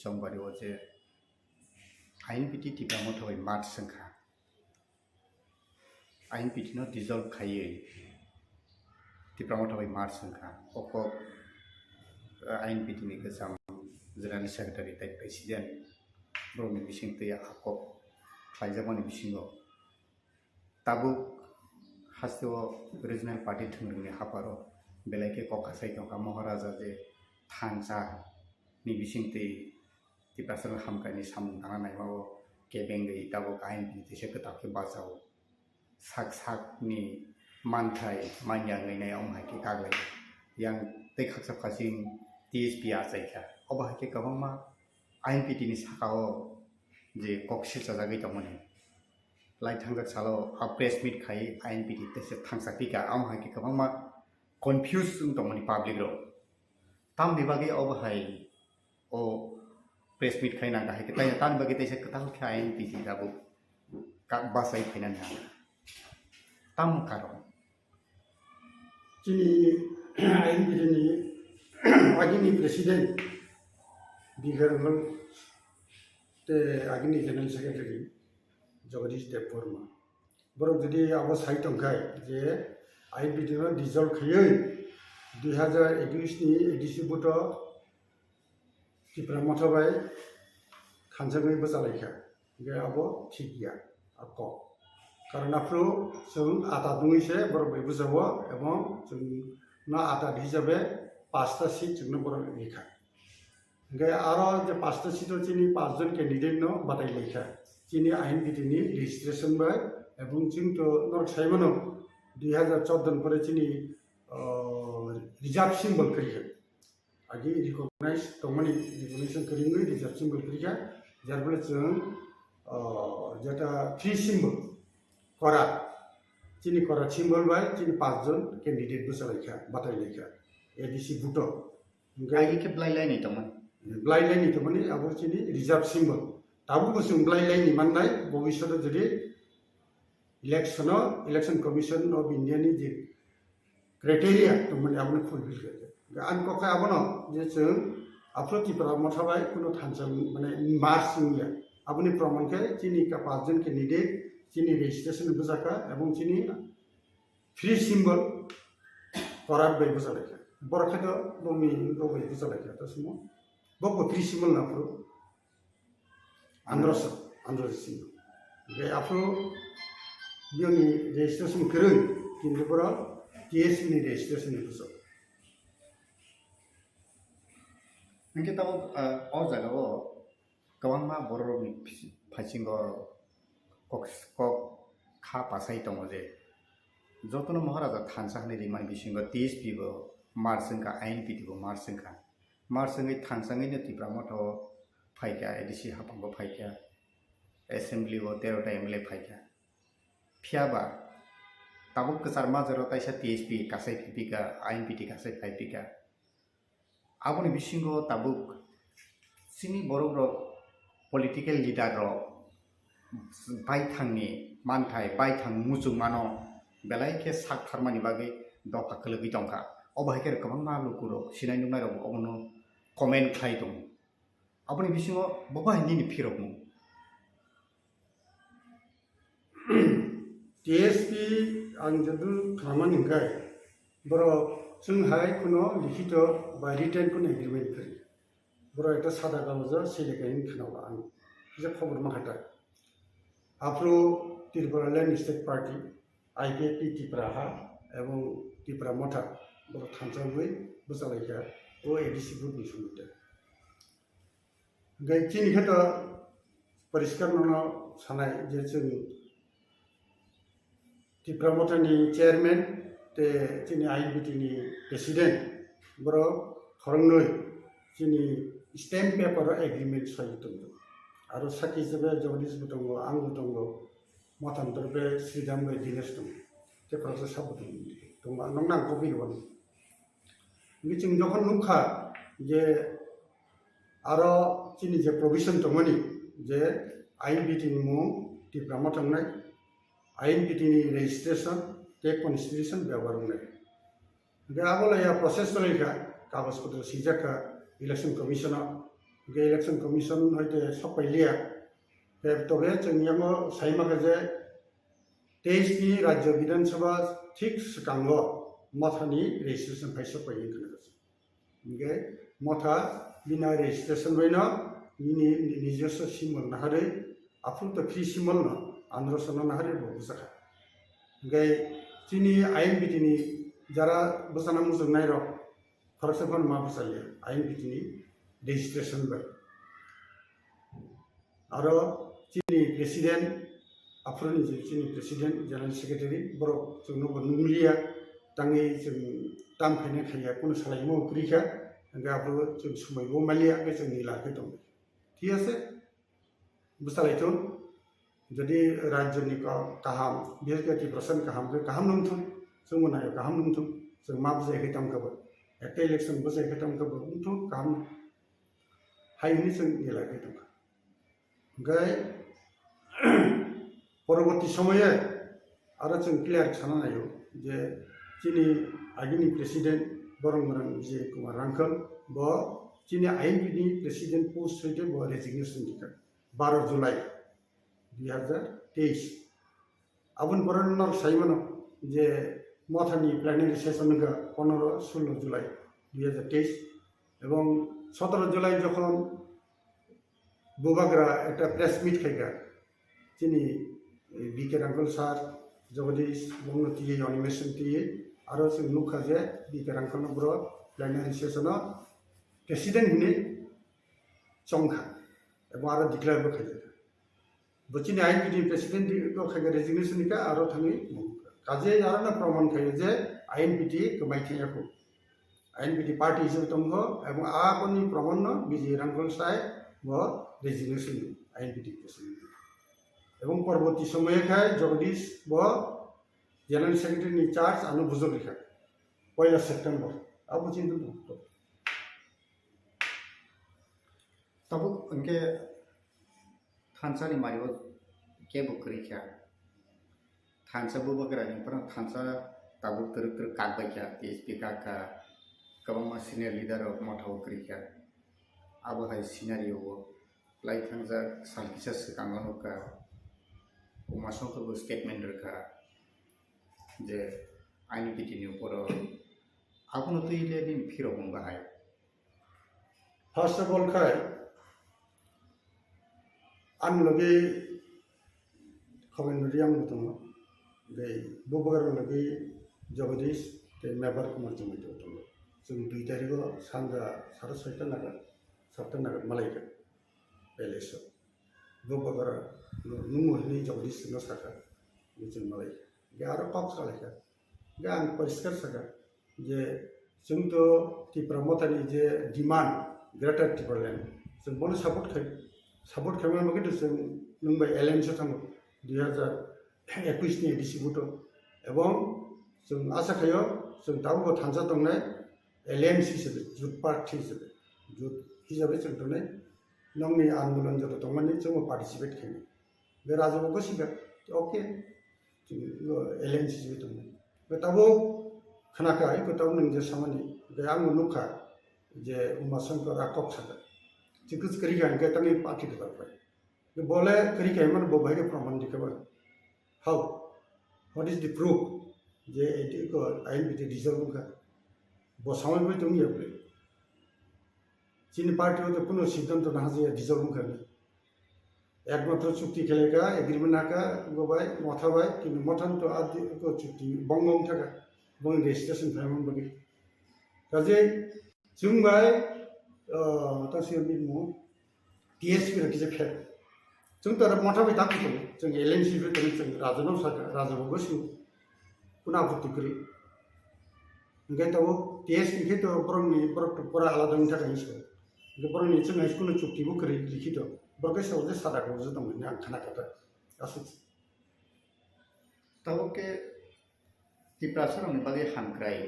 Tisongari was a Inpt Tipamoto in March Sanka. Inpt no dissolve Kaye Tipamoto in March Sanka. Oko Inpt Nikasam, General Secretary, that President, Bromi Bishing Tia Hako, Faizamoni Bishingo. Tabuk has the original party to Haparo, Belake Kokasai Toka Moharaza de Tansa, Nibishing the personal Hamkani Sam Nanamo, Kebeng, Tabuk Inpt, the Shekataki Basao, Sak ni Mantai, Manyang in Omhaki Kagle, young Tekaks of Passing, TSP Asaka, Obahaki Kavama, Inpt in Sakha, the Kokshis as a bit of money. Like Tanga Salo, a press meet Kai, Inpt, the Tangsakika, Amhaki Kavama, confused into money public road. Tam Bibagi overhigh or press meet Kaina, Tan Bagate Katanka Inpt, Dabu, Basai Pinana. Tam Karo. Chini Inpt Agini President, the Government, the Agini General Secretary. Jagadish Debbarma. Borok jadi awas hai tongkai je Inpt no dissolve khayoi 2021 ni edisi buto Tripura motobai khanjangai bachalaikha ge abo thik gya ako karon afro जों आटा दुंगैसे borok bai bujabo ebong जों na आटा hisabe 5টা seat जोंनो borok likha ge aro je 5টা seat chini 5 jon candidate no batai likha Chini Inpt ni registration by এবং চিন্তো নর সাইমনো 2014 পরে চিনি রিজার্ভ সিম্বল করিয়া আগে রিকগনাইজ তমানি রিকগনিশন করিঙ্গই রিজার্ভ সিম্বল করিয়া যার ফলে जों যেটা ফ্রি সিম্বল করা চিনি করা সিম্বল বাই চিনি 5 জন ক্যান্ডিডেট বসালাইখা বাতাইলাইখা এডিসি বুটো গাইকে ব্লাইলাইনি তমান ব্লাইলাইনি তমানি আবার চিনি reserve symbol Tabukni Sumblai Manai, Bovisho Judi, Election Commission of India ni criteria to Manabun fulfill. The Ankoka Abono, Jason, Afroti Pramotabai, Kuno Hansam, Mars India, Abuni Promonke, Chini Kapajan candidate, Chini registration Busaka, Abun Chini, free symbol for our baby Busalaka. Borakato, Bomi, go by Busalaka, Tasmo. Boko free symbol Napro. Androsa symbol. The Afro Bioni registration Kuru, Kindabura, TS ni registration episode. And get out all the law, Kawama Boromi Pachingo Cock Kapasaiton was it. Zotono Mohara, Tansani remind Bishingo, these people, Marsenka, Inpt, Marsenka, Marsenka, Tansani, Tipramoto. Paika, edisi hapango paika, assembly or terrota emle paika. Piaba, Tabuk Sarma Rotaisha TSP, Kasai Pika, Inpt Kasai Pika. Aboni Bishingo, Tabuk, Sini Borogro, political leader, Baitani, Mantai, Baitang Musumano, Belaike Sak Harmani Bagi, Doka Kalabitonka, Obaker Kamama Lukuro, Sinanuma of Ono, comment Kaitum. Apa ni bisingo bapa hindi ni pirok mo. TSP ang jadul kaman ingkay. Bro, sunghai kuno likito by written kuno agreement kari. Bro, ito sada kamuza silikain kinawa ang. Isa Khoprowi makata. Afro Tripura Land State Party, IPP Tripura এবং Tripura Mota, bro thansangui busalaika o ADC group ni sumute. Gaikin heta परिष्कार नोनो सानाय जे जों Tripura Mota ni chairman te जोंनि Inpt ni president bro खरंनोय जोंनि stamp paper agreement साइ दङ आरो साखि हिसाबै जगदीश दङ आंबो दङ मथान्तर बे श्रीराम बे दिनेश दङ तेफोरखौ साबो दङ नों नांगौ बिलवन जों जखन नुखा जे आरो जोंनि जे प्रभिजन दङनि जे Inpt नि मुं Tripura Mota थांनाय Inpt नि रेजिस्ट्रेशन ते कन्स्टिट्यूशन व्यवहार होनाय बे आगोलाया प्रोसेस चलायखा कागज पत्र सिजाखा इलेक्शन कमिशन इलेक्शन कमिशन हयते सफायलिया तबे जोंनियाव साइमाखा 23 नि राज्य विधानसभा ठीक सिगाङाव मथानि रेजिस्ट्रेशन फाइल सफायो ओंखाय मथा बिना रेजिस्ट्रेशन बैनो নিজস্ব সিমল নাহারে আফুত ফ্রি সিমল ন আন্দ্রসন নাহারে বুঝাখা ওংখাय চিনি আইন বিধিনি যারা বসানা মুজুক নাইর ফরাসফান মা বসালিয়া আইন বিধিনি রেজিস্ট্রেশন বাই आरो चिनि प्रेसिडेंट आफुरनि चिनि प्रेसिडेंट जनरल सेक्रेटारि बर जोंनो नुलिया तांनि जों दाम फायनाय खाया कोनो सालायमो उक्रिखा ओंखाय आफु जों समायबो मालिया बे जोंनि लाखै दं ঠিক আছে बुसालायथुन যদি राज्यनि गाहाम 20% गाहाम नंथुन जों मोनायो गाहाम नंथुन जों मा बुजायखै तामखाबो एकटा इलेक्शन बुजायखै तामखाबो नंथुन गाहाम हायनि जों निलाखै दं ओंखाय परवर्ती समय आरो जों क्लियार साना नायो जे जोंनि आगिनि प्रेसिडेंट बरंमरन विजय कुमार रांखल ब जोंनि आइनबिधि प्रेसिडेंट पोस्ट हयते ब रेजिगनेशन दिखा 12 जुलाई 2023 आबुन बरनर साइमन जे मथानि प्लेनारि सेशन का 15-16 जुलाई 2023 এবং 17 जुलाई যখন बुबाग्रा एक प्रेस मिट खायगा चिनी बीके रांखल सार जगदीश बंगती अनिमेशन ती आरो जों नुखा जे बीके रांखल ब्रो प्लेनारि सेशन प्रेसिडेंट हिने चंखा एबं आरो डिक्लेयर बो खायगा बचिनि आइन बिधि प्रेसिडेंट को खायगा रेजिगनेशन का आरो थाङि काजे आरो ना प्रमाण खायो जे आइन बिधि गमायथायाखौ आइन बिधि पार्टी हिसाबै दंगो एबं आबनि प्रमाण बीजे रांखल साय व रेजिगनेशन आइन बिधि प्रेसिडेंट एवं परवर्ती समय खाय जगदीश व जनरल सेक्रेटरी चार्ज आनो बुझो लिखा 1 सेप्टेम्बर अब चिंतन तब उनके थांसा नि मारियो के बुकरी क्या थांसा बुबकरा नि पर थांसा तब तर कागबा क्या टीएसपी का कबमा सीनियर लीडर ऑफ मठाव करी क्या अब है सिनारियो लाइक थांजा सालकिसा सिगाङाव का उमासंखौ स्टेटमेंट रखा जे आइन बिधिनि ऊपर आपनो तो इले दिन फिरो बुंगा है फर्स्ट ऑफ ऑल खाय आन लगे खबरनि आं दङ बे बुबगर लगे जगदीश ते मेबर कुमार जों दङ जों 2 तारिखआव सानजा 6:30 नागा 7 नागा मालायका पेलेसो बुबगर नुमुहनि जगदीश न साखा जों मालाय गे आरो पाप सालायका गे आं परिष्कार साखा जे जों तो त्रिपुरा मथानि जे डिमांड ग्रेटर त्रिपुरालेण्ड जों बनो सापर्ट खालामनो मगे जों नंबाय एलायन्सआव थाङो 2021 नि डिसिबुटो एवं जों आसा खायो जों दाबो थांजा दंनाय एलायन्स हिसाबै जुथ पार्टी हिसाबै जों दंनाय नंनि आंदोलन जत दंमानि जों पार्टिसिपेट खालामो बे राजाबो सिगा ओके जों एलायन्स हिसाबै दं बे दाबो खोनाखाय गोताव नों जे सामानि बे आं नुखा जे उमाशंकर राकब सागा जिकुस करिगा के तंगे पार्टी के तरफ है बोले करिगा मन बोबाय के प्रमाण दिखबा how what is the proof जे एटी को आइन बिधि डिजर्व का बसामय बे दंया बे चीन पार्टी तो कोनो सिद्धांत ना जे डिजर्व का एकमात्र चुक्ति खेलेगा एग्रीमेंट नाका गोबाय मथाबाय किन्तु मथान तो आदि को चुक्ति बंगम थाका बंग रेजिस्ट्रेशन खालामन बगे काजे जोंबाय तासे बिमु टीएसपी रखिजे फे जों तर मथाबाय दाखो जों एलएनसी बे जों राजनाव साका राजाबो गोसो कुना आपत्ति करी ओंखाय ताबो टीएसपी के तो बरंनि बरक परा आलादानि थाखाय इसो के बरंनि जों कुनु चुक्तिबो करी लिखित बरके साव जे सादाखौ जे दंमोन आं खोनाखादों गासै तब के त्रिपुरासरनि बागै हानक्राय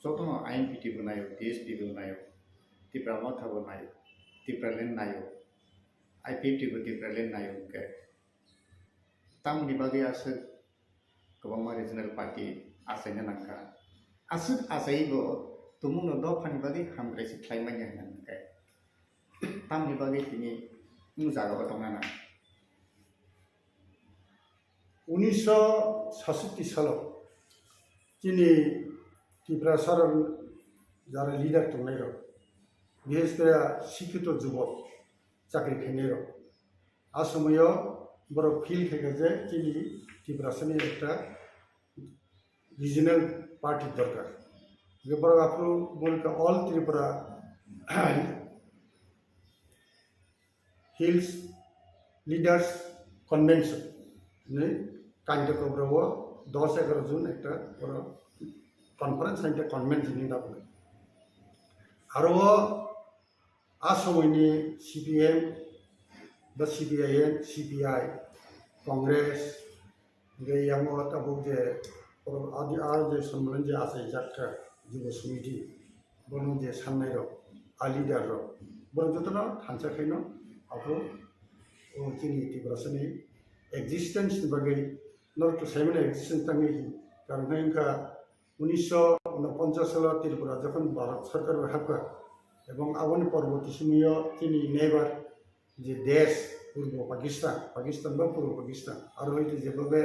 जतन आइन बिधि बनायो टीएसपी बनायो त्रिपुरा मथा बनायो त्रिपुरालेण्ड नायो आईपीटी को त्रिपुरालेण्ड नायो के तामनि बागै आसो गोबां रिजनल पार्टी आसायनो नांका आसो आसायबो तुमुनो दफानि बागै हामग्रायसो ख्लायमाय होननानै tamni bagi tini muzaga batongana 1967 সালে তিনি ত্রিপুরা সরকার যারা লিডার দंनाय रok বিশেষ করে শিক্ষিত যুবক চাকরি খেয়ে রক आ সময়ও বড় ফিল থেকে যে তিনি ত্রিপুরা সরকারের একটা রিজিনাল পার্টি দরকার যে বড় আপনি বলতে all Tripura hills leaders convention ने कांटे कोब्रवो 10-11 जून एक कन्फारेंस एक कन्वेंशन दाबो आरो आ समयनि सीपीएम बा सीपीआईएम सीपीआई कांग्रेस गैयामो तबो जे आदि आर जे सम्मेलन जे आसाय जात्रा जुब समिति बनो जे साननाय र आ लिडार र बरो जतन थानसाखैनो आफो ओ जोंनि टिब्रासनि एक्जिस्टेंस बागै नर्थ सेवन एक्जिस्टेंस तंगे कारण इनका 1949 साल त्रिपुरा जखन भारत सरकार हाबका एवं आगोनि परवर्ती समय तिनी नेबार जे देश पूर्व पाकिस्तान बा पूर्व पाकिस्तान आरो हयतो जेबे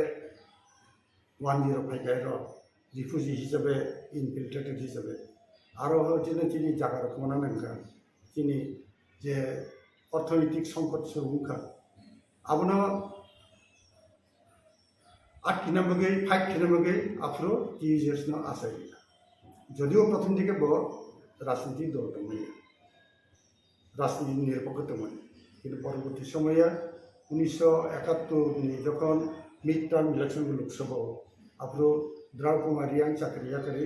105 र रिफ्यूजी हिसाबै इनफिल्ट्रेटेड हिसाबै आरो हयतो तिनी जागा रखमना नंका तिनी जे अर्थनैतिक संकट सुरुंखा आबनो 8 किना बगे 5 किना बगे आफ्रो टीजेस न आसाय जदिও प्रथम दिके ब राजनीति दल दंमोन राजनीति निरपेक्ष दंमोन किन्तु परवर्ती समय 1971 नि जखन मिड टार्म इलेक्शन लोकसभा आफ्रो द्राव कुमार यांग चाकरिया करे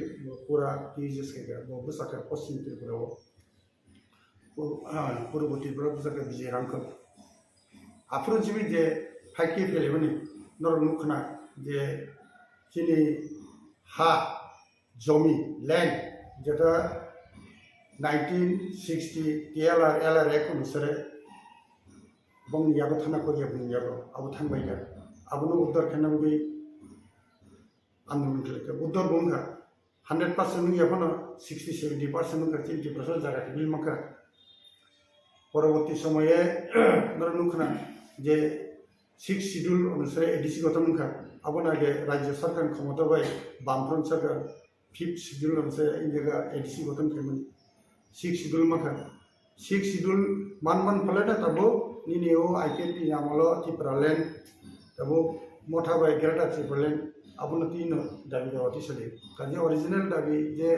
पूरा टीजेस के बबु साखा पश्चिम त्रिपुरा पूर्ववर्ती ब्रह्म साखा विजय रांखो आफ्रो जिबि जे 5 के फेलेबनि नरमुखना जे चिनी हा जमी लैंड जेटा 1960 एलआर एक अनुसार बंगियाबो थाना कोरिया बंगियाबो आबो थांबायगा आबोनो उद्धार खालामबो आंदोलन खालामखा उद्धार बुंखा 100% नियाफोनो 60-70% का 70% जागा बिलमाखा परवर्ती समये नरनुखना जे 6 शिड्यूल अनुसार एडीसी गठन का अब आगे राज्य सरकार क्षमता बाय बामफ्रंट सरकार 5th शिड्यूल अनुसार इंडिया एडीसी गठन खालामो 6 शिड्यूल माखा 6 शिड्यूल मान फलाना तबो निनिओ आईपीएल यामलो टिप्रालैंड तबो मोठा बाय ग्रेटर टिप्रालैंड अबनो तीन दाबी दावती सले काजे ओरिजिनल दाबी जे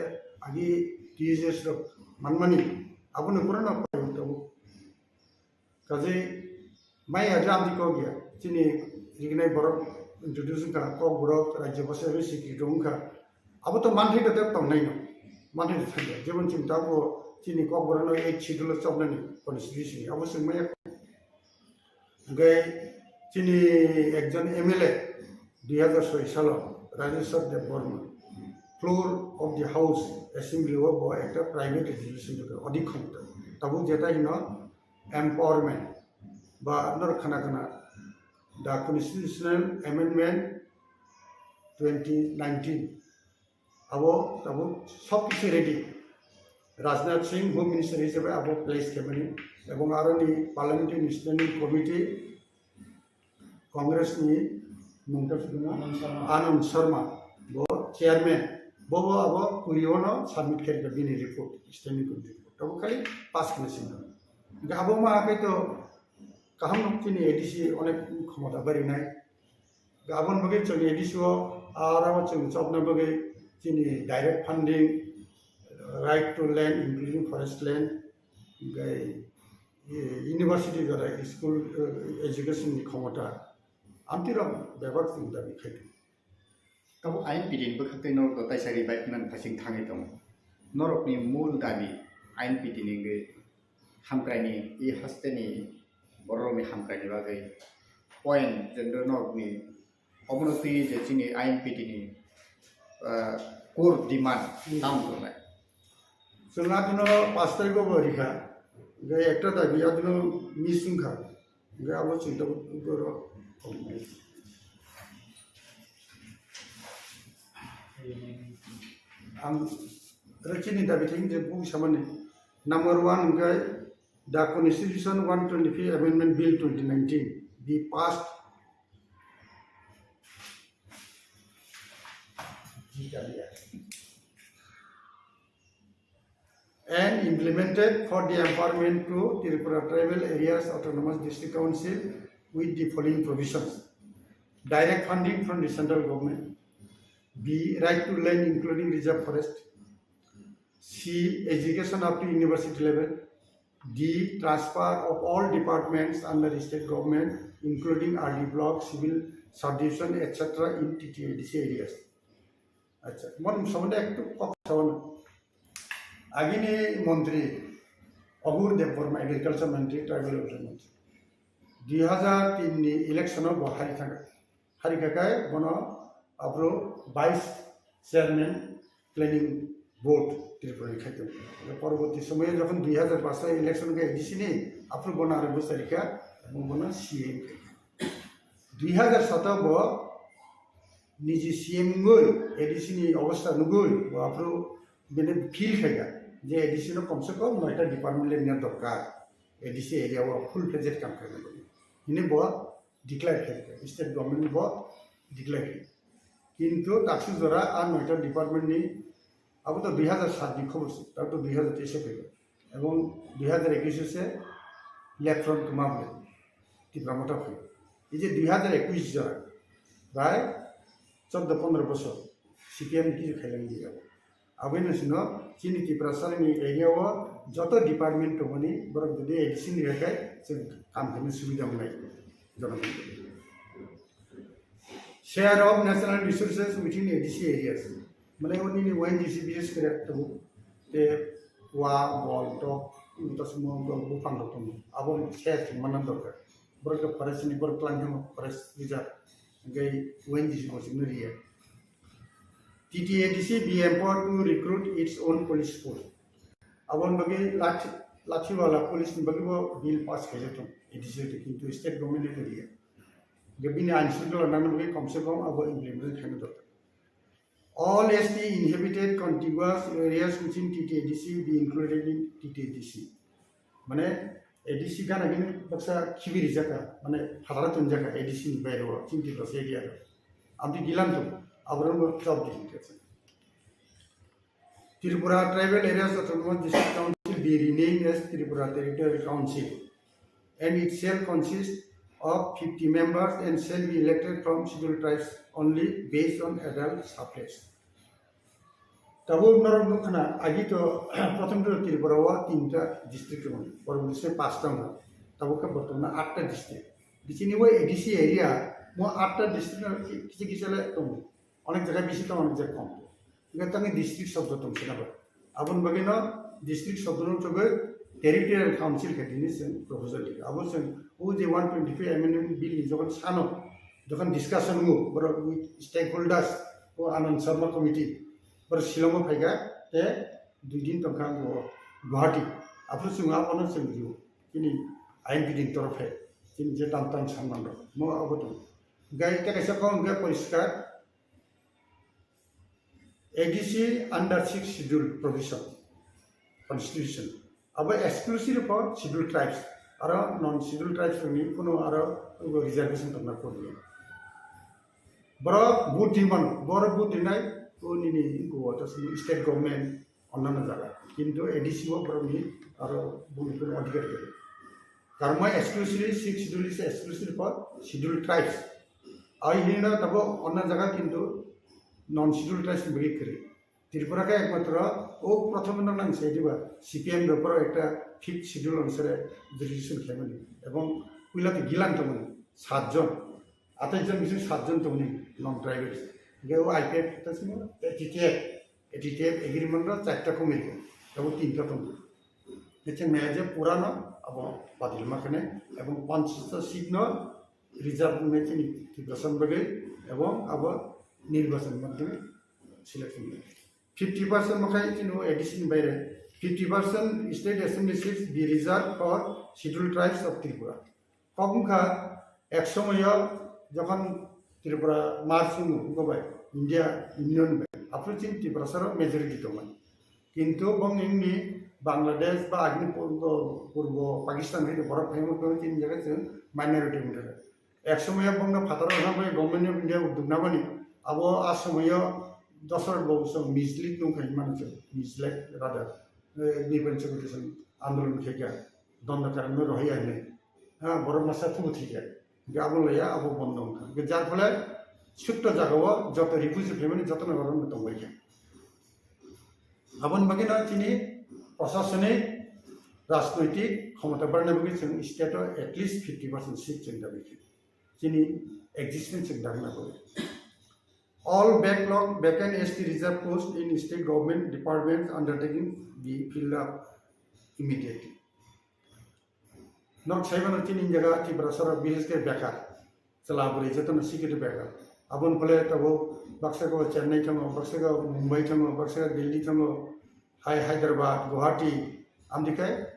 आगे टीजेस मानमानी अबनो पुराना तबो काजे माय आजाम दिको गया चिनी रिगनाय बरक इंट्रोड्यूसिंग का को बरक राज्य बसे सिक्रेटरी का अब तो मानथि दते तंनाय न मानथि थायो जेबन चिंता को चिनी को बरनो 8 शिड्यूल चबनानि कन्स्टिट्यूशन अब सोंमाय गय चिनी एकजन एमएलए 2006 साल Rajeshwar Debbarma floor of the house assembly of एक प्राइवेट एजुकेशन अधिक क्षमता तब जेटा इन एम्पावरमेंट बा नरखाना द कन्स्टिट्यूशनल अमेंडमेंट 2019 अब तब सब किसी ready Rajnath Singh home minister हिसाबै अब प्लेस खालामो एवं आरोनि पार्लियामेंटारि स्टैंडिंग कमिटी कांग्रेस नि आनंद शर्मा वो चेयरमैन वो अब कुरियोनो सबमिट करके बिनि रिपोर्ट स्टैंडिंग कमिटी तब खाली पास खालामसिनो अब मा तो कहम चिनी एडीसी अनेक क्षमता बारिनाय गाबोन बगे जोंनि एडीसी आरो जों सबना बगे चिनी direct funding right to land including forest land university जरा स्कूल एजुकेशन क्षमता आमतिर व्यवहार जों दाबि खायदों तब आइन पिडिन बखते नरक ताइसारि बाइकमान फासिं थाङै दं नरकनि मूल दाबि आइन पिडिनि हामक्रायनि इ हस्तेनि बर'नि हामक्रायनि बागै पॉइंट जों नरकनि अबनति जे जोंनि आइन पिडिनि कोर डिमांड नाम दंनाय जोंहा दिनो 5 तारिखआव रिखा गे एकटा दाबि आदिनो मिसुंखा गे आबो चिंता करो आं रचिनि दाबि थिं जे बुं सामाने number 1 gay the Constitution 125 Amendment Bill 2019 be passed and implemented for the empowerment to Tripura Tribal Areas Autonomous District Council with the following provisions: direct funding from the central government, B. right to land including reserve forest, C. education up to university level, D. transfer of all departments under the state government including RD block, civil subdivision etc. in TTADC areas. আচ্ছা মন সম্বন্ধে একটু কথা বলুন। আগিনী মন্ত্রী অবুর Debbarma agriculture মন্ত্রী tribal welfare মন্ত্রী 2003 ইলেকশনও হারিকাকায় বন আব্রো 22 চেয়ারম্যান প্ল্যানিং বোর্ড ত্রিপুরা খাইতে পরবর্তী সময়ে যখন 2005 ইলেকশনকে এডিসি নেই আপনি বন আরো তারিখা এবং বন সিএম 2007 निजी सीएम गई एडिसी अवस्था नुगई आप बेने फिल खाएगा जे एडिसी कम से कम 9टा डिपार्टमेंट लेना दरकार एडिसी एरिया फुल फ्लेजेड काम खाएगा इन्हें बो डिक्लेयर खाएगा स्टेट गवर्नमेंट बो डिक्लेयर किंतु ताकि जरा आ 9टा डिपार्टमेंट नहीं अब तो 2007 खबर से तब तो 2023 फैगा एवं 2021 से लेफ्ट फ्रंट मामले टिप्रामटा फैगा ये 2021 जरा प्राय 14-15 বছর সিপিএম কিছু খাইলাঙ্গি যাব আবে নসিনো চিনি ত্রিপুরাসানি এরিয়া যত ডিপার্টমেন্ট দমনি বরং যদি এডিসি নিরাকায় जों কাম করতে সুবিধা মোলাই জনগণ share of national resources within ADC areas মানে উনি ওএনজিসি বিশেষ করে তো তে ওয়া বল টক তসমো বুফাং দতম আবো শেয়ার মানন দরকার বরং ফরেস্টনি বরং ক্লাঙ্গম ফরেস্ট রিজার্ভ गई ONGC area. TTADC be empowered to recruit its own police force. Abon bagi lathi wala police ni bagi wo bill pass kiya to ADC to kintu state government area. Gabini anshikal anand bagi kam se kam abo implement khane dot. All ST inhabited contiguous areas within TTADC be included in TTADC. Mane ADC का नगिन बक्सा खिबिरी जगह माने हरारा तुम जगह ADC नि बाहिर हो चिंती plus area आमति गिलान तो आवरण जॉब दिखे Tripura tribal areas autonomous district council be renamed as Tripura territorial council and it shall consist of 50 members and shall be elected from scheduled tribes only based on adult suffrage. तबो नरम नुखना आगे तो प्रथम तो त्रिपुरा वा 3टा डिस्ट्रिक्ट में परवर्ती से 5टा में तबो का बर्तमान 8टा डिस्ट्रिक्ट बिचिनी वो एडीसी एरिया मो 8टा डिस्ट्रिक्ट किसी किसीले तुम अनेक जगह बिसी तो अनेक जगह कम इनका तंगे डिस्ट्रिक्ट शब्द तुम से ना अपन बगिनो डिस्ट्रिक्ट शब्द नु तो टेरिटोरियल काउंसिल के दिन से प्रपोजल लिखा अब से वो जे 125 एमेंडमेंट बिल जगन सानो जगन डिस्कशन हो बरो स्टेक होल्डर्स वो आनंद शर्मा कमिटी पर शिलोंग फाइगा ते 2 दिन तक काम हो गुवाहाटी आपरो सुंगा पनो संगियो किनि आईएनपी दिन तरफ है किनि जे तान सम्मान मो अबतो गाय के कैसे कौन गया परिष्कार ADC under 6 schedule provision constitution अब एक्सक्लूसिव फॉर शेड्यूल ट्राइब्स और नॉन शेड्यूल ट्राइब्स में कोनो और रिजर्वेशन करना पड़ेगा बरो बुद्धिमान बरो बुद्धिनाय उन्हीं को तो स्टेट गवर्नमेंट अन्ना जगह किंतु एडीसी वो बरमी और बुद्ध अधिकार के कर्म एक्सक्लूसिवली 6 शेड्यूल से एक्सक्लूसिव फॉर शेड्यूल ट्राइब्स आई ही ना तब अन्ना जगह किंतु नॉन शेड्यूल ट्राइब्स बगी करे त्रिपुरा का एकमात्र वो प्रथम नाम से दिबा सीपीएम ऊपर एक 5th शेड्यूल अनुसार रिजर्वेशन खेमनी एवं पुलाते गिलान तो मन 7 जन 28 जन बिसि 7 जन तो नॉन ट्राइबल्स गए वो आईपीएफ तस्मी एटीटीएफ एग्रीमेंट रो 4टा कमिटी तब 3टा तो नेचे मैजे पुरानो अब बातिल माखने एवं 500 सीट न रिजर्व में चिनी निर्वाचन बगे एवं अब निर्वाचन माध्यमे सिलेक्शन 50% मखाई चिनो एडिशन बाइरे 50% state assembly seats be reserved for scheduled tribes of Tripura कखा एक समय जखन त्रिपुरा मार्च गबाय इंडिया यूनियन आपरो चिन त्रिपुरा सर मेजॉरिटी तो मन किंतु बंग इंगनी बांग्लादेश बा आगनि पूर्व पाकिस्तान है बरफ फेमस तो तीन जगह से माइनॉरिटी में रहे एक समय बंगा फातर ना भाई गवर्नमेंट ऑफ इंडिया दुगना बनी अब आ समय दसर बहु मिसलीड नुं कहीं मान से मिसलेड राधा डिफेंस सेक्रेटरी आंदोलन के क्या दंड कारण में रही है हाँ बरफ मसा थू थी क्या अब लया अब बंद होगा जार फले छुट्ट जगह जत रिफ्यूजी फेमिली जतन गरम में दंबाई क्या अब बगे ना चीनी प्रशासनिक राजनैतिक क्षमता बढ़ने बगे जों स्टेटआव एटलिस्ट 50% सीट जों दा बेखि चीनी एक्जिस्टेंस जों दागना पड़े all backlog vacant ST reserve post in state government departments undertaking be filled up immediately. Not seven or ten in Jaga, Tibrasara, BSK Baka, Salabri, Zetan, secret Baka. Abon Pale, Tabo, Baksako, Chennai Tango, Baksaka, Mumbai Tango, Baksaka, Delhi Tango, Hyderabad, Guwahati, Amdika,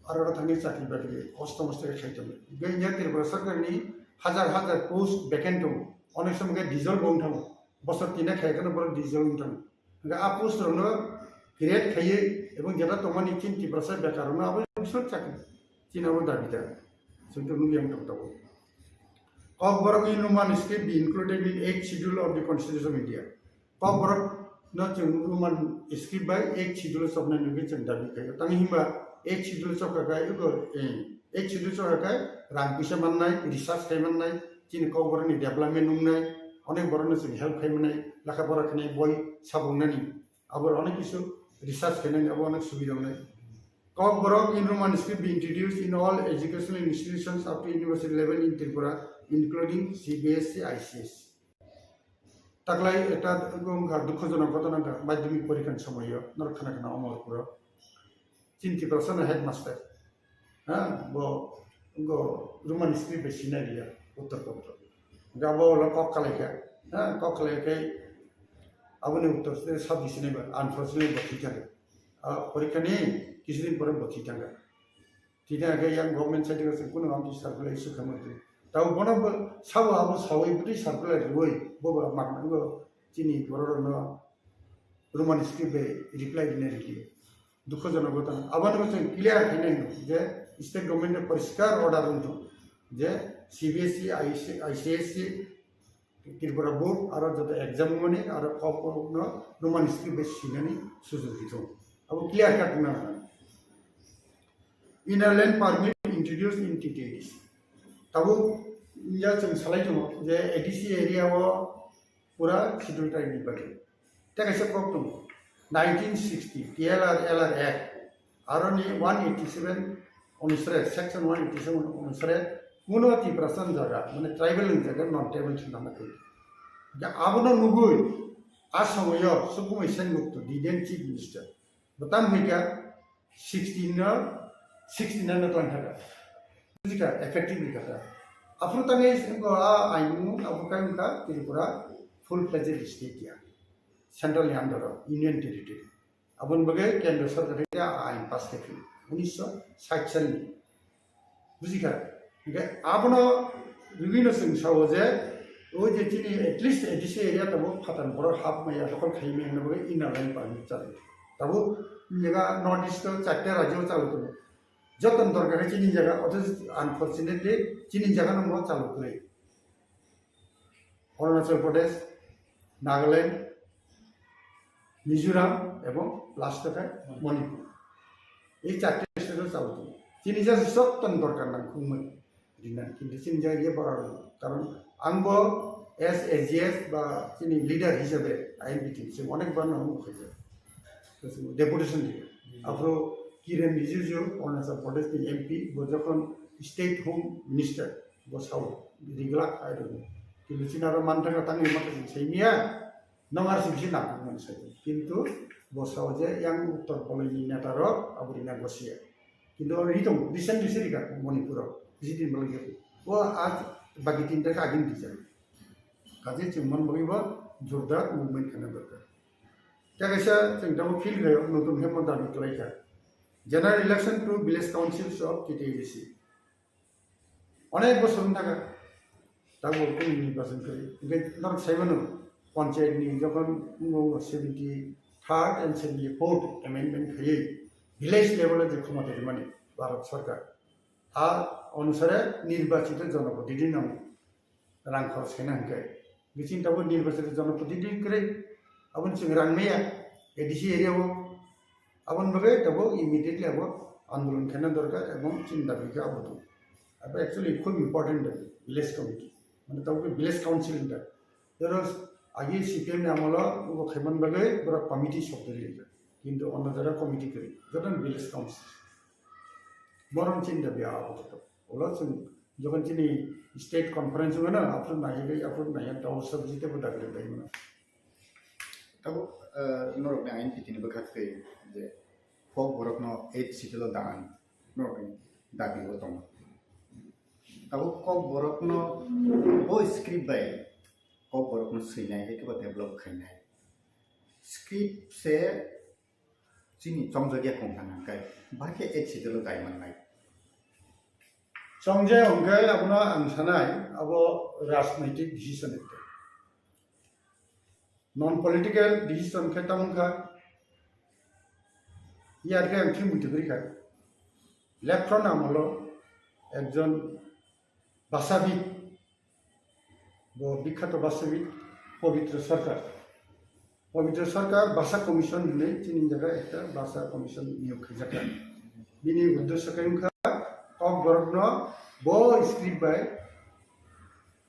Aratangi Saki Bakri, Ostomaster Shaitan. Going yet, Tibrasaka, Hazar post vacant, on some get diesel bone. बसर तीना खायकन बर diesel उठन गा आपुस रनो create खाये एवं जेटा तमानि चिंति प्रसाद बेकारनो अब बिसर चाक चिनाबो दाबिदा जों तो नुयाम तबताबो Kokborok in Roman script be included in 8 schedule of the constitution of India Kokborok न जों Roman script by 8 schedule of ने नुगे जों दाबि खायो तांग हिमबा 8 शेड्यूल ऑफ का एगो 8 शेड्यूल ऑफ का रां पिसा माननाय रिसर्च खायमाननाय चिन कब बरनि डेवलपमेंट नुनाय अनेक बरनो जों हेल्प खायमानाय लेखा फरा खानाय बय साबुंनानि अब अनेक किसु रिसर्च खायनाय अब अनेक सुबिदा मोननाय Kokborok in Roman script be introduced in all educational institutions up to university level in Tripura including CBSE ICS ताकलाय एटा गंगा दुखजनक घटना माध्यमिक परीक्षा समय नरखाना खाना अमरपुर चिंति प्रसन्न हेडमास्टर हां बो रोमान स्क्रिप्ट सिनारिया उत्तर प्रदेश गाबो ला कक्कालायखा हाँ कक्कालायखाय आबने उत्तर से सब दिसने बा अनफॉर्चुनेट बथि थांगा परीक्षा ने किसी दिन पर बथि थांगा ठीक है यां गवर्नमेंट साइड से कोनो आमति सर्कुलर इशू खामते ताव बना साव आबो सावै बुति सर्कुलर रुय बबा मागनांगो चिनि बररनो रोमान स्क्रिप्ट रिप्लाई दिने रिली दुखजनक घटना आबानो जों क्लियर खायनाय जे स्टेट गवर्नमेंट परिष्कार अर्डार उन्थु जे सीबीएसई आईसीएसई त्रिपुरा बोर्ड और जो एग्जाम मनी और खपनो रोमान स्क्रिप्ट सिनानि सुजुग दिथौ अब क्लियर कट ना इनरलैंड परमिट इंट्रोड्यूस इन टीटीडीस तब या जों सालाय दङ जे एडीसी एरिया पूरा शेड्यूल ट्राइब नि बागै ताकैसे कब दङ 1960 एलआर एक्ट आरो नि 187 अनुसार सेक्शन 187 अनुसार कुनो तिब्रासन जगह माने ट्राइबल जगह नॉन ट्राइबल सुनाना कोई आबनो नुगुय आ समय सुकुमै सेनगुप्त डिडेन चीफ मिनिस्टर बताम हैका 69 न तंथागा जिका इफेक्टिव लिखा आफ्रोतांगे इनको आ आइनु अबकायनका त्रिपुरा फुल फ्लेजेड स्टेट या सेंट्रल अंडर यूनियन टेरिटरी अबन बगे केंद्र सरकार के आइन पास के 1960 साल बुझिका आपनो विभिन्न संस्थाओं जे वो जे चिनी एटलीस्ट एडीसी एरिया तब फातन बड़ हाफ मैया दखल खाइमे न बगे इनरलाइन परमिट चले तब जगह नॉर्थ ईस्ट चारटे राज्य चालू तो जतन दरकार चिनी जगह अथच अनफॉर्चुनेटली चिनी जगह न चालू करे अरुणाचल प्रदेश नागालैंड मिजोराम एवं लास्ट का मणिपुर ये चारटे स्टेट चालू तो चिनी जगह जतन दरकार ना खुमै किन्तु चिनी जगह ये बड़ा कारण आंबो एस एजीएस बा चिनी लीडर हिसाबै आईएनपीटी से अनेक बार नाम मुखिया डेपुटेशन दिए आफ्रो किरण रिजिजु अरुणाचल प्रदेश की एमपी वो जखन स्टेट होम मिनिस्टर वो साव रिगला आइदो किन्तु चिनाबा मानथागा तांनि माखासे सैनिया नंगार सिबिसि नाम मोनसे किन्तु वो साव जे यां उत्तर पलैनि नेतार आबुरिना गसिया किन्तु रिदं रिसेंटलि सिरिका मणिपुराव जिदिन बलगे वो आज बाकी तीन तक आगे दी जाए काजे चुम्बन बगीबा जोरदार मूवमेंट करना दरकार क्या कैसा चंगदामो फील गयो नतुन हेम दाबि कलाइका general election to village councils of TTDC अनेक बोसोर थाका दाबो कोन निर्वाचन करि बे नर साइबनो पंचायत नि जखन 73rd and 74th amendment खयै village লেভেলে যে ক্ষমতা মানে ভারত সরকার আর অনুসারে নির্বাচিত জনপ্রতিনিধি নাম রাং খরচ খাইনা হাঙ্কে বিচিন তাবো নির্বাচিত জনপ্রতিনিধি করে আবন जों রাং মেয়া এডিসি এরিয়াও আবন বাগে তাবো ইমিডিয়েটলি আবো আন্দোলন খাইনা দরকার এবং চিন্তা বিকে আবো अब एक्चुअली खूब इम्पोर्टेंट है विलेज कमिटी মানে তাও विलेज काउंसिल इंटा जरो आगे सीपीएम ने আমলা वो खेमन बागे बड़ा कमिटी शब्द लिखा কিন্তু অন্য যারা কমিটি করে যখন विलेज काउंसिल বরং চিন্তা বিয়া আপাতত ওলা যখন তিনি স্টেট কনফারেন্স হবে না আপনার নাই একটা অবস্থা বুঝতে পারে ডাকলে তাই না তাও নরকনি আইন পিটিনি বখাতে যে ফক বরকনো 8 সিটলো দান নরকনি দাবি হতো তাও কক বরকনো ও স্ক্রিপ্ট বাই কক বরকনো সইনাই হেতু डेभलप खाइनाय स्क्रिप्ट से चिनी चमजगिया कंथाना गाय बाके 8 सिटलो दाइमननाय संजय अंके अपना अंसानाय अब राजनैतिक डिसीजन है नॉन पॉलिटिकल डिसीजन के तमका यार के अंकी मुठिबरी का लेफ्टन আমলো একজন ভাষাবিদ বিখ্যাত ভাষাবিদ পবিত্র সরকার ভাষা কমিশন দিলে তিন জায়গায় একটা ভাষা কমিশন নিয়োগ খাইজাকা বিনি উদ্দেশ্য কাইমখা কক বরগ্ন ব স্ক্রিপ্ট বাই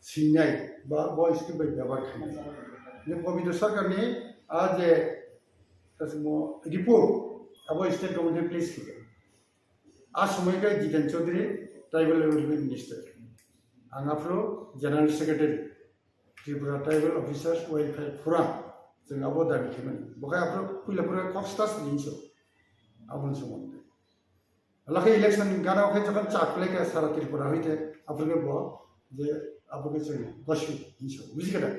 সিনাই বা ব স্ক্রিপ্ট বাই ব্যবহার খাইনাই যে পবিত্র সরকারনি আজ রিপোর্ট अब स्टेट गवर्नमेंट प्लेस की आ समय का Jiten Chowdhury tribal development minister आंगाफ्रो general secretary Tripura tribal officers welfare forum जों अब दाबि खेमोन बखाय आफ्रो कुइलापुरा कक्सटास लिंसो आबुन सोमोन्दे लाखे इलेक्शन गानाव खे जखन चाकले के सारा त्रिपुरा होइते आफ्रो ब जे आपके जों गसु लिंसो बुझिगदा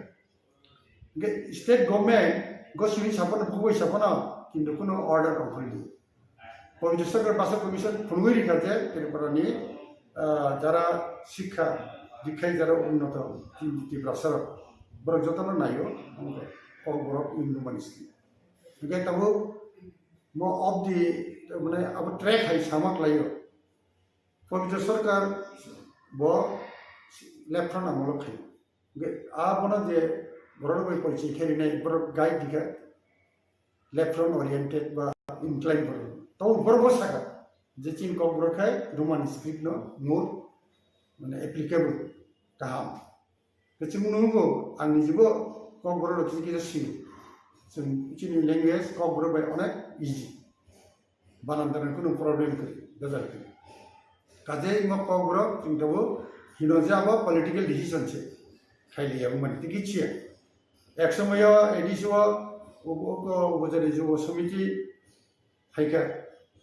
गे स्टेट गवर्नमेंट गसु हिसाबन फुबै हिसाबन কিন্তু কোনো অর্ডার অফারি পবিত্র সরকার ভাষা কমিশন ফুলগুড়ি খাতে ত্রিপুরানি যারা শিক্ষা দীক্ষায় যারা উন্নত ত্রিপুরা সরক বরক যতন নাইও বরক ইন্দু মানিসকি বিকে তাবো ম অফ দি মানে আব ট্র্যাক হাই সামাক লাইও পবিত্র সরকার ব লেফটন আমল খাই আ বনা যে বড় বই পরিচয় খেলি নাই বড় গাইড দিকা लेफ्टन ओरिएंटेड बा इनक्लाइन बर तो बरबो साका जे चिन कम बरखाय रोमान स्क्रिप्ट नो मोर माने एप्लीकेबल गाहाम बेचे मुनुगो आंनि जिबो कम बर लखि कि सि जों चिनि लैंग्वेज कम बर बाय अनेक इजी बानानदान कोनो प्रॉब्लम करि गजाल करि काजे म कम बर जों दबो हिनो जाबो पॉलिटिकल डिसीजन छे खाइलिया माने तिकिचिया एक समय एडिसो उपजारि जुव समिति हाइका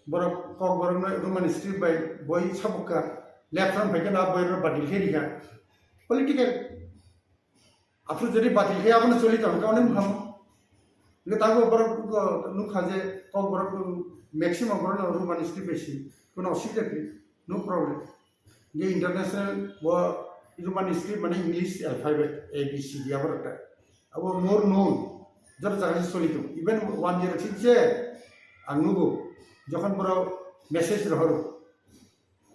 बरक कक बरक रोमान स्क्रिप्ट बाय बय साबका लेफ्टन फाइका ना बयर बातिल खेरिका पॉलिटिकल आफ्रो जदि बातिल खे आपन चली तन काउने मुखाम ने ताको बरक नुखा जे कक बरक मैक्सिमम बरक रोमान स्क्रिप्ट बेसी कोनो असुविधा गै नो प्रॉब्लम ये इंटरनेशनल व रोमान स्क्रिप्ट माने English alphabet A B C D आबरटा अब मोर नोन जब जागि सलितो इवन 106 जे आंगुगो जखन बरो मेसेज रहरो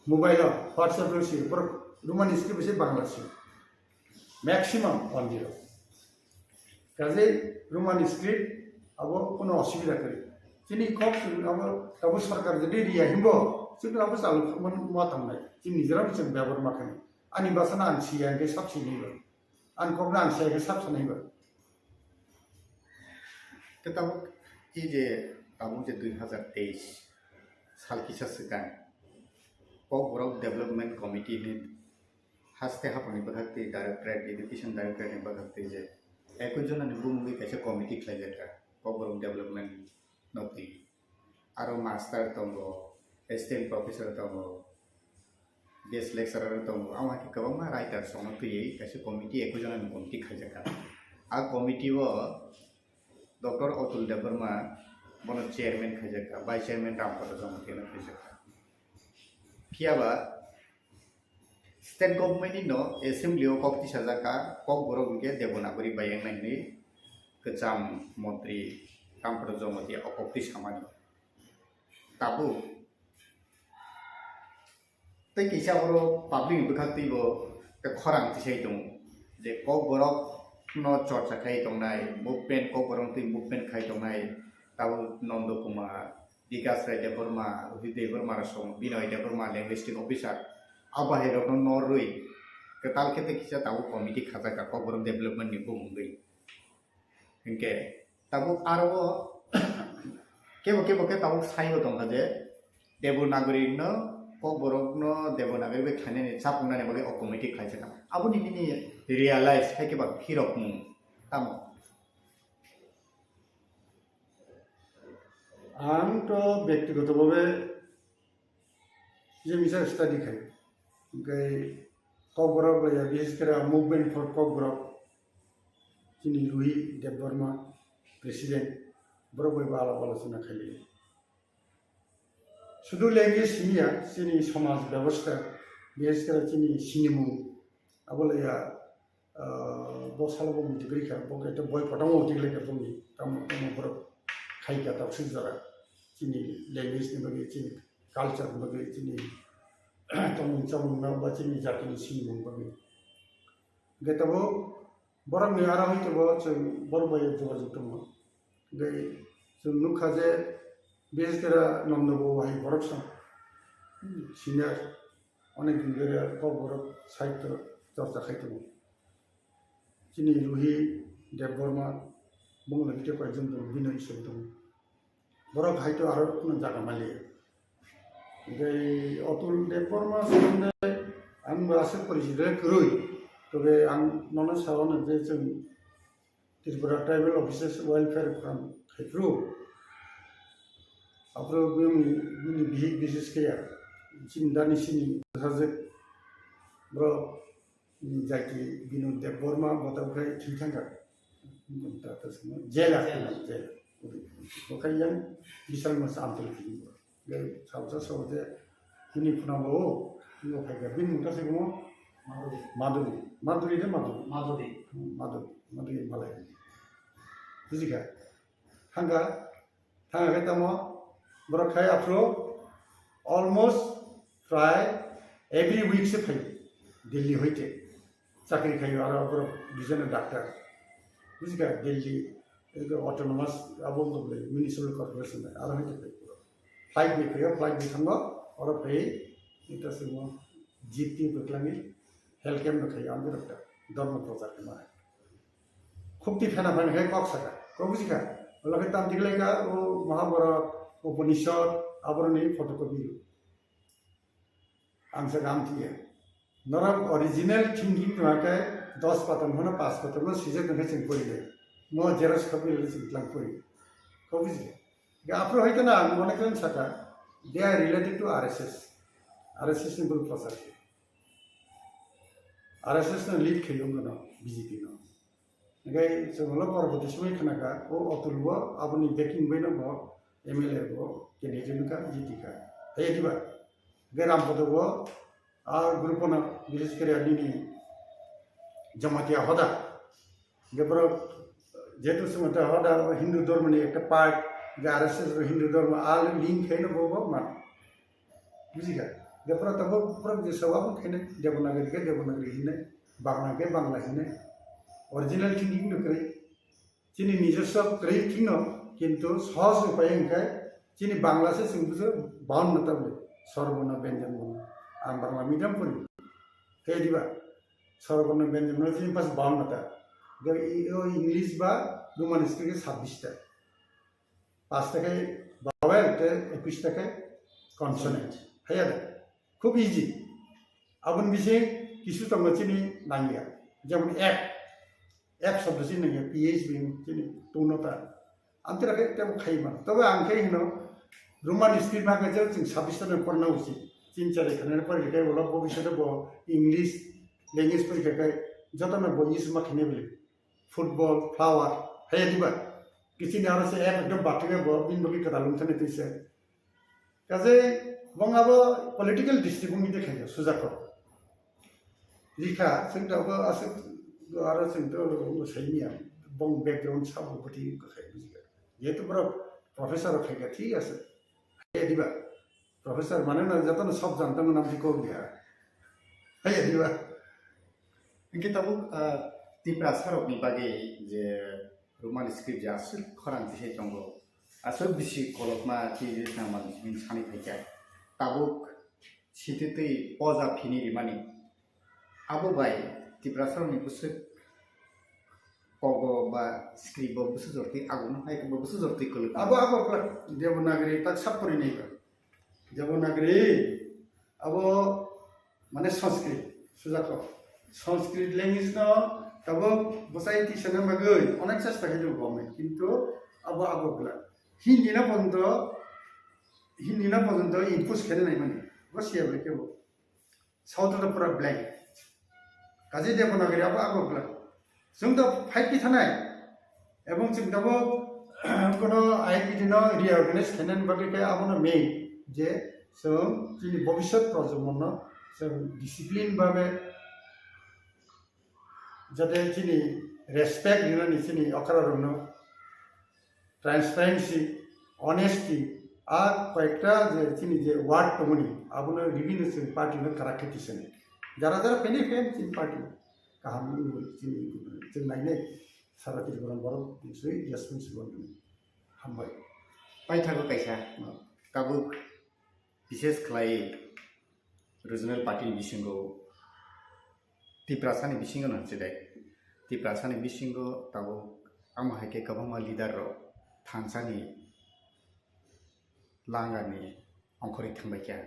मोबाइल व्हाट्सएप रो सी पर रोमान स्क्रिप्ट से बांग्ला से मैक्सिमम 10 काजे रोमान स्क्रिप्ट अब कोनो असुविधा करे जिनि खप अब तब सरकार जदि रिया हिमबो जों अब चालु माथामनाय जों निजरा जों व्यवहार माखानि आनि बासना आं सिया के साबसिन निबो आं खबना आं सिया के साबसिन निबो तब ये जे ताबुक जे 2023 साल की ससका कक बरक डेवलपमेंट कमिटी ने हास्ते हापनि बखते डायरेक्टरेट एजुकेशन डायरेक्टरेट ने बखते जे एकजन निबु मुगि कैसे कमिटी खलायजाका कक बरक डेवलपमेंट नति आरो मास्टर तंगो एसिस्टेंट प्रोफेसर तंगो गेस्ट लेक्चरर तंगो आवा कि कबमा राइटर सनो फैयै कैसे कमिटी एकजन कमिटी खलायजाका आ कमिटी वो डॉक्टर अतुल देबबर्मा बनो चेयरमैन खाइजाका वाइस चेयरमैन रामपद जमतेना खाइजाका कियाबा स्टेट गवर्नमेंट नो एसेंब्लियाव कक्ति साजाका कक बरक के देवनागरी बायंनायनि गोजाम मन्त्रि रामपद जमते अकक्ति सामानि tabu tei kisa boro public bwkhakti bo khorang tisai tong je kok borok no chorcha khai tongnai movement kok borok ti movement khai tongnai tabu nondo kumar Dikas Rai Debbarma Debbarma song Binoy Debbarma linguistic officer abahe rok norui ketal khete kisa tabu committee khajaka kok borok development ni bumungui hingke tabu aro kebo ke tabu saibo tongka je Devanagari no kok borok no Devanagari be khane ni chapungna ne bole committee khaijaka abuni ni realize khai ke ba khirok mu tamo आं तो व्यक्तिगतভাবে যে মিসার study খাই ওই ককবরক লয়া বিশেষ করে movement for Kokborok যিনি Ruhi Debbarma president বড় বই আলাপ আলোচনা খাইলে শুধু ল্যাঙ্গুয়েজ সিনিয়া যিনি সমাজ ব্যবস্থা বিশেষ করে যিনি সিনেমু আবলয়া বসালাবো মিটিগ্রিখা বকে এটা বই পটামো মিটিগ্রিখা বমি তাম বড় খাইকা তাও সুজরা যিনি ল্যাঙ্গুয়েজ নিবাগে যিনি কালচার নিবাগে যিনি তমুন চামুন বা যিনি জাতিনি সিনেমু বাগে গেতাবো বড় মেয়ারা হইতেবো जों বড় বইয়ে যোগাযোগ দङ গে जों नुखा जे বিশেষ করে নন্দবো হাই বড় সং সিনিয়র অনেক দিন ধরে বড় সাহিত্য চর্চা খাইতেবো যিনি রুহি দেববর্মা বঙ্গবন্ধু কয়েকজন দङ বিনয় সব দङ বড় হয়তো আরো কোনো জায়গা মালিয়ে যে অতুল দেববর্মা সম্বন্ধে আমি আশা করেছি রই তবে आं ननो सानो जे जों Tripura tribal officers welfare forum खायफ्रु आफ्रो बिनि बिहि बिसेस गया चिन्दानि सिनि साजे ब्रो जायखि बिनु देबबर्मा बतावखाय थिंथांगा तातसनो जेला जेल ओखायजों बिसाल मस आमतल फिनि बे सावसा सावजे बिनि फुनाबो बिनो फायगा बिन मुतासेगो माधुरी माधुरी दे माधुरी माधुरी माधुरी माधुरी मालाय बुझिखा थांगा थांगा तमो बरखाय आफ्रो अलमोस्ट प्राय एवरी वीक से फै दिल्ली होइते चाकरी खायो आरो बर बिजन डाक्टर बुझिखा दिल्ली ऑटोनोमस अबंगबले म्युनिसिपल कॉर्पोरेशन आरो होइते फ्लाइट बे फैयो फ्लाइट बे थांगो और फै इतासे मो जीती बकलांगी हेल्थ कैम्प में खाई आंदे रखता धर्म प्रचार के मारे खूब ती फैना फैन है कॉक सका को बुझी का लगे ताम दिखले का वो महाभारत उपनिषद आवरणी फोटोकॉपी आंसर काम थी है नरम ओरिजिनल थिंकिंग तो आके 10 पतन होना 5 पतन में सीजे में चिंग पड़ी है मो जेरस कॉपी ले चिंग लग पड़ी को बुझी का आफ्रो है ना मन कन सका they are related to RSS symbol प्रचार आरएसएस ने लीड खेलोंगे ना बीजेपी ना गए जोंलो परबती समय खनाका ओ अतुलबो आबनि बेकिंग बेनो बो एमएलए बो कैंडिडेट का जीती का हे दिबा गेराम पदबो आ ग्रुपना विशेष करे अदिनी जमातिया होदा गेब्रो जेतु समता होदा हिंदू धर्म ने एक पार्ट आरएसएस हिंदू धर्म आल लिंक हैनो बो मान बुझिगा गेब्रो तब प्रग जे सवाबो खेने देवनागरी के देवनागरी हिने बांग्ला के बांग्ला हिने ओरिजिनल थिंकिंग नकरे चिनी निजस्व करे थिंनो किंतु सहज उपाय इनका चिनी बांग्ला से सिंबुसे बाउन मतबले सर्वर्ण व्यंजन बन आं बांग्ला मीडियम पढ़ी हे दिबा सर्वर्ण व्यंजन में चिनी पास बाउन मता गे यो इंग्लिश बा रोमानिस्टिक के 26 टा 5 টাকা बावेल ते 21 টাকা कॉन्सोनेंट है खूब इजी अब बिसे किसु तंग चिनी नांगिया जब एक शब्द से नहीं पीएच भी चिनी टोनता अंतर के तब खाइमा तब आंखे हिनो रोमान स्क्रिप्ट भागे जो चिं 26 टा पढ़ना उसी चिन चले खने पर के बोला भविष्य बो इंग्लिश लैंग्वेज पर के जतन बो इस मखने बोले फुटबॉल फ्लावर है दिबा किसी ने आरो से एकदम बाटगे बो बिन बगी कदालुम थने तिसे काजे बंगाबो पॉलिटिकल डिस्ट्रिक्ट देखायो सुजाखौ रिखा जोंदाबो आसे आरो जोंथ' सैनिया बं बेकग्राउंड साबो बथि खाय बुझिगा जेहेतु बरो प्रोफेसर खायगा ठीक আছে दिबा प्रफेसर मानोना जतन सब जानतामोन आं बेखौ गैया हाय दिबा इनके tabuk tipra sarok ni bagi je roman script ja asal khorang tise tongo asal bisi kolokma ki je nama min sani phaikai tabuk sititei poza phini rimani abo bai tipra sarok ni busuk kogo ba script bo busu jorti agun hai ko busu jorti kolok abo klar devanagari tak sapuri nei ba devanagari abo mane sanskrit sujako Sanskrit language न तब बसाई ती सना मगई अनेक चेष्टा खाइलो गमे किंतु अब गला हिंदी ना पर्यंत इनपुट खेले नहीं माने बस ये बोले केबो साउथ तो पूरा ब्लैंक काजे देवनागरी अब गला जों तो फाइट की थानाय एवं जों तब कोनो आईपीडी न रिअर्गनाइज खेनन बागे के आबनो मेन जे जों जोंनि भबिष्यत प्रजन्म जों डिसिप्लिन भाबे जाते चीनी रेस्पेक्ट होनानै चीनी अखारावनो ट्रांसपेरेंसी ऑनेस्टी आ कयेकटा जे चीनी जे वार्ड दंनि आबनो रिभिनिउ जों पार्टीनो काराक्टिसने जारा फेनि फेन चीनी पार्टी गाहाम चीनी जों नायनाय साराति गरम बरम दिसै रेसपन्सिबल हामबाय पाइथागो कायसा tabuk बिशेष खलाय रिजनल पार्टी बिसिंगो Tiprasani bisingo nan sidai Tiprasani bisingo tabo ang mahake kabama leader ro thansani langani angkori thangbai kya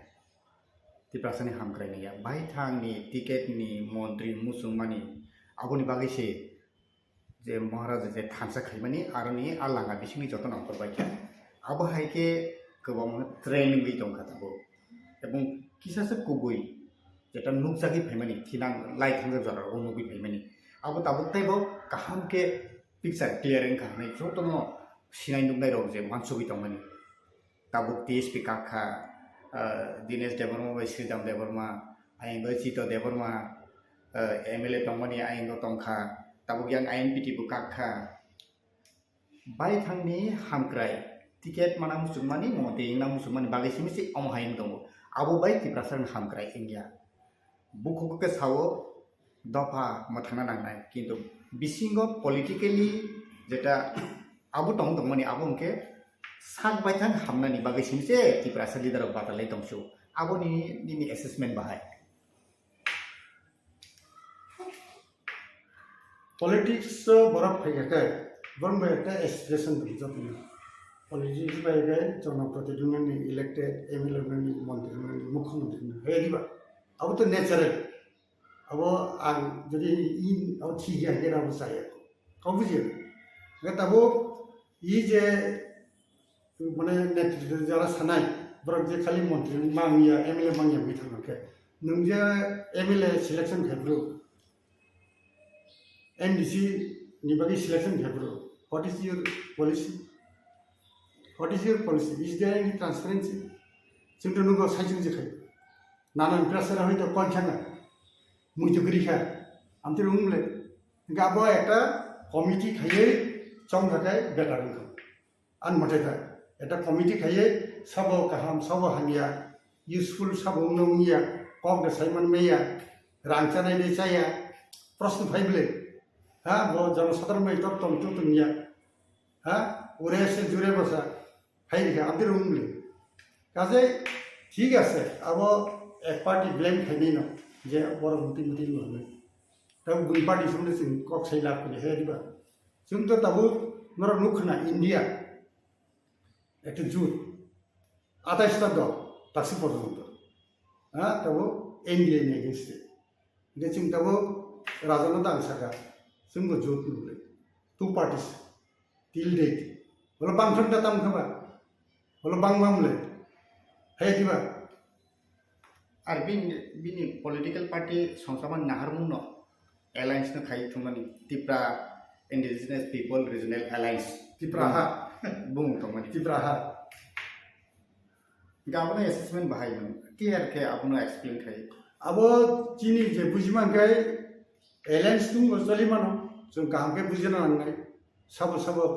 Tiprasani hamkrai ni ya bai thangni ticket ni montri musumani aboni bagi se je maharaj je thansa khaimani aroni alanga bisingi joton angkorbai kya abo haike kabama training bi tongkha tabo ebong kisase kubui जेटा नुकसागी फैमानी थिनांग light थांग जरा नुकि फैमानी अब Tabuk ताइबो काहाम के picture clearing खाने जो तो सिनाइ नुकनाइ रो जे मानसुबि तंगमानी ताबुक टीएसपी काखा दिनेश देबरमा बै श्रीराम देबरमा आइंगो चितो देबरमा एमएलए तंगमानी आइंगो तंखा ताबुक yang Inpt bu काखा बाइ थांनि हामक्राय टिकेट माना मुसुमानी मोते इंना मुसुमानी बागै सिमिसि अमहायम दंगो आबो बाइ तिप्रासरन हामक्राय इंडिया बुखो के सावो दफा मथाना नांनाय किंतु बिसिंगो पॉलिटिकली जेटा आबो तंग तंगमानी आबो उनके सात बायथान हामनानि बागै सिमसे तिप्रासर लिडार बातालै दंसो आबो नि असेसमेंट बाहाय पॉलिटिक्स बरफ फैगाके बरम एकटा एस्पिरेशन दं जतनि पॉलिटिक्स बायगे जन प्रतिनिधि इलेक्टेड एमएलए नि मंत्री मुख्यमंत्री हेदिबा अब तो नेचुरल अब आं जदि इन अब ठीक है के अब चाहिए कब बुझियो गे तब ई जे माने नेतृत्व जरा सानाय बरक जे खाली मंत्री मांगिया एमएलए मांगिया बिथांके नों जे एमएलए सिलेक्शन खेब्रु एनडीसी नि बागै सिलेक्शन खेब्रु what is your policy is there any transparency जों तो नुगो साइजों जेखाय नानान प्रेसार हयतो कनखाङा मुजुगरिखा आमते रुंगले गाबो एकटा कमिटी खायै चंग थाखाय बेटार ओंखाम आन मथायथा एकटा कमिटी खायै साबो गाहाम साबो हानिया यूजफुल साबो नंगिया कम साइमन मेया रांचानाय ने चाया प्रश्न फाइबले हा बो जनसाधारण में तब तम तुनिया हा ओरे से जुरे बसा फाइरिखा आमते रुंगले काजे ठीक আছে अब एक पार्टी ब्लेम खाइने न जे बर मुति होने तब गुन पार्टी सोमने जों कक साइ लाभ करे हेदिबा जों तो तबु नर नुखना इंडिया एक जुट 28 ता दो ताक्सि पर्यन्त हा तबु एनडीए ने गेस्टे जे जों तबु राजानो दां साखा जोंबो जुट नुले टू पार्टीज टिल डेट बोला बांफ्रम ता ताम खबा बोला बांगमामले हेदिबा आर बिनि पॉलिटिकल पार्टी संसामान नाहारमुनो एलायंस न खाइ थुमानि Tipra indigenous people regional alliance तिप्राहा बुं थुमानि तिप्राहा गाबनो असेसमेंट बाहायमोन क्लियर के आपनो एक्सप्लेन खाइ अब चिनी जे बुजिमानखाय एलायंस दं जलिमानो जों गाहामके बुजिना लांनाय साबो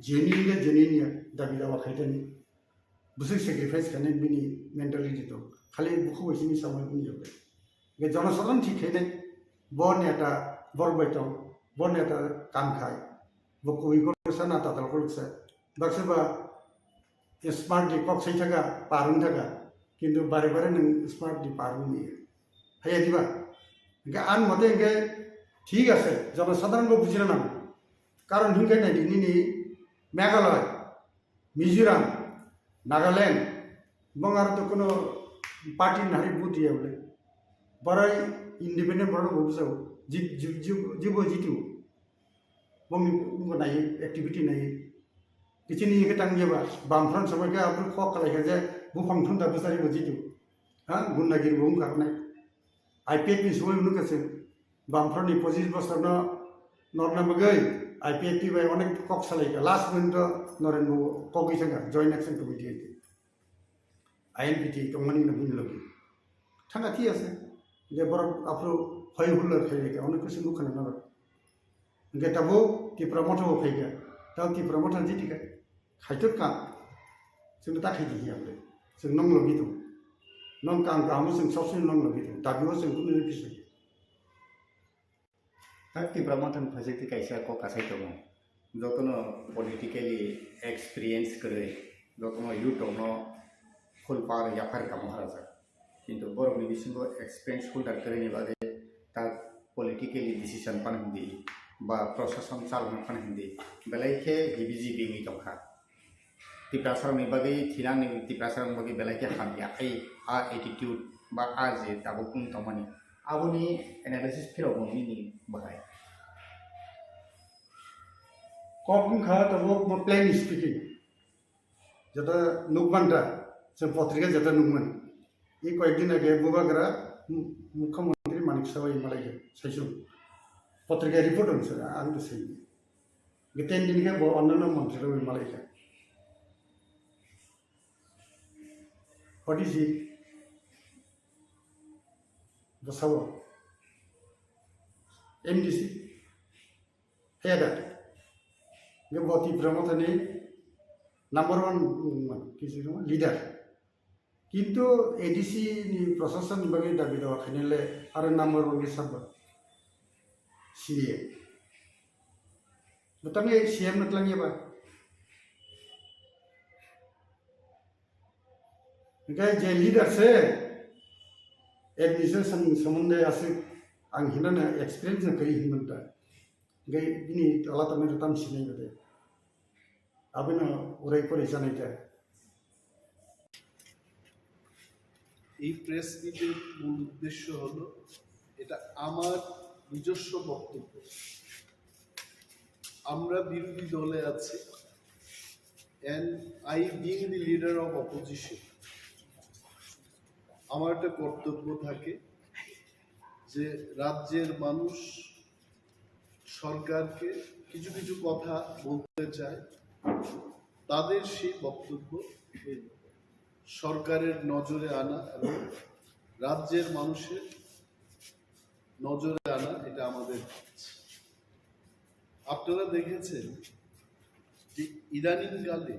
जेनिनिया दाबि दावा खायथानि बुसुक सेक्रिफाइस खाने बिनी मेंटालिटी तो खाली बुखु वैसिनी समय बुनी होगे गे जनसाधारण ठीक है नहीं बन एटा बरबाइटों बन एटा काम खाए वो कोई को सा ना तातल को लुक्सा बक्से बा स्मार्ट डी कॉक सही थका पारुन थका किंतु बारे बारे न स्मार्ट डी पारुन नहीं है दिबा गे आन मते गे ठीक আছে जनसाधारण को बुझिना ना कारण हिंगे नहीं दिनी मेघालय मिजोराम नागालैंड बंगार तो कोनो पार्टी नारी बुथ दिया बोले बराई इंडिपेंडेंट बड़ो बुझाओ जीवो जीतु बंग नहीं एक्टिविटी नहीं किसी नहीं के टांग जेबा बामफ्रन समय के आपन खो कलाय के जे बुफांथुन दा बसारी बजितु हां गुंडागिरि बुम करनाय आईपीएफ नि समय उनु कसे बामफ्रन नि 25 बছর न नरना मगै आईपीएफ टी बाय अनेक कक सालाय के लास्ट मिनिट नरेन कगै संगा जॉइंट एक्शन कमिटी आईएनपीटी तंगमानि न बुनि लगे थांगा थी আছে যে বড় আপরো হয় হুল্লার খাইলে কে অনেক কিছু লুকানো না गे तबो तिप्रा मथो फैगा ताव तिप्रा मथो जी ठीक है खाइतो का जों ता खाइदि हियाबले जों नंग लबि दं नंग कां गामो जों सबसे नंग लबि दं दाबियो जों कुनो बिसय ता तिप्रा मथो फैसे कैसा को कासाय दं जतनो पॉलिटिकली एक्सपीरियंस करे जतनो यूट्यूब नो फुल पार याफार का महाराजा किंतु बरनि बिसिंगो एक्सपीरियंस होल्डर करे नि बागे ता पॉलिटिकली डिसीजन पानदि बा प्रशासन चालना पानदि बेलायके हिबिजिबि नि दंखा तिप्रासारनि बागे थिनानि तिप्रासारनि बागे बेलायके हामिया आ एटीट्यूड बा आ जे ताबुकुन तमानि आबुनि एनालिसिस फिराव नि बाहाय कम खा तबो प्लेन स्पीकिंग जता नुकबान्टा जों पत्रिका जता नुकमोन ये कয়েকদিন আগে बुबाग्रा मुख्यमंत्री मानिक साबाई मालाय साइसु पत्रिका रिपोर्ट होनसो आं तो सही गेटेन दिन के अन्य मंत्री रो मालाय व्हाट इज इट बसाव एमडीसी हेडा गे बती प्रमोथनि नंबर 1 किसी लीडर किंतु एडीसी नि प्रशासन बागे दाबि दवा खनेले आरो नंबर 1 के सब सीए बताने सीएम नतलांगे बा गए जे लीडर से एडमिनिस्ट्रेशन संबंध आसे आं हिनाना एक्सपीरियंस न कई हिमंता गए बिनि अला तने रताम सिनै बदे आबिना ओरै परे जानायता এই প্রেস মিটের মূল উদ্দেশ্য হলো এটা আমার নিজস্ব বক্তব্য আমরা বিরোধী দলে আছি and I being the leader of opposition আমার একটা কর্তব্য থাকে যে রাজ্যের মানুষ সরকারকে কিছু কিছু কথা বলতে চায় তাদের সেই বক্তব্য সরকারের নজরে আনা এবং রাজ্যের মানুষের নজরে আনা এটা আমাদের কাজ আপনারা দেখেছেন যে ইদানিংকালে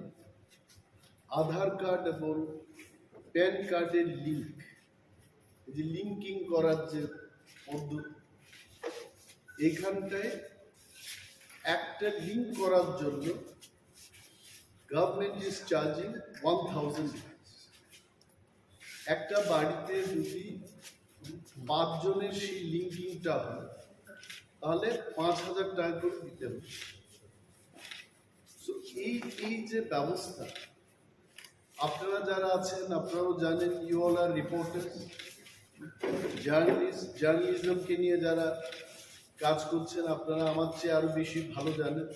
আধার কার্ড এবং প্যান কার্ডের লিঙ্ক এই যে লিঙ্কিং করার যে পদ্ধতি এইখানটায় একটা লিঙ্ক করার জন্য গভর্নমেন্ট ইজ চার্জিং 1000 একটা বাড়িতে যদি 5 জনের সেই লিঙ্কিংটা হয় তাহলে 5000 টাকা করে দিতে হবে সো এই যে ব্যবস্থা আপনারা যারা আছেন আপনারাও জানেন ইউ অল আর রিপোর্টার্স জার্নালিজমকে নিয়ে যারা কাজ করছেন আপনারা আমার চেয়ে আরো বেশি ভালো জানেন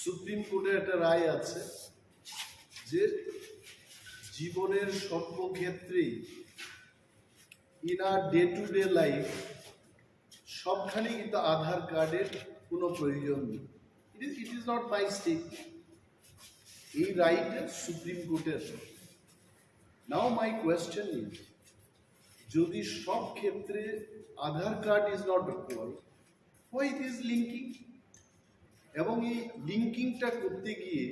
সুপ্রিম কোর্টের একটা রায় আছে যে জীবনের সর্বক্ষেত্রেই in our day to day life সবখানে কিন্তু আধার কার্ডের কোনো প্রয়োজন নেই it is not my state এই রাইট সুপ্রিম কোর্টের নাও মাই কোয়েশ্চেন ইজ যদি সব ক্ষেত্রে Aadhaar card is not required why it is linking এবং এই লিঙ্কিংটা করতে গিয়ে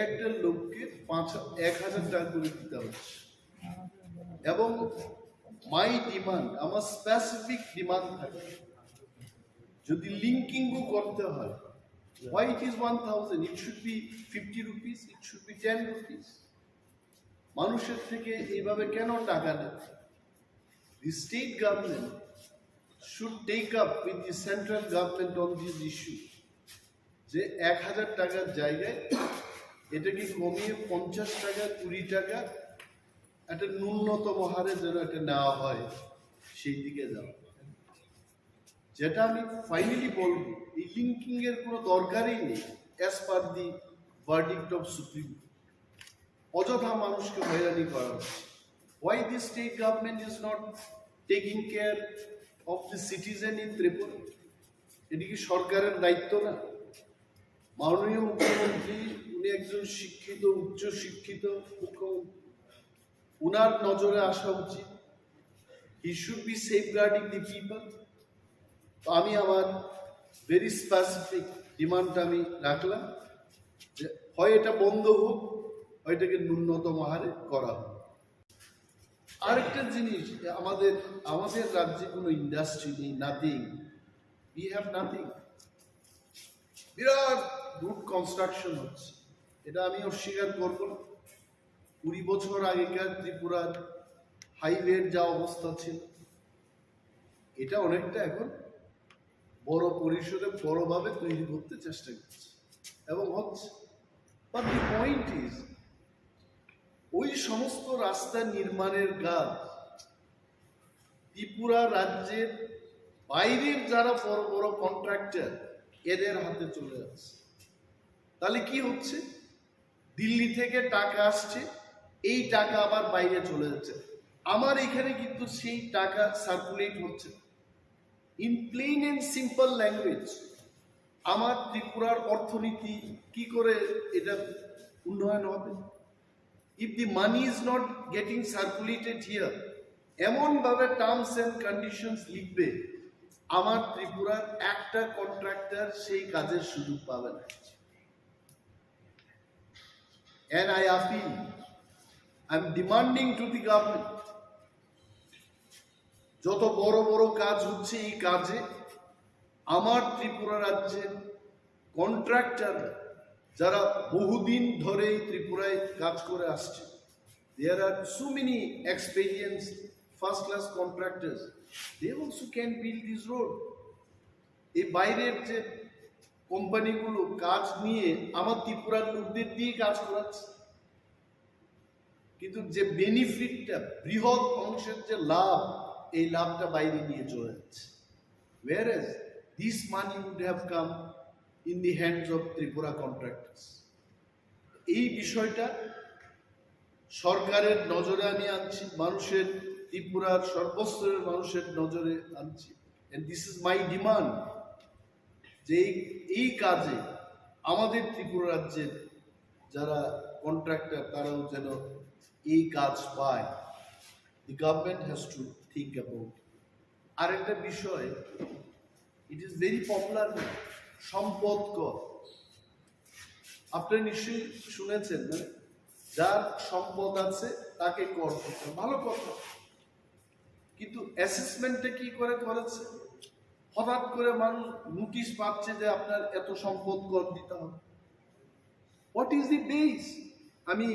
একটা লোককে 1,000 টাকা করে দিতে হচ্ছে। এবং মাই ডিমান্ড, আমার স্পেসিফিক ডিমান্ড থাকে, যদি লিঙ্কিংও করতে হয়, why it is 1,000, it should be 50 rupees, it should be 10 rupees। মানুষের থেকে এইভাবে কেন টাকা নেয়? The state government should take up with the central government on this issue, যে 1,000 টাকার জায়গায় এটাকে কমিয়ে 50 টাকা 20 টাকা একটা ন্যূনতম হারে যেন এটা নেওয়া হয়, সেই দিকে যাওয়া। যেটা আমি ফাইনালি বলবো, এই লিঙ্কিং এর কোনো দরকারই নেই as per the verdict of supreme. অযথা মানুষকে হয়রানি করা হচ্ছে। Why the state government is not taking care of the citizen in Tripura? এটি কি সরকারের দায়িত্ব না? মাননীয় মুখ্যমন্ত্রী, উনি একজন শিক্ষিত, উচ্চ শিক্ষিত মুখ্যমন্ত্রী, উনার নজরে আসা উচিত। He should be safeguarding the people। তো আমি আমার ভেরি স্পেসিফিক ডিমান্ডটা আমি রাখলাম যে হয় এটা বন্ধ হোক, হয় এটাকে ন্যূনতম হারে করা হোক। আরেকটা জিনিস, আমাদের রাজ্যে কোনো ইন্ডাস্ট্রি নেই, নাথিং, উই হ্যাভ নাথিং। বিরাট রুট কনস্ট্রাকশন হচ্ছে, এটা আমি অস্বীকার করব না। 20 বছর আগেকার ত্রিপুরার হাইওয়ের যা অবস্থা ছিল, এটা অনেকটা এখন বড় পরিসরে বড়ভাবে তৈরি করতে চেষ্টা করছে এবং হচ্ছে। বাট দি পয়েন্ট ইজ, ওই সমস্ত রাস্তা নির্মাণের কাজ ত্রিপুরা রাজ্যের বাইরের যারা বড় বড় কন্ট্রাক্টর, এদের হাতে চলে যাচ্ছে। তাহলে কি হচ্ছে? দিল্লি থেকে টাকা আসছে, এই টাকা আবার বাইরে চলে যাচ্ছে। আমার এখানে কিন্তু সেই টাকা সার্কুলেট হচ্ছে। In plain and simple language, আমার ত্রিপুরার অর্থনীতি কি করে এটা উন্নয়ন হবে? If the money is not getting circulated here, এমনভাবে টার্মস এন্ড কন্ডিশনস লিখবে, আমার ত্রিপুরার একটা কন্ট্রাক্টর সেই কাজের সুযোগ পাবে না। And I appeal, I'm demanding to the government, যত বড় বড় কাজ হচ্ছে এই কাজে আমার ত্রিপুরা রাজ্যের কন্ট্রাক্টর যারা বহুদিন ধরে এই ত্রিপুরায় কাজ করে আসছে, there are so many experienced first class contractors, they also can build this road। এই বাইরের যে কোম্পানিগুলো কাজ নিয়ে আমার ত্রিপুরার লোকদের দিয়ে কাজ করাচ্ছে, কিন্তু যে বেনিফিটটা, বৃহৎ অংশের যে লাভ, এই লাভটা বাইরে নিয়ে চলে যাচ্ছে। whereas this money would have come in the hands of Tripura contractors। এই বিষয়টা সরকারের নজরে আমি আনছি, মানুষের, ত্রিপুরার সর্বস্তরের মানুষের নজরে আনছি। and this is my demand, যে এই কাজে আমাদের ত্রিপুরা রাজ্যের যারা কন্ট্রাক্টর, তারাও যেন এই কাজ পায়। The government has to think about it। আর একটা বিষয়, it is very popular, সম্পদ কর। আপনারা নিশ্চয়ই শুনেছেন, মানে যার সম্পদ আছে তাকে কর করতে, ভালো কথা। কিন্তু অ্যাসেসমেন্টটা কি করে করেছে? হঠাৎ করে মানুষ নোটিশ পাচ্ছে যে আপনার এত সম্পদ কর দিতে হবে। What is the base? আমি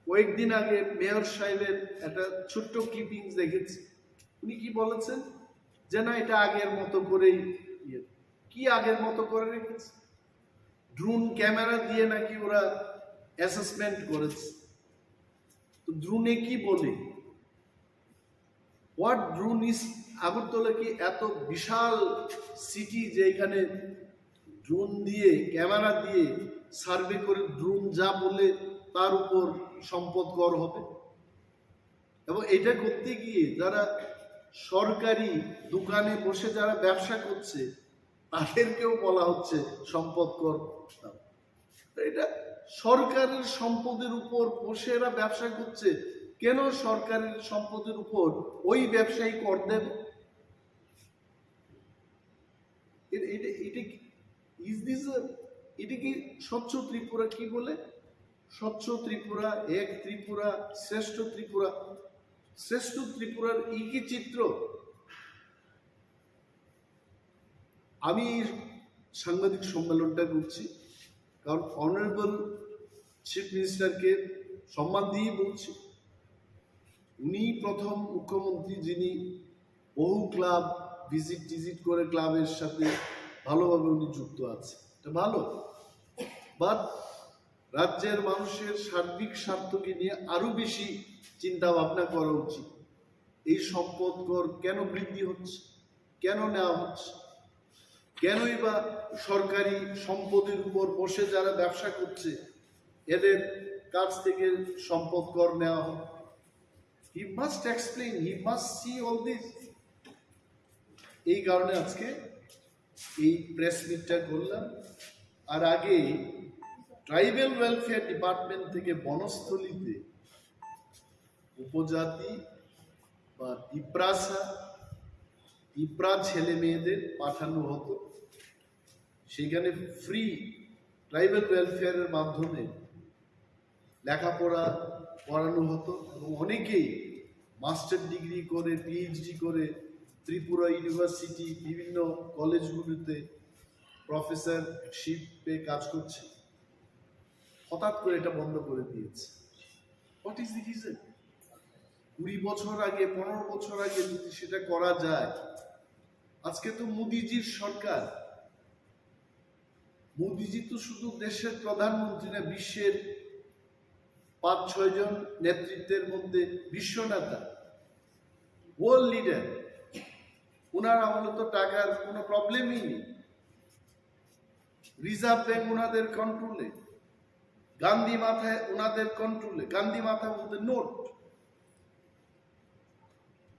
কয়েকদিন আগে মেয়র সাহেবের একটা ছোট্ট ক্লিপিংস দেখেছি। উনি কি বলেছেন যে না, এটা আগের মতো করেই, কি আগের মতো করে রেখেছে? ড্রোন ক্যামেরা দিয়ে নাকি ওরা অ্যাসেসমেন্ট করেছে। তো ড্রোনে কি বলে? What drone is? আগরতলা কি এত বিশাল সিটি যে এখানে ড্রোন দিয়ে, ক্যামেরা দিয়ে সার্ভে করে ড্রোন যা বলে তার উপর সম্পদ কর হবে? এবং এটা করতে গিয়ে যারা সরকারি দোকানে বসে যারা ব্যবসা করছে, তাদেরকেও বলা হচ্ছে সম্পদ কর। এটা সরকারের সম্পদের উপর বসে এরা ব্যবসা করছে, কেন সরকারের সম্পদের উপর ওই ব্যবসায়ী কর দেবে? ইজ দিস এটি কি স্বচ্ছ ত্রিপুরা কি বলে? স্বচ্ছ ত্রিপুরা, এক ত্রিপুরা, শ্রেষ্ঠ ত্রিপুরা। শ্রেষ্ঠ ত্রিপুরার কি চিত্র? আমি সাংবাদিক সম্মেলনটা করছি কারণ অনারেবল চিফ মিনিস্টারকে সম্মান দিয়েই বলছি। উনি প্রথম মুখ্যমন্ত্রী যিনি বহু ক্লাব ভিজিট করে ক্লাবের সাথে ভালোভাবে উনি যুক্ত আছে, এটা ভালো। বাট রাজ্যের মানুষের সার্বিক স্বার্থকে নিয়ে আরো বেশি চিন্তা ভাবনা করা উচিত। এই সম্পদ কর কেন বৃদ্ধি হচ্ছে, কেন নেওয়া হচ্ছে, কেনই বা সরকারি সম্পদের উপর বসে যারা ব্যবসা করছে এদের কাছ থেকে সম্পদ কর নেওয়া হয়? He must explain, he must see all this. এই কারণে আজকে এই প্রেস মিটটা করলাম। আর আগে ট্রাইবাল ওয়েলফেয়ার ডিপার্টমেন্ট থেকে বনস্থলীতে উপজাতি বা ইপ্রা ছেলে মেয়েদের পাঠানো হতো, সেখানে ফ্রি ট্রাইবাল ওয়েলফেয়ারের মাধ্যমে লেখাপড়া করানো হতো এবং অনেকেই মাস্টার ডিগ্রি করে পিএইচডি ত্রিপুরা ইউনিভার্সিটি বিভিন্ন কলেজগুলিতে প্রফেসরশিপে কাজ করছে। হঠাৎ করে এটা বন্ধ করে দিয়েছে। What is the reason? 20 বছর আগে 15 বছর আগে যদি সেটা করা যায়। আজকে তো মোদিজির সরকার, মোদিজি তো শুধু দেশের প্রধানমন্ত্রী না, বিশ্বের 5-6 জন নেতৃত্বের মধ্যে বিশ্ব নেতা, ওয়ার্ল্ড লিডার। ওনার আমলে তো টাকার কোনো প্রবলেমই নেই। রিজার্ভ ব্যাংক ওনাদের কন্ট্রোলে, গান্ধী মাথায় ওনাদের কন্ট্রোলে। গান্ধী মাথা বলতে নোট।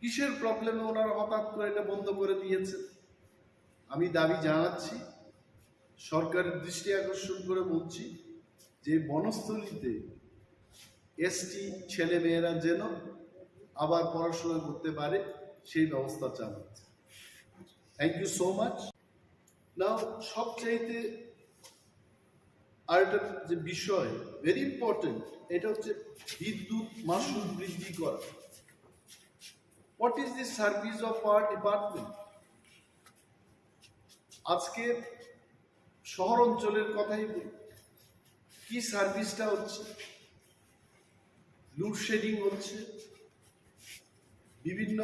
কিসের প্রবলেমে ওনারা হঠাৎ করে এটা বন্ধ করে দিয়েছে? আমি দাবি জানাচ্ছি, সরকারের দৃষ্টি আকর্ষণ করে বলছি যে বনস্থলীতে এসটি ছেলে মেয়েরা যেন আবার পড়াশোনা করতে পারে সেই ব্যবস্থা চালাচ্ছে। Thank you so much. Now সবচাইতে আরেকটা যে বিষয় ভেরি ইম্পর্টেন্ট, এটা হচ্ছে বিদ্যুৎ মাশুল বৃদ্ধি করা। What is the service of our department? আজকে শহর অঞ্চলের কথাই বলি, কি সার্ভিসটা হচ্ছে? লোডশেডিং হচ্ছে, বিভিন্ন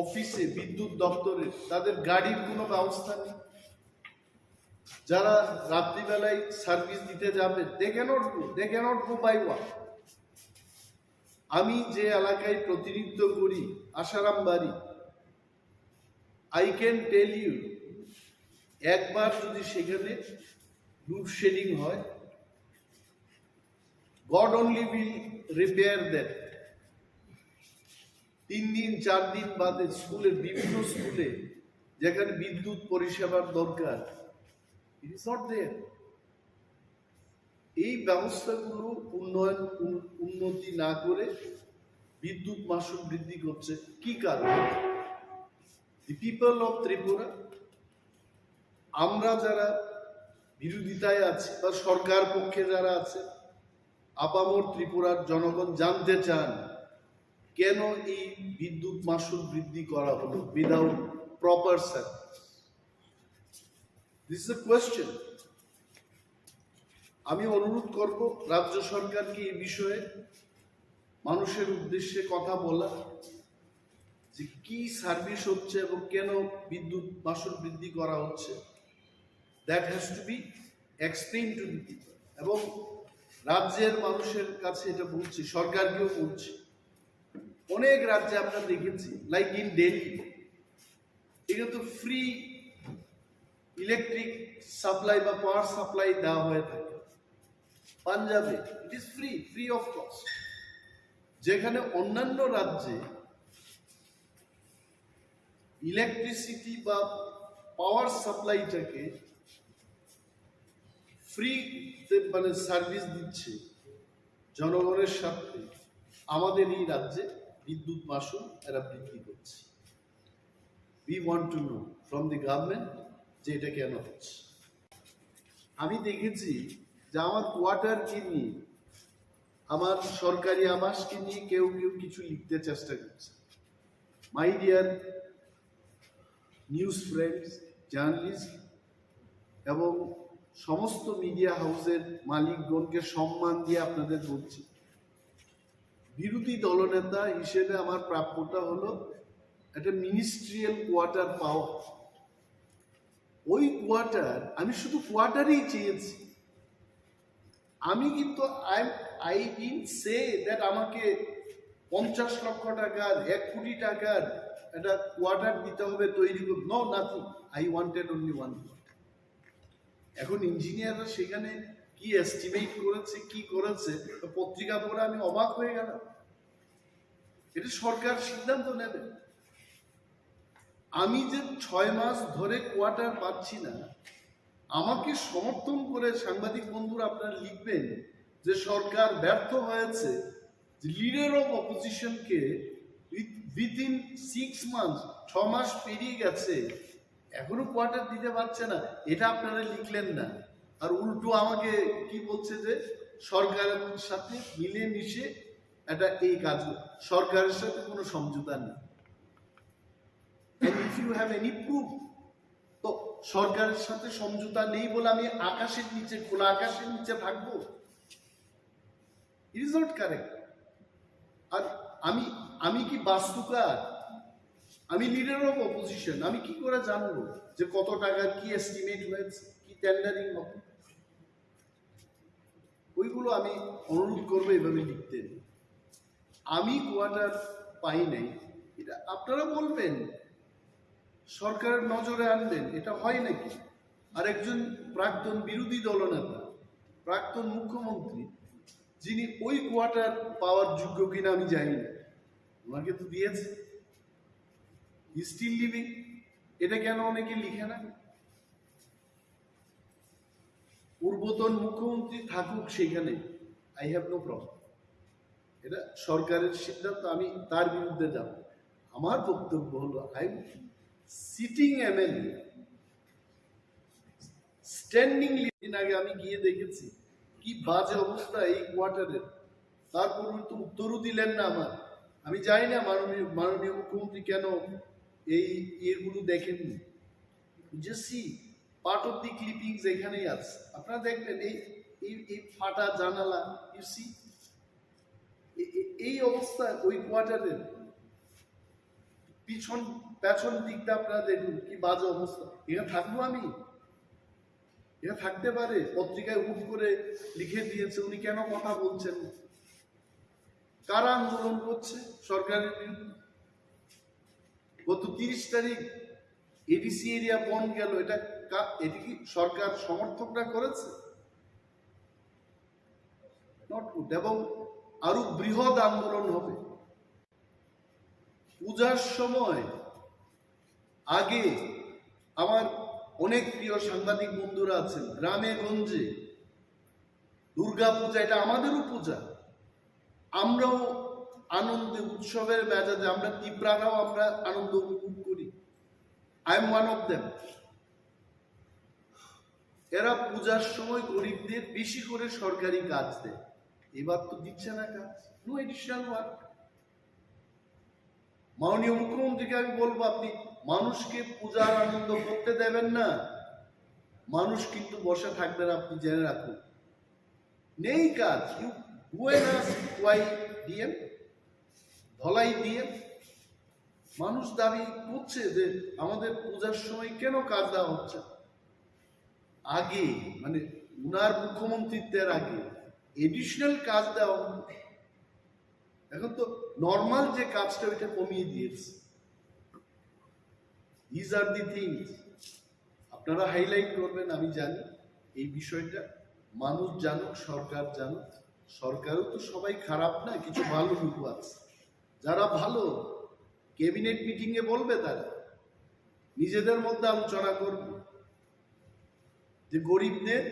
অফিসে বিদ্যুৎ দপ্তরে তাদের গাড়ির কোনো ব্যবস্থা নেই। যারা রাত্রিবেলায় সার্ভিস দিতে যাবে they can't go by walk. আমি যে এলাকায় প্রতিনিধিত্ব করি, আসারাম বাড়ি, আই ক্যান টেল ইউ, একবার যদি সেখানে লোডশেডিং হয়, god only will repair that. 3 দিন 4 দিন বাদে স্কুলের বিভিন্ন স্কুলে যেখানে বিদ্যুৎ পরিষেবার দরকার, ইট ইজ নট দেয়ার। এই ব্যবস্থাগুলো উন্নতি না করে বিদ্যুৎ মাশুল বৃদ্ধি করছে। কি কারণ? দি পিপল অফ ত্রিপুরা, আমরা যারা বিরোধিতায় আছি বা সরকার পক্ষে যারা আছে, আপামর ত্রিপুরার জনগণ জানতে চান কেন এই বিদ্যুৎ মাশুল বৃদ্ধি করা হলো without proper service. This is a question. আমি অনুরোধ করব রাজ্য সরকারকে এই বিষয়ে মানুষের উদ্দেশ্যে কথা বলা, যে কি সার্ভিস হচ্ছে এবং কেন বিদ্যুৎ মাশুল বৃদ্ধি করা হচ্ছে। That has to be explain to the people. এবং রাজ্যের মানুষের কাছে এটা বলছি, সরকারকেও বলছি, অনেক রাজ্যে আমরা দেখেছি, লাইক ইন দিল্লি, এটা তো ফ্রি ইলেকট্রিক সাপ্লাই বা পাওয়ার সাপ্লাই দেওয়া হয়ে থাকে। পাঞ্জাবে it is free of cost. যেখানে অন্যান্য রাজ্যে ইলেকট্রিসিটি বা পাওয়ার সাপ্লাইটাকে ফ্রি মানে সার্ভিস দিচ্ছে জনগণের স্বার্থে, আমাদের এই রাজ্যে বিদ্যুৎ মাশুল এরা বৃদ্ধি করছে। We want to know from the government যে এটা কেন হচ্ছে। আমি দেখেছি যে আমার কোয়ার্টারকে নিয়ে, আমার সরকারি আবাসকে নিয়ে কেউ কেউ কিছু লিখতে চেষ্টা করছে। My dear news friends, journalist এবং সমস্ত মিডিয়া হাউসের মালিকগণকে সম্মান দিয়ে আপনাদের বলছি, বিরোধী দলনেতা হিসেবে আমার প্রাপ্যটা হলো একটা মিনিস্ট্রিয়াল কোয়ার্টার পাওয়া। ওই কোয়ার্টার, আমি শুধু কোয়ার্টারই চেয়েছি। আমি কিন্তু আই ডিডন্ট সে দ্যাট আমাকে 50 লক্ষ টাকার 1 কোটি টাকার একটা কোয়ার্টার দিতে হবে তৈরি করতে। No, nothing. I wanted only one quarter. এখন ইঞ্জিনিয়াররা সেখানে কি এস্টিমেট করেছে, কি করেছে, পত্রিকা পড়ে আমি অবাক হয়ে গেলাম। এটা সরকার সিদ্ধান্ত নেবে। আমি যে 6 মাস ধরে কোয়ার্টার পাচ্ছি না, আমাকে সমর্থন করে সাংবাদিক বন্ধুরা আপনারা লিখবেন যে সরকার ব্যর্থ হয়েছে, লিডার অফ অপোজিশনকে উইথিন 6 মান্থ, 6 মাস পেরিয়ে গেছে, এখনো কোয়ার্টার দিতে পারছে না। এটা আপনারা লিখলেন না, আর উল্টো আমাকে কি বলছে যে সরকারের সাথে মিলেমিশে এটা এই কাজ, সরকারের সাথে কোনো সমঝোতা নেই। If you have any proof, তো সরকারের সাথে সমঝোতা নেই বলে আমি আকাশের নিচে, খোলা আকাশের নিচে থাকবো? It is not correct. আর আমি কি বাস্তুকার? আমি লিডার অফ অপোজিশন, আমি কি করে জানবো যে কত টাকার কি এস্টিমেট হয়েছে, কি টেন্ডারিং হবে? ওইগুলো আমি অনুরোধ করবো এভাবে লিখতে। আমি কোয়ার্টার পাই নাই, এটা আপনারা বলবেন, সরকারের নজরে আনবেন, এটা হয় নাকি? আর একজন প্রাক্তন বিরোধী দলনেতা, প্রাক্তন মুখ্যমন্ত্রী, যিনি ওই কোয়ার্টার পাওয়ার যোগ্য কিনা আমি জানি না, ওনাকে তো দিয়েছে, স্টিল লিভিং। এটা কেন অনেকে লিখে না? পূর্বতন মুখ্যমন্ত্রী থাকুক সেখানে, আই হ্যাভ নো প্রবলেম। এটা সরকারের সিদ্ধান্ত, আমি তার বিরুদ্ধে যাব। আমার বক্তব্য হলো, I sitting MLA standing living. আগে আমি গিয়ে দেখেছি কি বাজে অবস্থা এই কোয়ার্টারের, তারপর তো উত্তরও দিলেন না আমার। আমি জানি না মাননীয় মুখ্যমন্ত্রী কেন এই ইয়েগুলো দেখেননি। যে see part of the clippings এখানেই আছে, আপনারা দেখবেন এই ফাটা জানালা, ইউ সি এই অবস্থা ওই কোয়ার্টারের। পেছন দিকটা আপনারা দেখুন কি বাজে অবস্থা। এখানে থাকবো আমি? এটা থাকতে পারে? পত্রিকায় হুট করে লিখে দিয়েছে, উনি কেন কথা বলছেন? কারা আন্দোলন করছে সরকারের বিরুদ্ধে? গত 30 তারিখ এডিসি এরিয়া বন্ধ গেল, এটা কি সরকার সমর্থকরা করেছে? Not good. এবং আরো বৃহৎ আন্দোলন হবে পূজার সময়। আগে আমার অনেক প্রিয় সাংবাদিক বন্ধুরা আছেন, গ্রামে গঞ্জে দুর্গা পূজা, এটা আমাদেরও পূজা, আমরাও আনন্দে উৎসবের মেজাজে, আমরা তীব্রারাও আমরা আনন্দ উপভোগ করি। I am one of them. এরা পূজার সময় গরিবদের বেশি করে সরকারি কাজ দেয়, এবার তো দিচ্ছে না কাজ, নো এডিশনাল ওয়ার্ক। মাননীয় মুখ্যমন্ত্রীকে আমি বলবো, আপনি মানুষকে পূজার আনন্দ করতে দেবেন না, মানুষ কিন্তু বসে থাকবেন, আপনি জেনে রাখুন। নেই কাজ। ইউ বুয়েনাস ওয়াই ডিএম, ধলাই ডিএম। মানুষ দাবি করছে যে আমাদের পূজার সময় কেন কাজ দেওয়া হচ্ছে। আগে মানে উনার মুখ্যমন্ত্রীত্বের আগে এডিশনাল কাজ দেওয়া হতো, এখন তো নর্মাল যে কাজটা ওইটা কমিয়ে দিয়েছে। দিস আর দি থিংস আপনারা হাইলাইট করবেন। আমি জানি এই বিষয়টা মানুষ জানুক, সরকার জানুক। সরকারও তো সবাই খারাপ না, কিছু ভালো লোক আছে। যারা ভালো ক্যাবিনেট মিটিংয়ে বলবে, তারা নিজেদের মধ্যে আলোচনা করবে যে গরিবদের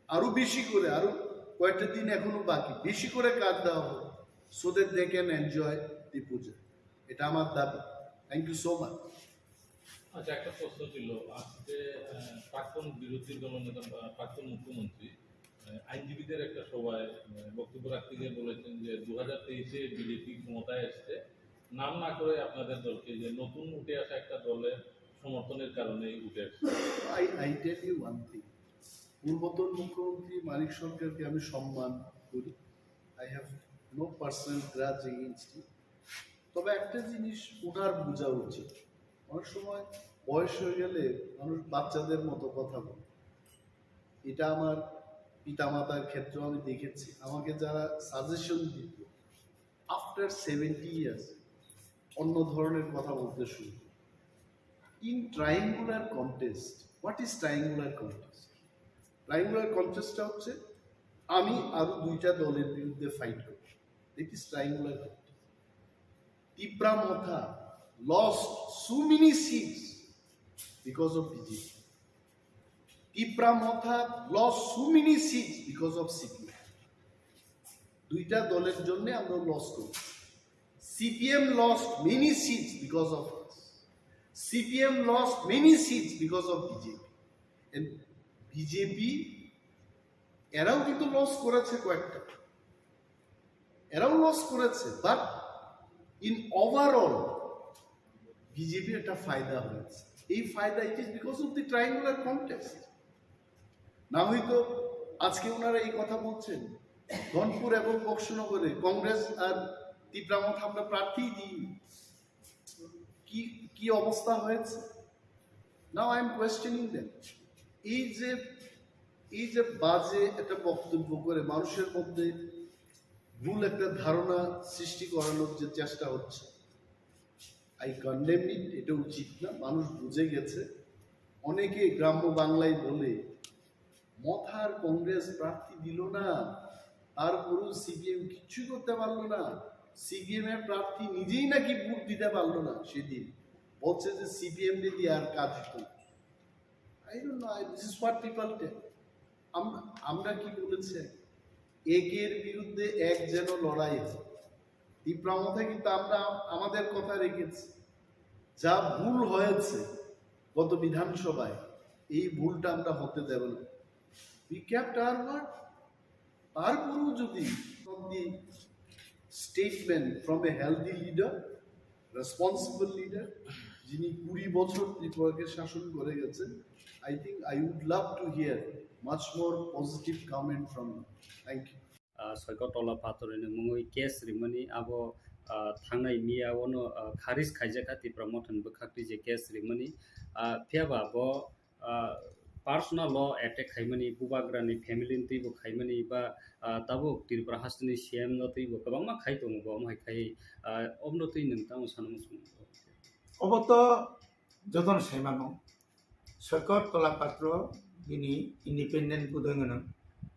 আরো বেশি করে, আরো কয়েকটা দিন এখনো বাকি, বেশি করে কাজ দেওয়া হবে, so that they can enjoy the puja. এটা আমার দাবি। Thank you so much. আচ্ছা, একটা প্রশ্ন ছিল। আজকে প্রাক্তন বিরোধী দলনেতা প্রাক্তন মুখ্যমন্ত্রী আইনজীবীদের একটা সভায় বক্তব্য রাখতে গিয়ে বলেছেন যে 2023-এ বিজেপি ক্ষমতায় এসছে, নাম না করে আপনাদের দলকে, যে নতুন উঠে আসা একটা দলের সমর্থনের কারণেই উঠে আসছে। I tell you one thing, পূর্বতন মুখ্যমন্ত্রী মানিক সরকারকে আমি সম্মান করি, I have no personal grudge against you. তবে একটা জিনিস ওনার বোঝা উচিত, অনেক সময় বয়স হয়ে গেলে মানুষ বাচ্চাদের মতো কথা বলে। এটা আমার পিতামাতার ক্ষেত্রেও আমি দেখেছি, আমাকে যারা সাজেশন দিত আফটার 70 ইয়ার্স অন্য ধরনের কথা বলতে শুরু। In triangular contest, what is triangular contest? Triangular কন্টেস্টটা হচ্ছে আমি আরো দুইটা দলের বিরুদ্ধে ফাইট করি, it is triangular contest. Tipra Motha lost so many seats because of BJP. Tipra Motha lost so many seats because of CPM. দুইটা দলের জন্য আমরা লস করি। CPM lost many seats because of us. CPM lost many seats because of BJP. And BJP এরাও কিন্তু loss করেছে কয়েকটা, এরাও লস করেছে, বাট ইন ওভারঅল বিজেপি একটা ফায়দা হয়েছে। এই ফায়দা it is because of the triangular contest. না হয়তো আজকে ওনারা এই কথা বলছেন ধনপুর এবং বক্সনগরে কংগ্রেস আর তিপ্রামথ আমরা প্রার্থী দিই, কি অবস্থা হয়েছে। Now I am questioning them. এই যে বাজে একটা বক্তব্য করে মানুষের মধ্যে ভুল একটা ধারণা সৃষ্টি করানোর যে চেষ্টা হচ্ছে, আই কন্ডেম ইট, এটা উচিত না। মানুষ বুঝে গেছে। অনেকে গ্রাম্য বাংলায় বলে মথার কংগ্রেস প্রার্থী দিল না, তারপরেও সিপিএম কিচ্ছু করতে পারলো না, সিপিএম এর প্রার্থী নিজেই নাকি ভোট দিতে পারলো না। সেদিন বলছে যে সিপিএম দিয়ে আর কাজ হতো না। I don't know, this is what people tell. আমরা কি বলেছি, একের বিরুদ্ধে এক যেন লড়াই হয়। তিপ্রামথা কিন্তু আমরা আমাদের কথা রেখেছি। যা ভুল হয়েছে গত বিধানসভায়, এই ভুলটা আমরা হতে দেব না। We kept our word. তারপরেও যদি statement from a healthy leader, responsible leader, যিনি 20 বছর ত্রিপুরাকে শাসন করে গেছেন, I think I would love to hear much more positive comment from you. Thank you. Soiko tola patorine mungoi kes rimani abo thangnai miya wono kharis khaijaka ti promotion bukhakti je kes rimani phiaba bo personal law attack khaimani bubagrani family ti bo khaimani ba tabuk tirpra hasni cm no ti bo kabangma khai tong bo mai khai omno ti ningtang sanam sum oboto joton saimano soiko tola patro bini independent budangana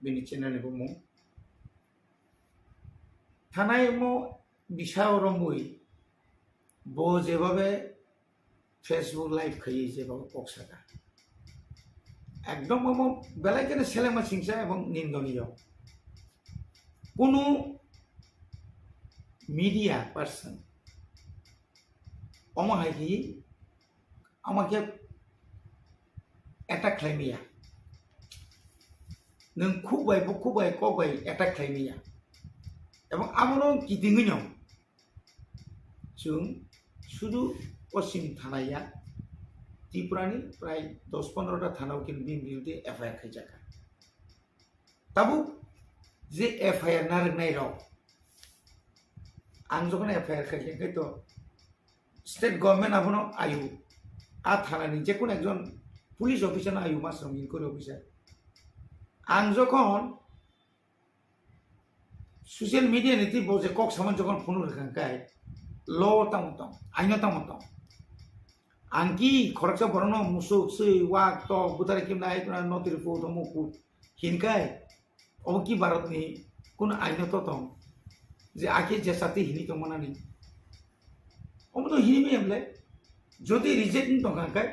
bini channel bo mo থানায় মো বিষয় রমুই বো যেভাবে Facebook live খাইয়ে যেভাবে পক্সাটা একদম মো বেলায় কেন ছেলেমা হিংসা এবং নিন্দনীয়। কোনো মিডিয়া পার্সন অমাহাই আমাকে অ্যাটাক খাইমিয়া নों খুবাই কবাই অ্যাটাক খাইমিয়া এবং আমরাও गिदिङैनो जों শুধু পশ্চিম থানায়া ত্রিপুরানি প্রায় 10-15টা থানাও কিন্তু বিরুদ্ধে এফআইআর খাইজাকা তাবু যে এফআইআর নারনাই রাও आं যখন এফআইআর খাইজাকাই তো স্টেট গভর্নমেন্ট আবনো আয়ু আ থানানি যে কোন একজন পুলিশ অফিসার আয়ু মাসরমিন করে অফিসার आं যখন सोशल मीडिया नीति बोझे कॉक समझ जगन फोन रखा है लो तमतो आइनो तमतो आंकी खरचा बरनो मुसो से वाक तो बुतारे किम नाइ कुना नोतिर फो तो मुकु हिनकाय ओ की भारत नि कुन आइनो तो जे आके जे साथी हिनी तो मनानी ओ तो हिनी में हमले যদি রিজেক্ট তো কাকায়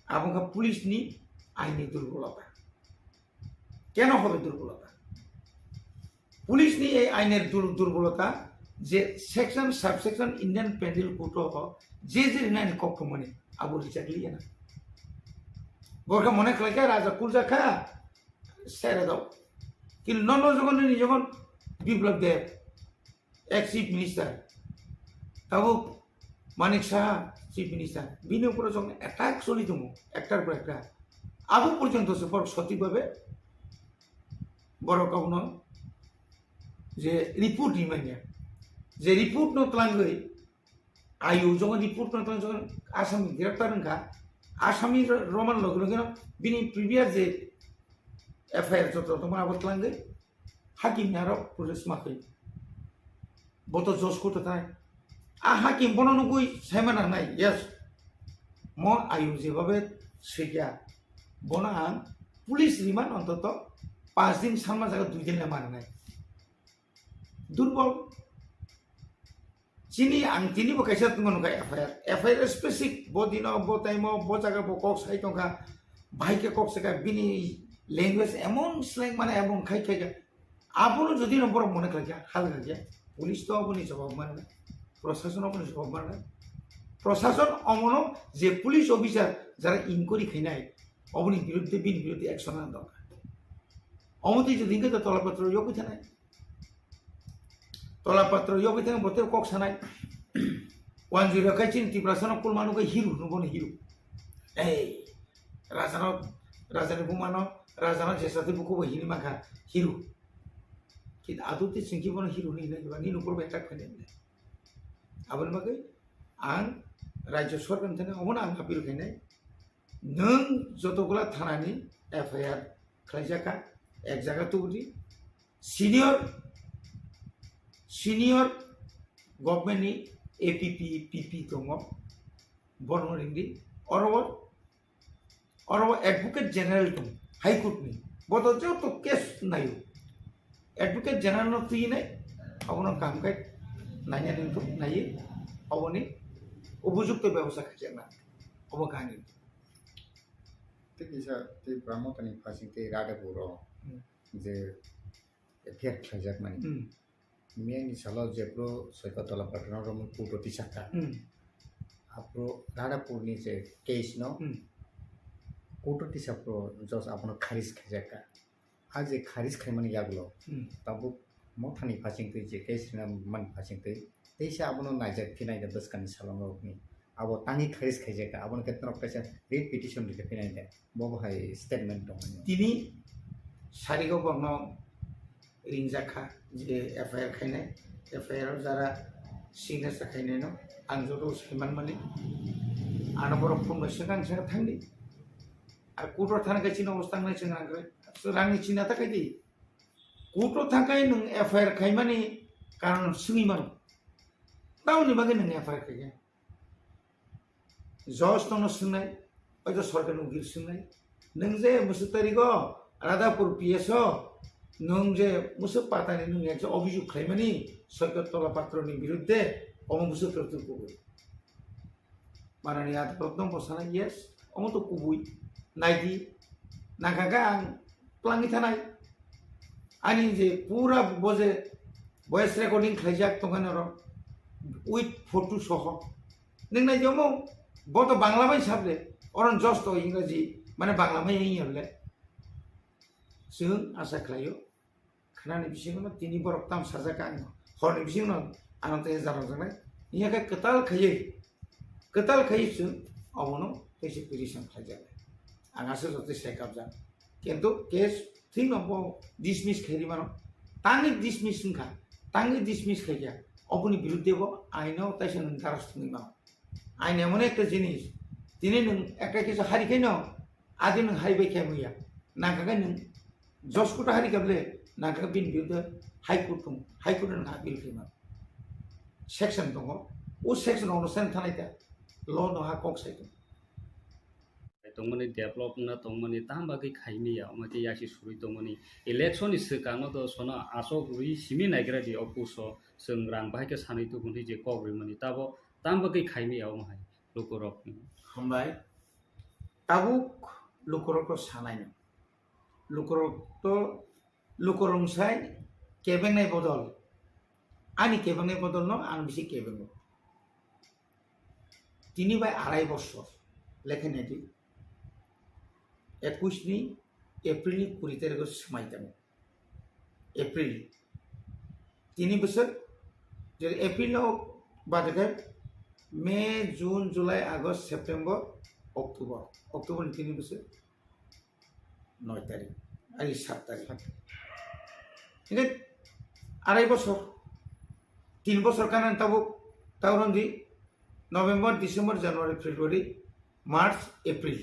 आपका पुलिस नि आइनी दुर्बलता কেন হবে দুর্বলতা पुलिस नि आईनेर दुर्बलता जे section subsection Indian penal code जे नाइन खोप्रोमनि आबो रिचार्ड लिया ना বরকা মনে খাইকা রাজা কুলজাখা সেরে দাও কিন্তু যখন Biplab Deb ex chief minister Tabuk Manik Saha chief minister বিনি উপরে যখন অ্যাটাক চলিতম একটার পর একটা আবু পর্যন্ত সে সঠিকভাবে বড় কাউন যে রিপোর্ট নিমানিয়া যে রিপোর্ট নতলাঙ্গই আয়ু যখন রিপোর্ট নতলাং যখন আসামি গ্রেপ্তার হনকা আসামি রমান লগে লগে বিনি প্রিভিয়াস যে এফআইআর যত তোমার আবতলাঙ্গই হাকিম আরো পুলিশ মাখে বতো জজ করতে থাকে হাকিম বননুকুই সাইমানা নাই ইয়াস ম আয়ু যেভাবে সেটা বনা পুলিশ রিমান্ড অন্তত 5 দিন সামনা জায়গা 2 দিন মানে নাই দুর্বল চিনি তিনি বকাইছে তুমি নকা এফআইআর স্পেসিফিক বদিন ব টাইম ব জায়গা ব কক সাই টকা ভাইকে কক সেকা বিনি ল্যাঙ্গুয়েজ এমন স্ল্যাং মানে এমন খাই আপনো যদি নম্বর মনে খাইয়া হাল খাইয়া পুলিশ তো আপনি জবাব মানে প্রশাসন আপনি জবাব মানে প্রশাসন অমন যে পুলিশ অফিসার যারা ইনকোয়ারি খাইনাই অবনি বিরুদ্ধে বিরুদ্ধে অ্যাকশন আনা দরকার অমতি যদি তো তলাপত্র যোগ্য থানায় তলাপত্র যোগ্য থানা বলতে কক সানাই 10 খাইছেন ত্রিপুরাসন কুল মানুষ হিরো নবন হিরো এই রাজানো বুমানো রাজানো যেসাতে বুকু হিনি মাখা হিরো কিন্তু আদতে সিংকি বন হিরো নি না নি নকর একটা খাইনে আবার মাকে আং রাজ্য সরকার থেকে অমন আং আপিল খাইনাই নং যতগুলা থানানি এফআইআর খাইজাকা এক জায়গা তো বুঝি সিনিয়র গভর্নমেন্টনি এপিপি পিপি দङ বর্মরিংদি অরব এডভোকেট জেনারেল দङ হাইকোর্টनि বত যত কেস নাयो एडवोकेट जनरल तुई नहीं अब काम का नाया तो नाये अबनी उपयुक्त व्यवस्था खाना अब कहानी किसा ते ब्रह्मतनि फासिं ते राडे बर जे एफियार खाइजाक माने मियानि सालाव जेप्रो सयकतला पटना रम पुटति साखा आपरो राडापुरनि जे केस न पुटति साप्रो जस आपन खारिज खाइजाका आज खारिज खाइमाने यागलो ताबुक मथानि फासिं ते जे केस मन फासिं ते तेसा आपनो नाइजाक फिनाय दे बसकानि सालांगनि अब तानि खारिज खाइजाका आपन केतना पैसा रिट पिटिशन लिखे फिनाय दे बबहाय स्टेटमेंट दङ तिनी सारिगो बर्न रिंजाखा जे एफआईआर खाइनाय एफआईआर जारा सिग्नेचार खाइनाय न आं जतो सैमान माने आना बर फुननोसो गांसे थांदि आ कुटर थानाय चिन अवस्था नाय जों रांनि चिन्हा थाखायदि कुटो थाखाय नों एफआईआर खाइमानि कारण सुङिमान ताउनि बागै नों एफआईआर खाइया जज दङ सोंनाय हयतो सरकारनि उकिल सोंनाय नों जे मुसु तारिखो राधापुर पिएस नों जे मुसु पातानि नों एक अभियोग खाइमानि सरकार तला पात्रनि बिरुद्धे अम मुसु प्रतु कुबुय माननीय आदाলত दं बसानाय यस अम तो कुबुय नायदि नागागा आं प्लांगि थानाय आनी जे पूरा बजे वॉइस रेकर्डिंग खाइजाक तंगानो र उइथ फोटो सह नोंना जमो बतो बांग्ला माइ साबले अरन जस्ट इंग्राजी माने बांग्ला माइ यले जों आशा खालायो खानानि बिसिङाव तिनि बरक ताम साजाका आं हरनि बिसिङाव आनते जाराव जानाय इयाका कताल खाइ जों अवनो कैसे पिटिशन खाइजाले आंगासो जते सेकअप जा किंतु केस थिंग नबो डिसमिस खाइरि मानो तांगि डिसमिस नखा तांगि डिसमिस खाइया अपनि बिरुद्धे बो आइनो ताइसे नों दारस मा आइन एमन एक जिनिस दिनै नों एकटा केस हारिखाय न आदि नों हारिबाय खायमैया नागागा नों जज कोर्ट हारिखाबले नागागा बिन बिरुद्धे हाइकोर्ट दं हाइकोर्ट नों आपिल खायमा सेक्शन दङ ओ सेक्शन अनुसार थानायता ल नहा कक साइद तंगमनि डेभलप ना तंगमनि तामबागै खाइनिया अमते यासि सुरि तंगमनि इलेक्शन इस कानो तो सोना आसक रुइ सिमि नाइग्रा दि अपुसो जों रां बाहायके सानै तो गुन्थि जे कब्रिमनि ताबो तामबागै खाइनिया अमहाय लोकरक हमबाय ताबुक लोकरक सानाय लोकरंसाय केबेंनाय बदल आनि केबेंनाय बदल न आं बिसि केबेंग तिनि बाय 2.5 বছর लेखायनायदि 21 एप्रिल 20 तारिखआव समायदों एप्रिल 3 बोसोर जेरै एप्रिलाव बादोखाय मे जुन जुलाई आगस्ट सेप्टेम्बर अक्ट'बरनि 3 बोसोर 9 तारिख आरो 7 तारिख ini arai bosor 3 bosor kanan tahun di November December January February March April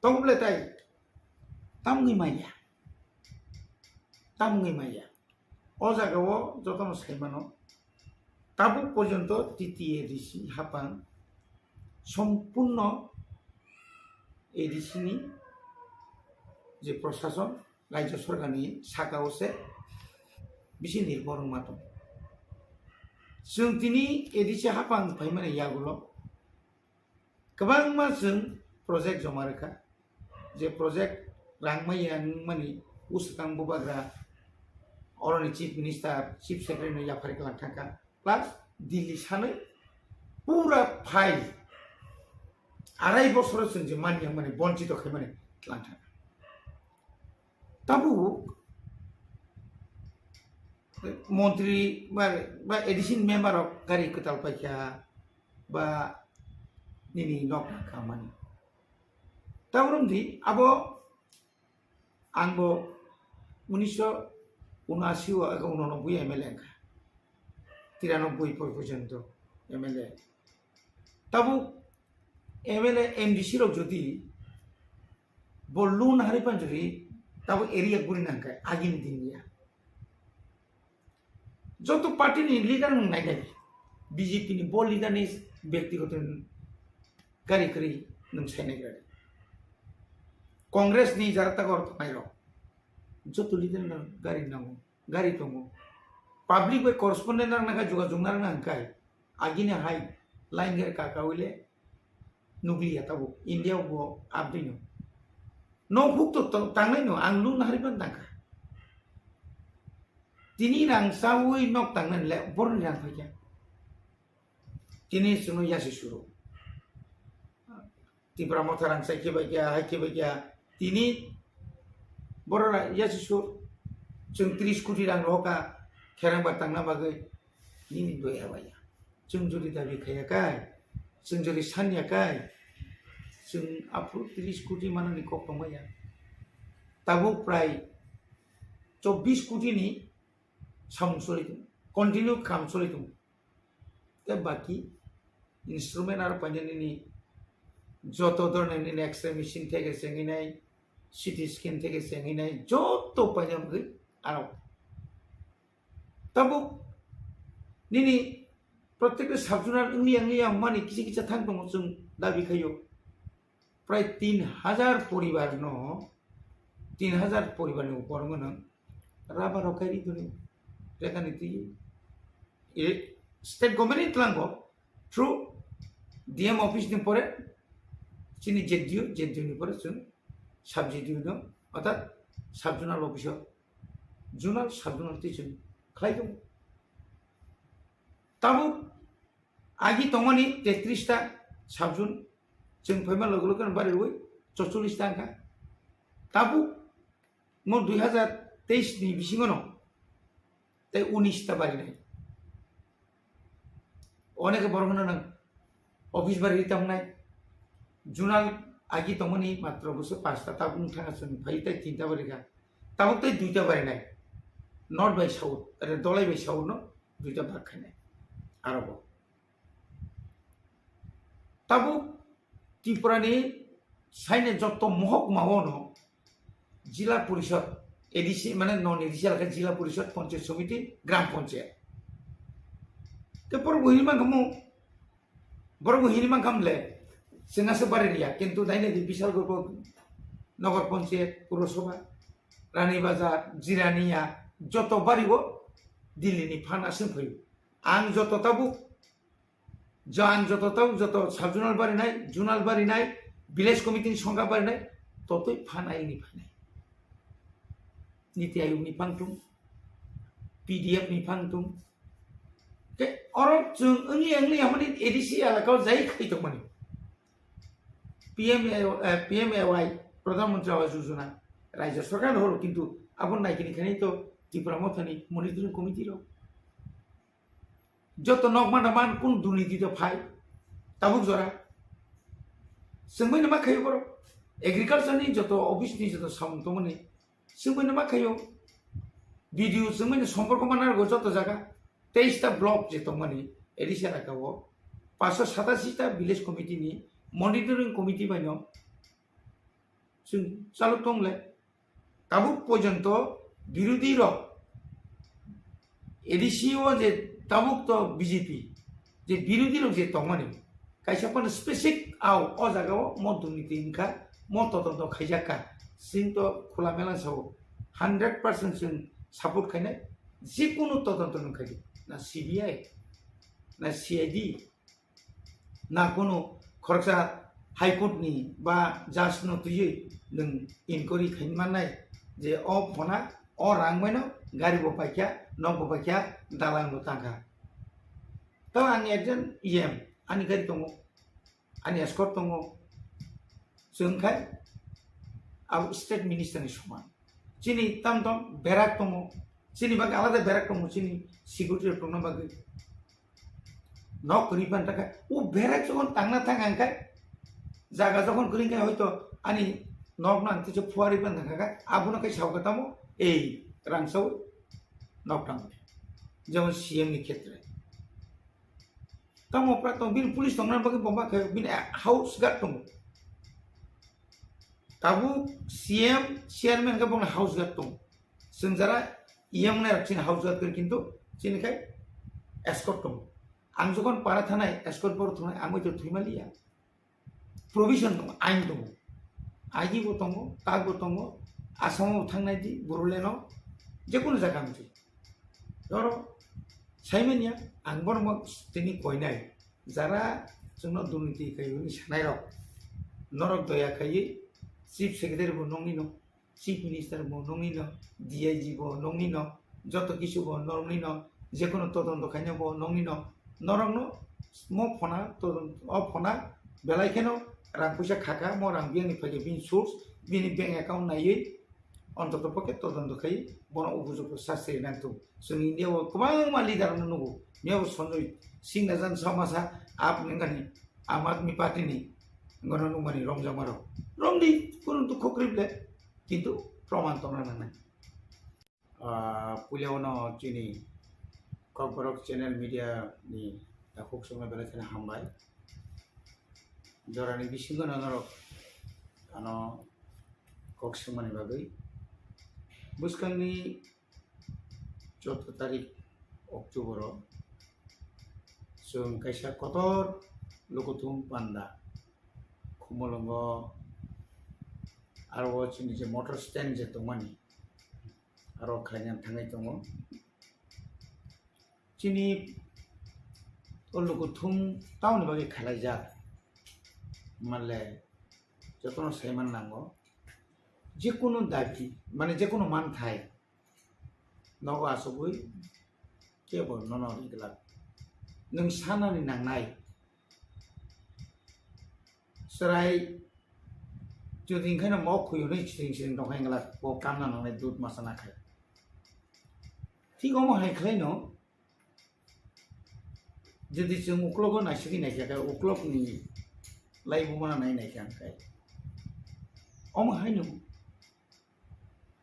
tong boleh tay tamungi maya o jagawo jotono saimano tabuk porjonto titiye edisi hapang সম্পূর্ণ এডিসিনি যে প্রশাসন রাজ্য সরকারनि Sakha হচ্ছে বেশি নির্ভর মাত্র जों दिनै एडिसि हापां फाइमाने यागुलो गोबां मा जों प्रजेक्ट जमा रोखा जे प्रजेक्ट रांमाया माने उसकां बुबाग्रा अरनि चीफ मिनिस्टार चीफ सेक्रेटारि याफारि खालाम थाका प्लास दिल्ली सानै पुरा फाइल आराय बছর जों जे मानिया माने बन्चित खायमाने खालाम थाका ताबु मन्त्री बा एडिसन मेम्बार अफ गारि कोताल पाइखा बा निनि नक खामानि तावरमदि आबो आंबो 1979 एमएलए 93 पर्यन्त एमएलए ताबु एमएलए एमडीसी रो जदि बल्लुन हारि पांजरी ताबु एरिया गुरि नांखाय आगिन दिनिया যত পার্টিনি লিডার নাই নাই বিজেপি नि बल लिडार नि व्यक्तिगत गारि करि नों साइनाय गारि कांग्रेस नि जारता गर थानायरो যত लिडार गारि नांगौ गारि दङ पाब्लिक बाय करस्पन्डेन्ट नांनाका जुगा जुंनार नांखाय आगिने हाय लाइन गेर काकावले नुग्लिया ताबो इंडिया बो आबदिनो नो हुक तो तांनाय नो आं Lun हारिबान नांखा Tini rang sawi nok tangan le born rang paja. Tini suno yasi suru. Ti pramota rang sai kebaya. Tini borra yasi suru. Cung 30 koটি rang roka kerang batang na bagai. Ini dua baya. Cung juri dabi kaya kai. Cung juri sanya kai. Cung approve 30 koটি mana ni kok pemaya. Tabu prai 24 koটি ni samsolitum continue kamsolitum te baki instrument ar panjani ni joto dornen ni x-ray machine theke senginai CT scan theke senginai joto panjam gi aro tabu nini প্রত্যেকটা সাবজুনার ইংলি মানে কিছু কিছু থাকতো जों দাবি খাইও প্রায় 3000 পরিবার ন 3000 পরিবারের উপর মনে রাবার রকারি ধরে Rekan itu, state government itu langgo, through DM office ni pore, sini JDU ni pore sun, sub JDU no, atau subjunal officer, subjunal tu sun, kelai tu. Tahu, agi tomani 33 ta subjun, sun pemain logo kan baru woi, 44 ta kan. Tahu, mau 2023 ni bisingono. তাই 19টা বাড়ি নাই অনেকে বড় মনে না office বাড়ি দিতাম নাই জুনাল আগে তমনি মাত্র বসে 5টা তাবুং থাকাছেন ভাই তাই 3টা বাড়ি গা তাবুক তাই 2টা বাড়ি নাই নর্থ বাই সাউথ আরে দলাই বাই সাউথ ন 2টা ভাগ খাই নাই আরব তাবুক ত্রিপুরানি সাইনে যত মহকুমা ন জেলা পরিষদ एडिसी माने नन एडिसी एलाका जिला परिषद पंचायत समिति ग्राम पंचायत ते पर हिनिमा खामले जोंहासो बारायलिया किन्तु दाइने बिशाल गल्प नगर पंचायत पौरसभा रानी बाजार जिरानिया जत बारिबो दिल्लीनि फानासो फैयो आं जत ताबु जत साबजुनाल बारिनाय जुनाल बारिनाय विलेज कमिटिनि संगा बारिनाय ततै फानायनि फानाय नीति आयोग नि फांथुम पीडीएफ नि फांथुम के औरत जों ओंली हमनि एडिसी एलाकाव जाय खैतो माने PMAY প্রধানমন্ত্রী আবাস যোজনা রাজ্য সরকার হলো কিন্তু আপন নাইকিনিখানি তো ত্রিপুরা মথানি মনিটরিং কমিটির যত নকমান কোন দুর্নীতিতে ফাই তাবুক জরা जोंबो मा खायो बर एग्रिकालचारनि जत अफिसनि जत सामन्तमनि जोंबो मा खायो भिडिअ जोंबो सम्पर्क मानांगौ जत जागा 23टा ब्लक जेतमनि एडिशा राखाव 587टा विलेज कमिटिनि मनिटरिं कमिटि बायनो जों चालु दंले दाबो पर्यन्त बिरोधी र एडिसिअ जे दाबुक तो बीजेपी जे बिरोधी र जे दंमनि कायसाफोर स्पेसिफिक आव अ जागाव म दुर्नीति इनका म तदन्त खायजाका जों तो खुला मेला साव 100% जों सापर्ट खायनाय जिकुनु तदन्त नखायो ना सीबीआई ना सीआईडी ना कोनो खरसा हाईकोर्टनि बा जाज नतुयै नों इनक्वायरि खायमानाय जे अ फना अ रांमायनो गारि बपायखा न बपायखा दालां थांखा तो आं एकजन इएम आंनि गारि दङ आंनि एस्कर्ट दङ जोंखाय आं स्टेट मिनिस्टारनि समान जोंनि दाम दं बेराक दङ जोंनि बागै आलादा बेराक दङ जोंनि सिकिउरिटि दङ बागै न करिबान थाखाय ও बेराक যখন थांना थांखाय जागा যখন করিखाय হয়তো आंनि नक नांतिसे फुवारिबान थाखाय आबुनाखाय सावगातामो এই रांसाव नकटां যেমন सीएम नि क्षेत्र तमो प्रातो बिन पुलिस दंना बागै बम्बा खायो बिन हाउस गार्ड दङ ताबु सीएम चेयरमैन का बुंनो हाउस गार्ड दं जों जरा इएम ने रखिन हाउस गार्ड किन्तु जोंनिखाय एस्कर्ट दं आं जखन पारा थानाय एस्कर्ट बर थानाय आं हयतो थैमालिया प्रभिजन दं आइन दं आइजिबो दङ तागबो दङ आसामाव थांनाय दि बर'लेण्डआव जेकुनु जायगा मोनसे धर साइमेनिया आं बरम जोंनि कयनाय जारा जोंनो दुर्नीति खायनि सानाय राव नरक दया खायै चीफ सेक्रेटारि बो नंनि न चीफ मिनिस्टार बो नंनि न डीआईजी बो नंनि न जत किछु बो नंनि न जेकुनु तदन्त खायनो बो नंनि न नरकनो म फना तदन्त अ फना बेलायखेनो रां फैसा खाका म रां बियानि फागे बिन सोर्स बिनि बैंक एकाउन्ट नायै अन्तत पके तदन्त खायै बन उपयुक्त शास्त्रि नांगौ जों इन्डियाव गोबां मा लिडारानो नंगौ मेव सन्जय सिंह नाजान समाजा आप नेंगानि आम आदमी पार्टीनि गणनुमानि रंजामाराव रंदी कोनो दुख क्रिबले किन्तु प्रमाण तो नांनाय पुलियावनो चिनि ककबरक चैनल मीडिया नि दाखुक संना बेलायखाना हामबाय जरानि बिसिंगो नरक आनो कक्समानि बागै बुसखांनि 14 तारिख अक्ट'बर जों कायसा कतर लोकथुम पान्दा खमलंग आरो जोंनि जे मटर स्टेन्ड जे दंमानि आरो खायनानै थांनाय दङ जोंनि लोकथुम टाउननि बागै खालायजा माले जतन सायमान नांगौ जेकुनु दाबि माने जेकुनु मान थाय नग आसबै केबल नन इगला नों सानानि नांनाय सराय जुदि ओंखायनो मावखुयो चिथिं दंखायला ब कामना नांनाय दुध मासा नाखाय ठीक अमा हायख्लायनो जुदि जों उक्लबो नायसिगि नायखाय उक्लबनि लाइबो माना नायखाय अमा हायनो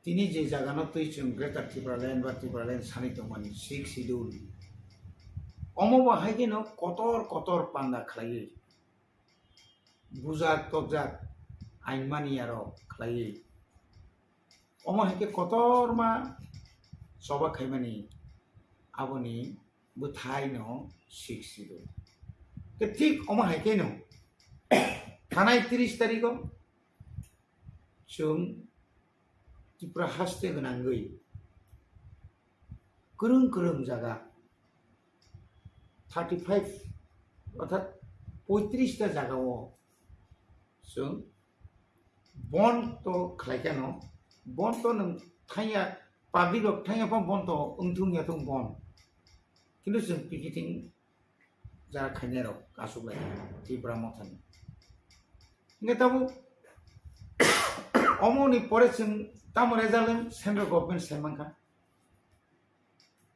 তিনি যে জাগানত তৈছেন গ্রেটার ত্রিপুরাল্যান্ড বা ত্রিপুরাল্যান্ড সানি দंमानि 6 শিডিউল অমবা হাইকেন কতর কতর পান্ডা খাইয়ে বুজাক তকজাক আইনমানি আর খাইয়ে অমা হাইকে কতর মা সবা খাইমানি আবনি বুথাইন 6 শিডিউল তে ঠিক অমা হাইকেন থানাय 30 তারিখ जों त्रिपुरा हासते गोनांगै गोरों गोरों जागा 35 अर्थात 35टा जागाव जों बन तो खालायखानो बन तो नों थाया पाब्लिक थाया बन तो ओंथुंया तो बन किन्तु जों पिकेटिं जागा खायनाय Rao गासुलाय Tripura मथानि Nggak tahu omong ni pore sing tamu rezalen central government semangka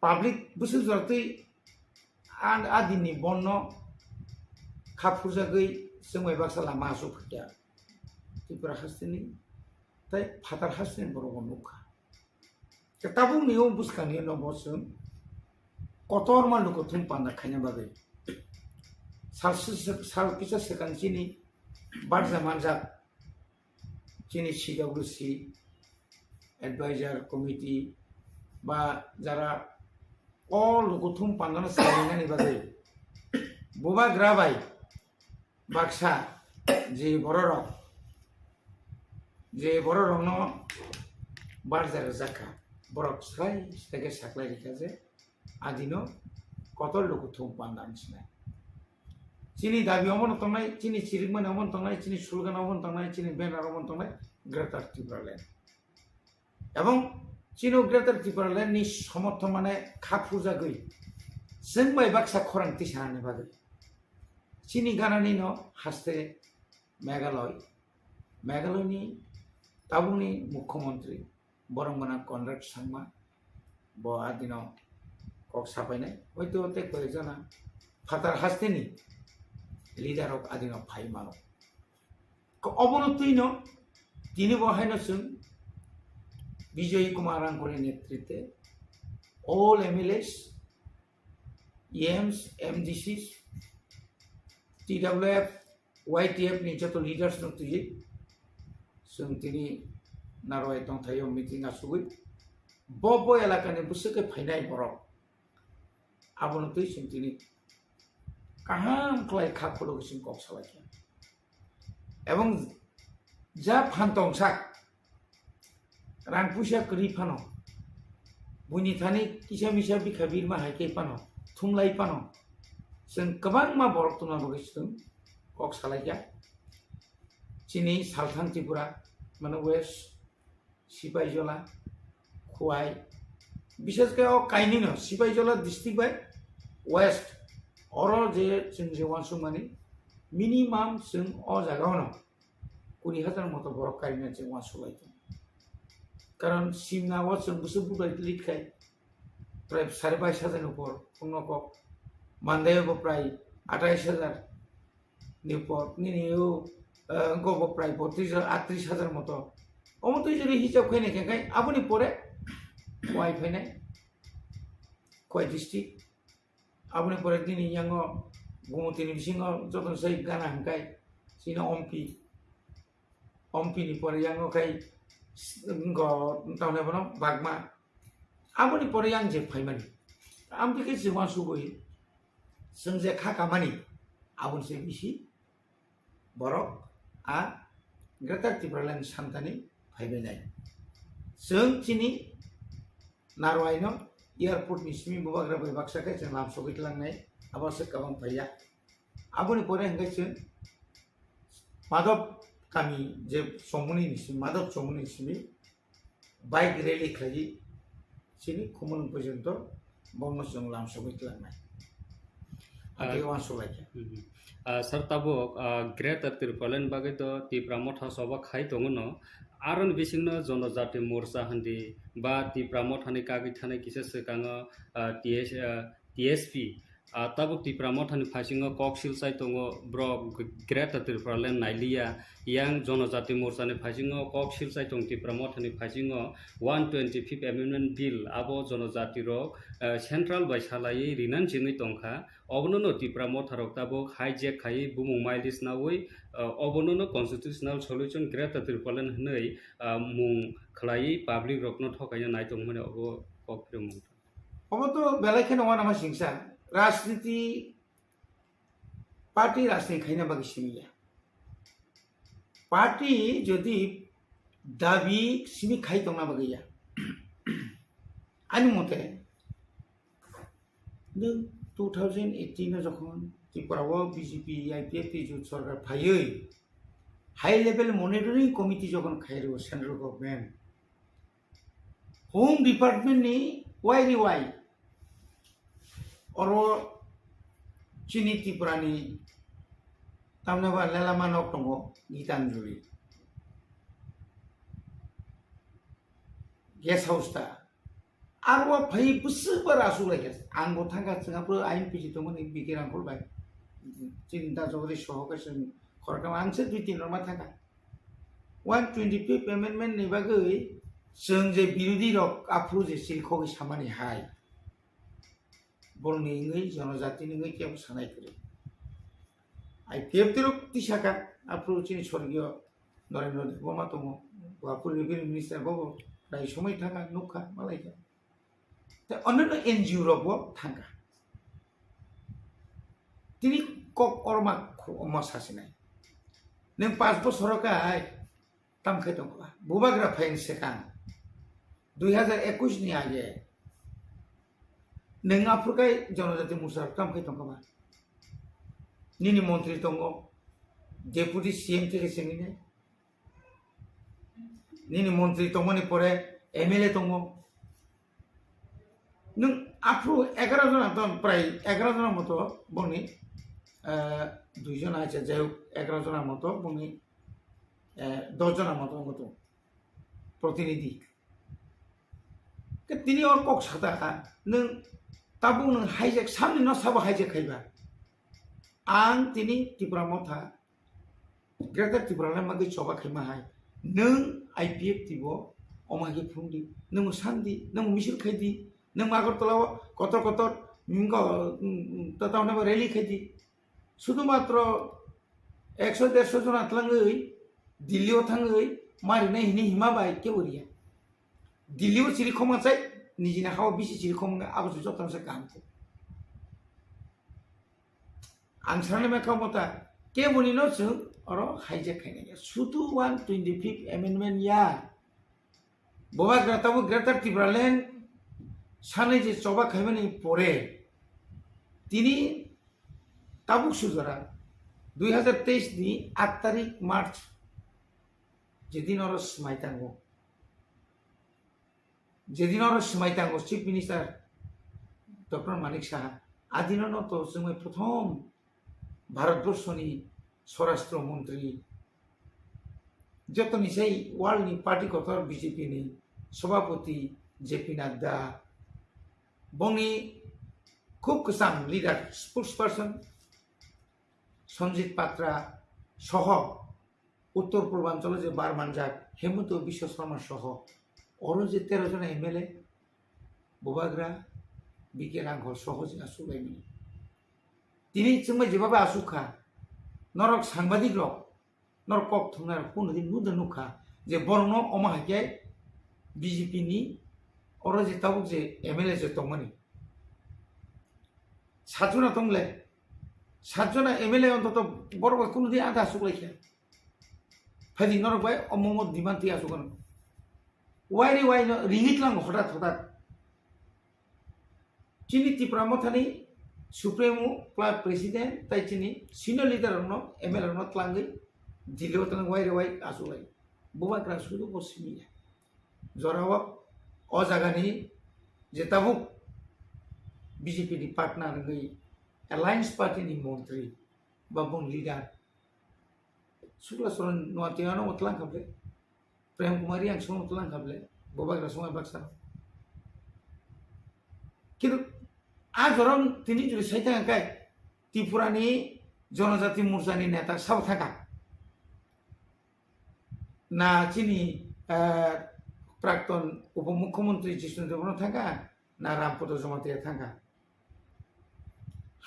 public busu zorti and adini bonno khapurja gei semai baksa lama asuk ya tipra hastini tai phatar hastin boro bonukha ketabung niu buskani no bosun kotor malu ko thum panda khanya bagai sal kisa sekan sini barza manjak chini CWC advisor committee ba jara all lukuthum pangana salingani bagai boba grabai baksa je bororok no barjar zakha borok sai stege saklai rikaje adino kotol lukuthum pandan sina chini dabi omon tongnai chini chirigman omon tongnai chini sulgan omon tongnai chini benar omon tongnai greater Tripura এবং chino greater Tripura ni সমর্থ মানে খাপুজা গই जोंबाय बाक्सा खरांति साने बागै chini ganani no haste Meghalaya ni tabukni मुख्यमंत्री बरंगना Conrad Sangma bo adino kok sapainai hoito te koyjana fatar hasteni leader of adino phai mano ko obonotino tini bohaino sung বিজয়ী কুমার আঙ্কুরের নেতৃত্বে all MLAs, EMs, MDCs, TWF, YTF ni যত leaders নতুই जों তিনি নারয় তংথায়ও meeting আসুগৈ Bob এলাকানি বুসকে ফাইনাই বরক আবনতই जों তিনি কাহাম ক্লাই খাপলো जों cock সালাইয়া এবং যা ফান্তংসাক रां पुसा करी पानो बुनी थानी किसा मिसा बिखा बिरमा हाइके पानो थुमलाई पानो जों गोबां मा बरक तुना बगैसुं कक सालाइया चिनी सालथान त्रिपुरा माने वेस्ट सिपाइजला खुवाई विशेष के काइनी न सिपाइजला डिस्ट्रिक्ट बाय वेस्ट अरो जे जों जेवासु माने मिनिमाम जों अ जागाव न 20,000 मत बरक काइना जों वासु लाइतो कारण सीमा वाचन बुसु बुदाय लिखाय प्राय 22,500 ऊपर उनको मानदेय प्राय 28,000 नि ऊपर निनियो गब प्राय 38,000 मत अमत जरि हिसाब खैने केकाय आबुनि परे वाइ फैनाय कय डिस्ट्रिक्ट आबुनि परे दिनि यांगो गुमतिनि बिसिङो जतन सै गाना हंकाय सिना ओमपी नि परे यांगो खाय tahun apa bagma aboni pore yang je faimani ampi ke jiwan sugoi sengje kha kamani abon se bisi borok a greater Tripura santani faibenai जों chini narwaino airport ni simi bobagra bai baksa ke जों lam sogit langnai abase kabang phaya aboni pore hangkai जों madop kami je somuni ni madop somuni simi bike rally khaji sini khumon porjonto bongno jong lam sogit langnai age wan solaika sir tabo greater Tripura bagai to ti pramotha soba khai tongono aron bisingno jonojati morcha handi ba ti pramothani kagi thane kisa sekanga TSP tabuk ti pramothani phasingo koksil sai tongo bro greater Tripura nailia yang jonojati morcha ni phasingo koksil sai tong ti pramothani phasingo 125th amendment bill abo jonojati rok central bai salai rinan chini tongkha obonono ti pramotharok tabuk hijack khai bumung mailis nawoi obonono constitutional solution greater Tripura hnei mung khlai public rokno thokaya naitong mane obo kokprem obo to belai kheno wana ma singsa राजनीति party राजनीति खाइना बाकी सिमिया party जदि दाबी सिमी खाइ तंगना बागैया आनि मते 2018 जखन त्रिपुराव BJP IPF जुट सरकार फायै हाई लेवल मनिटरिंग कमिटी जखन खाइरो सेंट्रल गवर्नमेंट होम डिपार्टमेंट नि वाई और चीनी त्रिपुरानी tamna ba lelama nok tongo Gitanjuli guest house ta arwa phai busbar asu lagi anggo thangka changapro INP tomon bikirang kolbai cinta jogri sohokasen korkam angse 2-3 norma thangka 125th amendment ni bagai जों जे बिरोधी रक आफु जे सिलखौ सामानि हाय बरनि इंगै जनजाति इंगै केव सानाय करे IPF तिरक तिसाका आफु चिनि स्वर्गीय नरेन्द्र देबमा दङ आफु रेभिनिउ मिनिस्टार बाबो प्राय समय थाङा नुखा मालायका दा अन्य एनजिओ रकबो थाङा तिनि कक अरमा अमा सासिनाय नों 5 बोसोरकाय तामखाय दङ बुबाग्रा fine सेकां 2021 ni aja neng Afrika जनजाति मुसार काम के तंगमा निनी मंत्री तंगो डेपुटी सीएम থেকে সেঙ্গিনে निनी मंत्री तंगनि परे एमएलए तंगो नों आफ्रो 11 जना तन प्राय 11 जना मतो बनि 2 जना আছে যাই 11 जना मतो बनि 10 जना मतो प्रतिनिधि তিনি और कक सादाखा नों ताबु नों हाइजेक सामने न साबो हाइजेक खाइबा आं तिनि त्रिपुरा मथा ग्रेटर त्रिपुरा मागै चबा खाइमा हाय नों आईपीएफ तिबो अमागे फुंदी नों सानदी नों मिसिल खाइदी नों आगरतला कतर कतर मिंग ततावना रैली खाइदी शुधु मात्र 100-150 जना आतलाङै दिल्लीयाव थाङै मारिना हिनि हिमा बाय केवरिया दिल्लीयाव चिरिखमा चाहिँ निजिना हाव बिसि चिरिखमा आबो जतनसे कामको आं सानले मेकामता के बनिनो जों अरो हाइजेक खाइनाय सुतु 125th amendment या बबा ग्राताबो ग्रेटर त्रिपुरालेण्ड सानै जे चबा खाइमानि परे तिनी ताबुक सुजरा 2023 नि 8 तारिख मार्च जेदिन अरो स्माइतांगो যেদিন আর সীমাইতাঙ্গ chief minister doctor Manik Saha আদিনন তো जों প্রথম ভারতবর্ষনি স্বরাষ্ট্রমন্ত্রী যতনি সেই ওয়ার্ল্ডনি পার্টি কতর বিজেপিনি সভাপতি জেপি নাড্ডা বনি খুব কসাম লিডার স্পোক্সপারসন সঞ্জিত পাত্রা সহ উত্তর পূর্বাঞ্চলে যে বারমানজাক হেমন্ত বিশ্ব শর্মা সহ और जे 13 जना एमएलए बोबाग्रा बिकेरांग सहज आसुलायमि तिनि जोंबा जेबाबा आसुखा नरक सांबादिक रक नरक कक थुनार हुनदि नुद नुखा जे बरनो अमा हाके बीजेपी नि और जे ताबुक जे एमएलए जे तंगमनि 7 जना तंगले 7 जना एमएलए अन्तत बरबा कुनुदि आधा आसुलायखे फादि नरक बाय अमम दिमान्ति आसुगन Y no ringit lang hodat chini Tripura mothani supremo club president tai chini senior leader no ML no tlangai dilio tang wai asulai buba kra sudu bosimi jorawa o jagani je tabuk BJP ni partner ngai alliance party ni montri babon leader sukla soran no atiano motlang kable प्रेम कुमारी yang semua tulang kable boba gra semua baksa কিন্তু আজ orang তিনি যদি সাইতা কাই ত্রিপুরানি জনজাতি মোর্চানি নেতা সব থাকা না চিনি প্রাক্তন উপমুখ্যমন্ত্রী জিষ্ণু দেববর্মা থাকা না রামপদ জমাতিয়া থাকা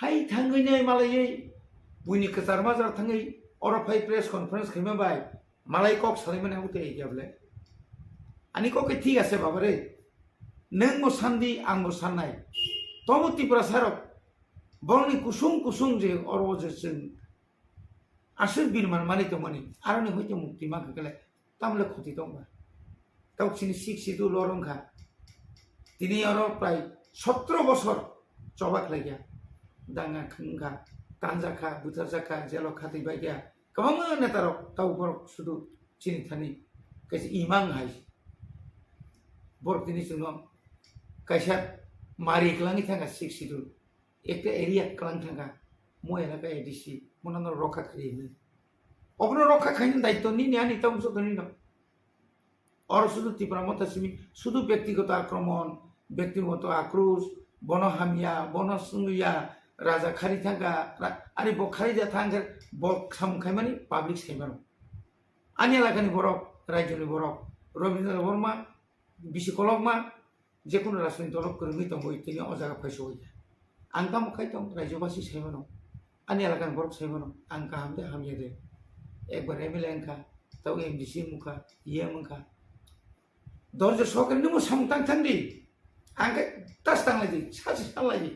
হাই থাঙ্গै मालायै बुइनि कचार माजार थाङै अरफाय प्रेस कन्फारेन्स खाइमा बाय मालाय कक सालायमाने उते एयाबले आनी कके ठीक आसे बाबारे नों मो सान्दि आं मो साननाय तमो त्रिपुरा सारक बरनि कुसुम जे अरवजे जों आसर बिरमान मानि तमनि आरनि हयतो मुक्ति मा गले तामले खति दंबा गावसिनि सिक्सिदु लरंखा तिनि अर प्राय 17 बছর चबाक लागिया दाङा खंगा तानजाखा बुथारजाखा जेल खाति बायगिया गोबां नेतारक तावबर सुदु चिनि थानि कैसे इमां हाय बरकनि जों कैसा मारि क्लांनि थांगा सिक्सिदु एकटा एरिया क्लां थांगा मयला का एडिसी মনানো রক্ষা খাইনি অবনো রক্ষা খাইনি দায়িত্ব নিনি আনি তখন শুধু নিন আর শুধু তীব্রমতা সিমি শুধু ব্যক্তিগত আক্রমণ ব্যক্তিগত আক্রোশ বনহামিয়া বনসুঙ্গিয়া রাজা খারি থাকা আরে বখারি যা থাঙ্গার বক সামখাই মানে পাবলিক সাইমানো আনি এলাকানি বরফ রাজ্যনি বরফ রবীন্দ্র বর্মা বিশ্বকলকমা যে কোনো রাজনৈতিক দল করে হইতাম বই তিনি অজাগা ফাইস হই আং কাম খাইতাম রাজ্যবাসী সাইমানো আনি এলাকানি বরফ সাইমানো আং কাহামদে হামিয়ে দে একবার এমএলএ এনকা তাও এমডিসি মুখা ইয়ে মুখা দরজা সহকারে নিমো সামতাং থান্দি আংকে তাস তাংলাইদি সাজি সাংলাইদি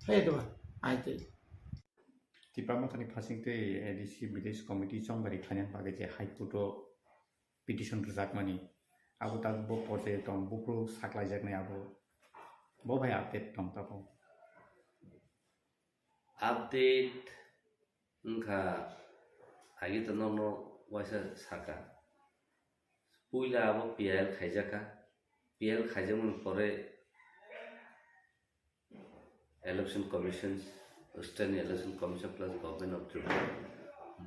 হাই দেবা আইতে Di pramotani phasing te DC Village Committee Chongbari Khanyan Bage je High Court petition rjakmani abo ta bo porje tom bupro saklai jaknai abo bo bhai update tom ta bo update ngkha agi to no waisa Sakha puila abo PL khaijaka PL khaijamun pore election commissions Western Election Commission plus Government of Tripura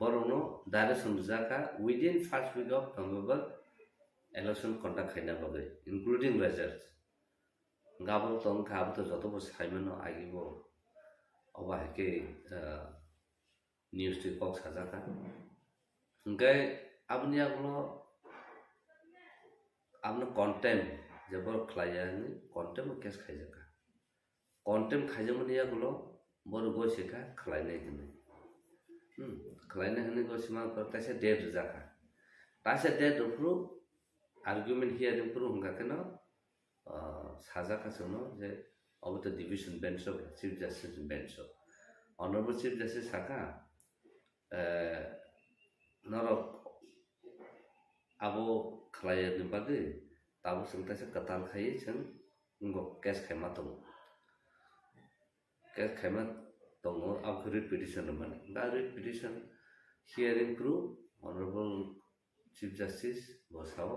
Borono direction Zaka within first week of November election conduct khaina bagai including results gabon tong khab to joto bo saimano agibo oba ke news to box hazaka ngai abni aglo amno content jabor khlaya ni content case khaijaka content khaijamani aglo বড় গোসিকা খলাইনাই দিনে খলাইনাই হনে গোসিমা করতেছে date জাকা তাছে date উপরু argument hearing পুরো হুঙ্গা কেন সাজা কাছেনো যে অবত division bench of chief justice bench honourable chief justice সাকা নরক আবো খলাইনি বাদে তাবো সংতাছে কতাল খাইয়ে जों উঙ্গো কেস খাইমা দङ Kes khaimat tongo ab read petition man da read petition hearing through honorable chief justice bosao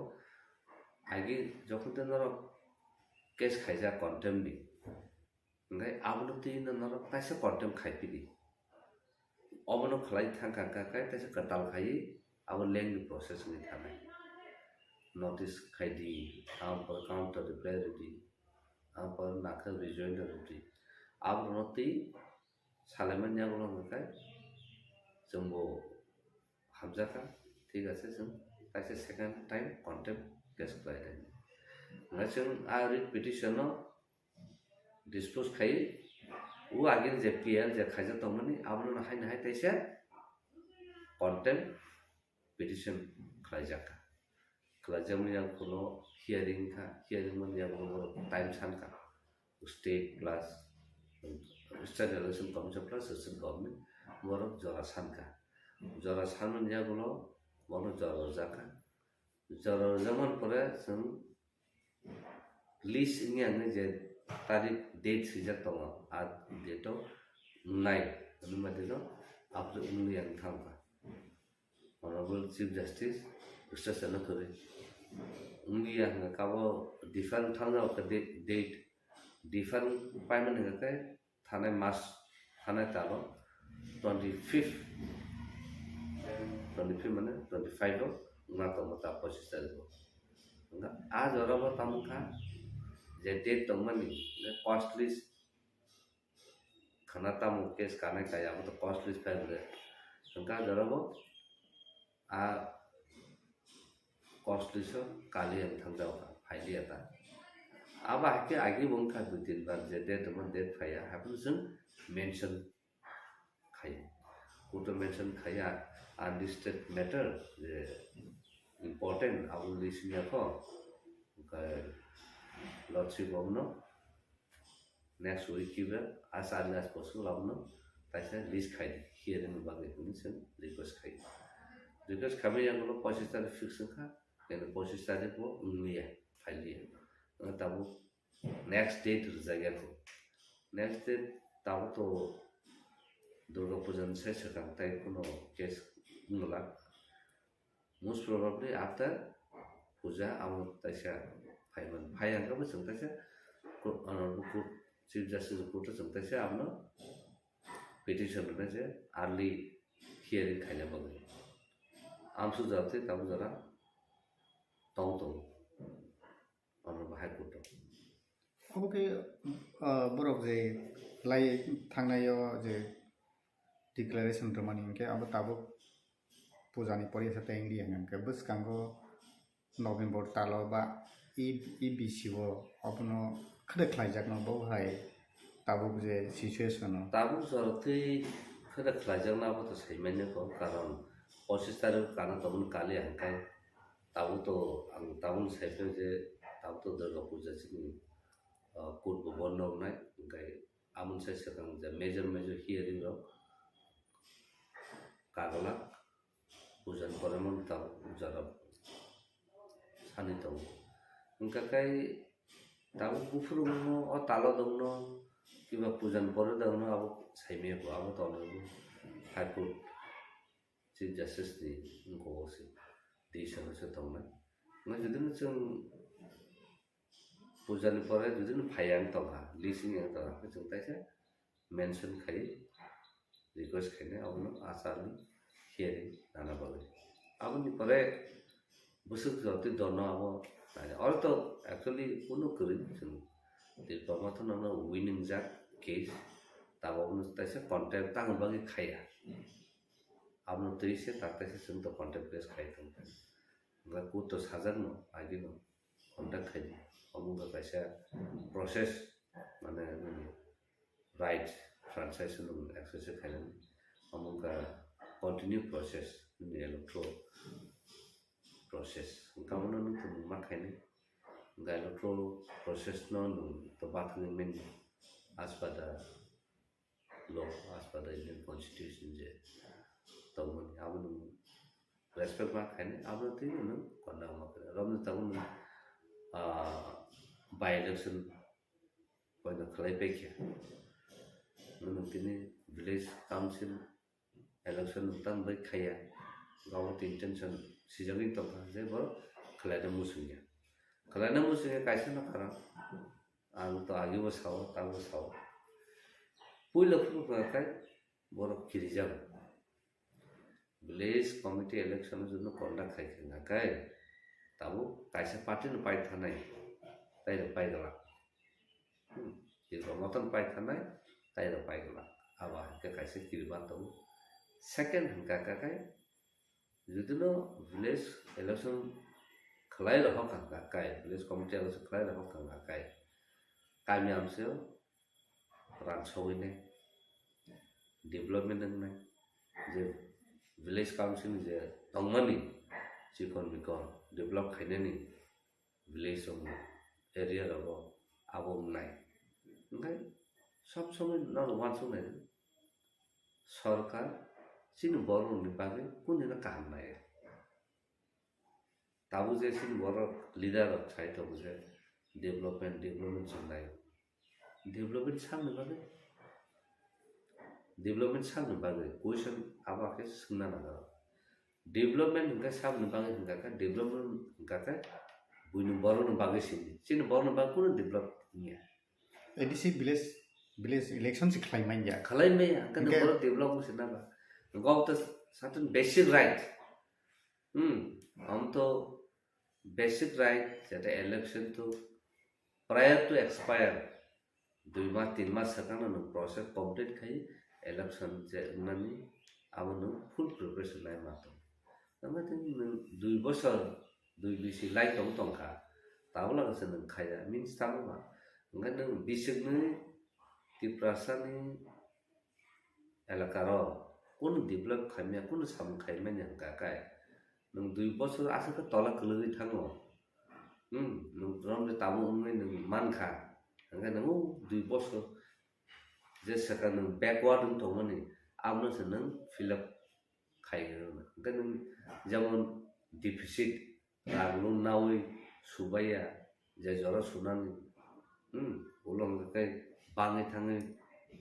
agi jokhon te norok kes khaija contempt ni ngai ablo ti na norok taise contempt khaipidi obono khlai thangka ka kai taise katal khai abo lengthy process ni thanai notice khaidi am par counter reply ready am par nakha rejoinder ready Abronoti Salaman Yago Makai Jumbo Hamzaka, Tigas, that's a second time contempt guest client. Nation I read petition dispose Kai, who again the PL, the Kaiser Tomani, Abron Hain Haitasia, contempt petition Klajaka. Klajamian Kulo, hearing time Sanka, state plus. Western Election Commission plus Western Government Moro Jora Sanka Jora Sanon Yagulo Mono Jora Zaka Jora Zaman Pore some list in Yang Tarik date Sijatonga at Deto 9 Numadino after Indian Kampa Honorable Chief Justice Mr. Senator India Kabo different time of the date different payment in the Thane Mas Thane Talo 25th 25 of Natomata Postal. As a rubber Tamuka, the date of money, the costly Kanatamu case Kanaka, the costly family. Sanka the rubber are costly so Kali and Tanga, Highliata. Aba ke agi bongka butin bar jede teman det khaya happens mention khaya kuto mention khaya unlisted matter important abu lisnya ko lordship omno next week kiba as early as possible omno taisa list khai hearing bage mention request kami yang lo posisi fix kha and posisi ko unmiya file tabu next date Zagato. Next date tabu to Durga Pujan session type no case nula. Most probably after Puja our Tasha Paiman Payanga was some Tasha Chief Justice Kuta some Tasha Abno petition na je early hearing khaina bagai amsu jate tabu jara tong honorable high court okay बरफ जे लाई थांनायो जे declaration Ramani इनके अब ताबो पूजानी परिया सता India इनके बस Congo नवंबर तालो बा ई BCO अपनो खदे खलाइजाक न बो हाय ताबो जे situation tabu jarte khada khlajak na ba to saimanya ko karon 25 tarik kana tabun kali angkai tabu to ang tabun saipe je tabu to durga puja chini court bo bonno nai angkai amun sai sakang je major hearing ro kagala pujan koramon tabu jara sani to angka kai tabu bufurungno o talo dongno kiba pujan pore dongno abo saime ko abo to high court chief justice ni ngo si decision se tongna na judin chung pujan pore judin phayang tongha leasing yang tongha ke chung taise mention khai request khaine awno asarni hearing nana bale aboni pore busuk joti dono abo or to actually kuno kuri chung Debbarma to na winning jack case tabo no taise contact tang bagi khaya abno tuise taktaise chung to contact case khai tong ga ko to sajar no agi no contact khai amuga kaisa process mane right transaction access khai amuga continue process ni electro process kamono no to ma khai ni ga electro process no to bathroom men as per the law as per the Indian constitution je tawon abun respect ma khane abun ti no konna ma ram tawon by election koina khlai pe kya no tini village council election tan bai khaya gaw intention sijagin to je bo khlai da musunya khlai na musunya kaisa na khara ang to agi bo saw ta bo saw puilo pu kai borok kirijam village committee election jonno conduct khai na kai tabu kaisa party no pai thanai tai ro pai gala ki moton pai thanai tai ro pai gala aba ke kaisa kirban tabu second hangka ka kai judino village election khlai ro hok ka kai village committee election khlai ro hok ka kai kami amse ran sowine development nang je village council je tongmani chikon bikon develop khaine ni village of area ro abom nai ngai sob somoy nor wan sung nai sarkar sin boro ni page kuni na kam nai tabu je sin boro leader of chai to je development sunai development sang ni development sang ni bagai question aba ke sungna na development hingga sam ni bagai hingga ka development hingga ka buinu boro ni bagai sin boro ni bagai kuno develop nia ADC village election से खलाई mine या khalai me ya kan boro develop sina ba go to certain basic right हम तो basic right that election to prior to expire 2 mass 3 mass sakana no process complete khai election je nani amunu full preparation lai mato tama tin 2 bosor 2 bisi lai tong kha tabla ka sen khaya means tama ngan bisingni ti prasani elakaro kun develop khamya kun sam khaime nyang ka kai nung 2 bosor asa ka tola kelui thango nung rom de tamu ngai nung man kha ngan nung 2 bosor je saka nung backward nung thongani amno se nung fill up khai ngan nung jamon deficit raglu nawi subaya je jora sunani ulong kai bangi thangi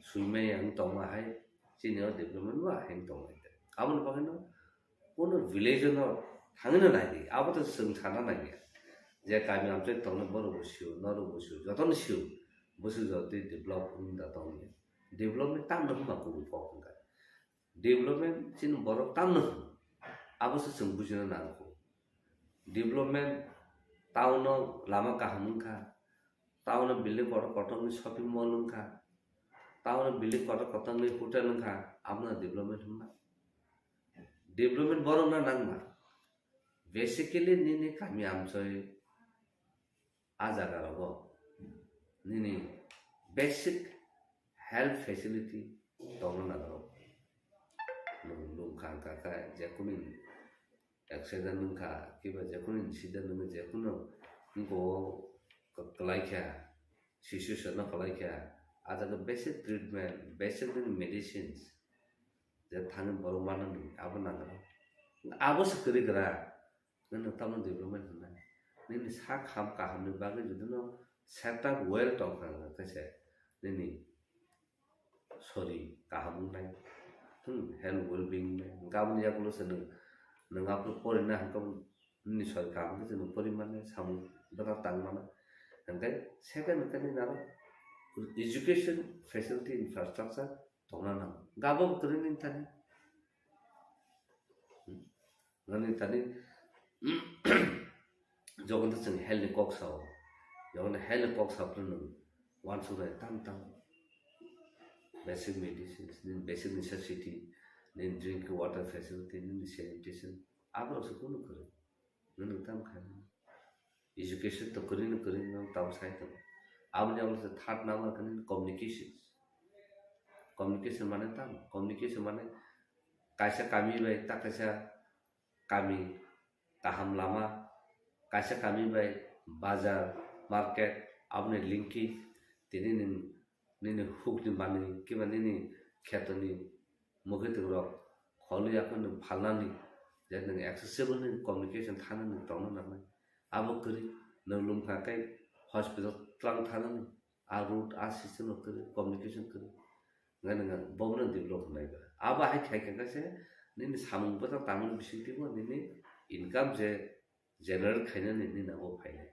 suime yang tonga hai senior development wa hang tonga amon bagano kono village no thangina nai abato sung thana nai je kami amche tongna boro busiu noru busiu joton siu busiu joti develop da tongi development tam no ma ko ko ka development chin borok tam no abo se sung bujina na ko development town no lama kaham ka town no building kotong ni shopping mall ka town no building kotong ni hotel ka amna development ma development borok na nang ma basically ni kami amchoi ajaga rogo ni basic health facility tong na ro lung khang ka ka je kunin accident nung ka kiba je kunin incident nung je kuno ngo kalai kya shishu shana kalai kya ajaga basic treatment basic medicines je thang boro manan abo na ro abo se kri gra nang tam development na ni sa kham ka ham ni bagi judo set up well tong ka ka se ni sorry kaham nai health well being gam ni akulo se nang aplo pore na kam ni sor kam ke no porimane sam dara tang mana and then second kan ni na education facility infrastructure tongna na gabo krin tani ngani tani jogon ta sing health kok sao jogon health kok sao pun wan su tam basic medicines, then basic necessity, then drink water facility, then sanitation. आप लोग सुकून करें, नन्हे तम खाएं, education तो करें ना तब साइड तो, आप जब लोग से third नाम करें communication माने तम, communication माने कैसे kami बाय ता कैसे kami taham lama, कैसे kami बाय बाजार market, आपने linki, तेरे ni hook ni bani kiba ni khetoni mogete ro kholu yakon phalani je ni accessible ni communication thana ni tong na na abo kri no lum kha kai hospital tlang thana ni a route a system of communication kri ngana bomna develop nai ba aba hai khai ka se ni samung ba ta tamun bisiti bo ni income je generate khaina ni na o phaina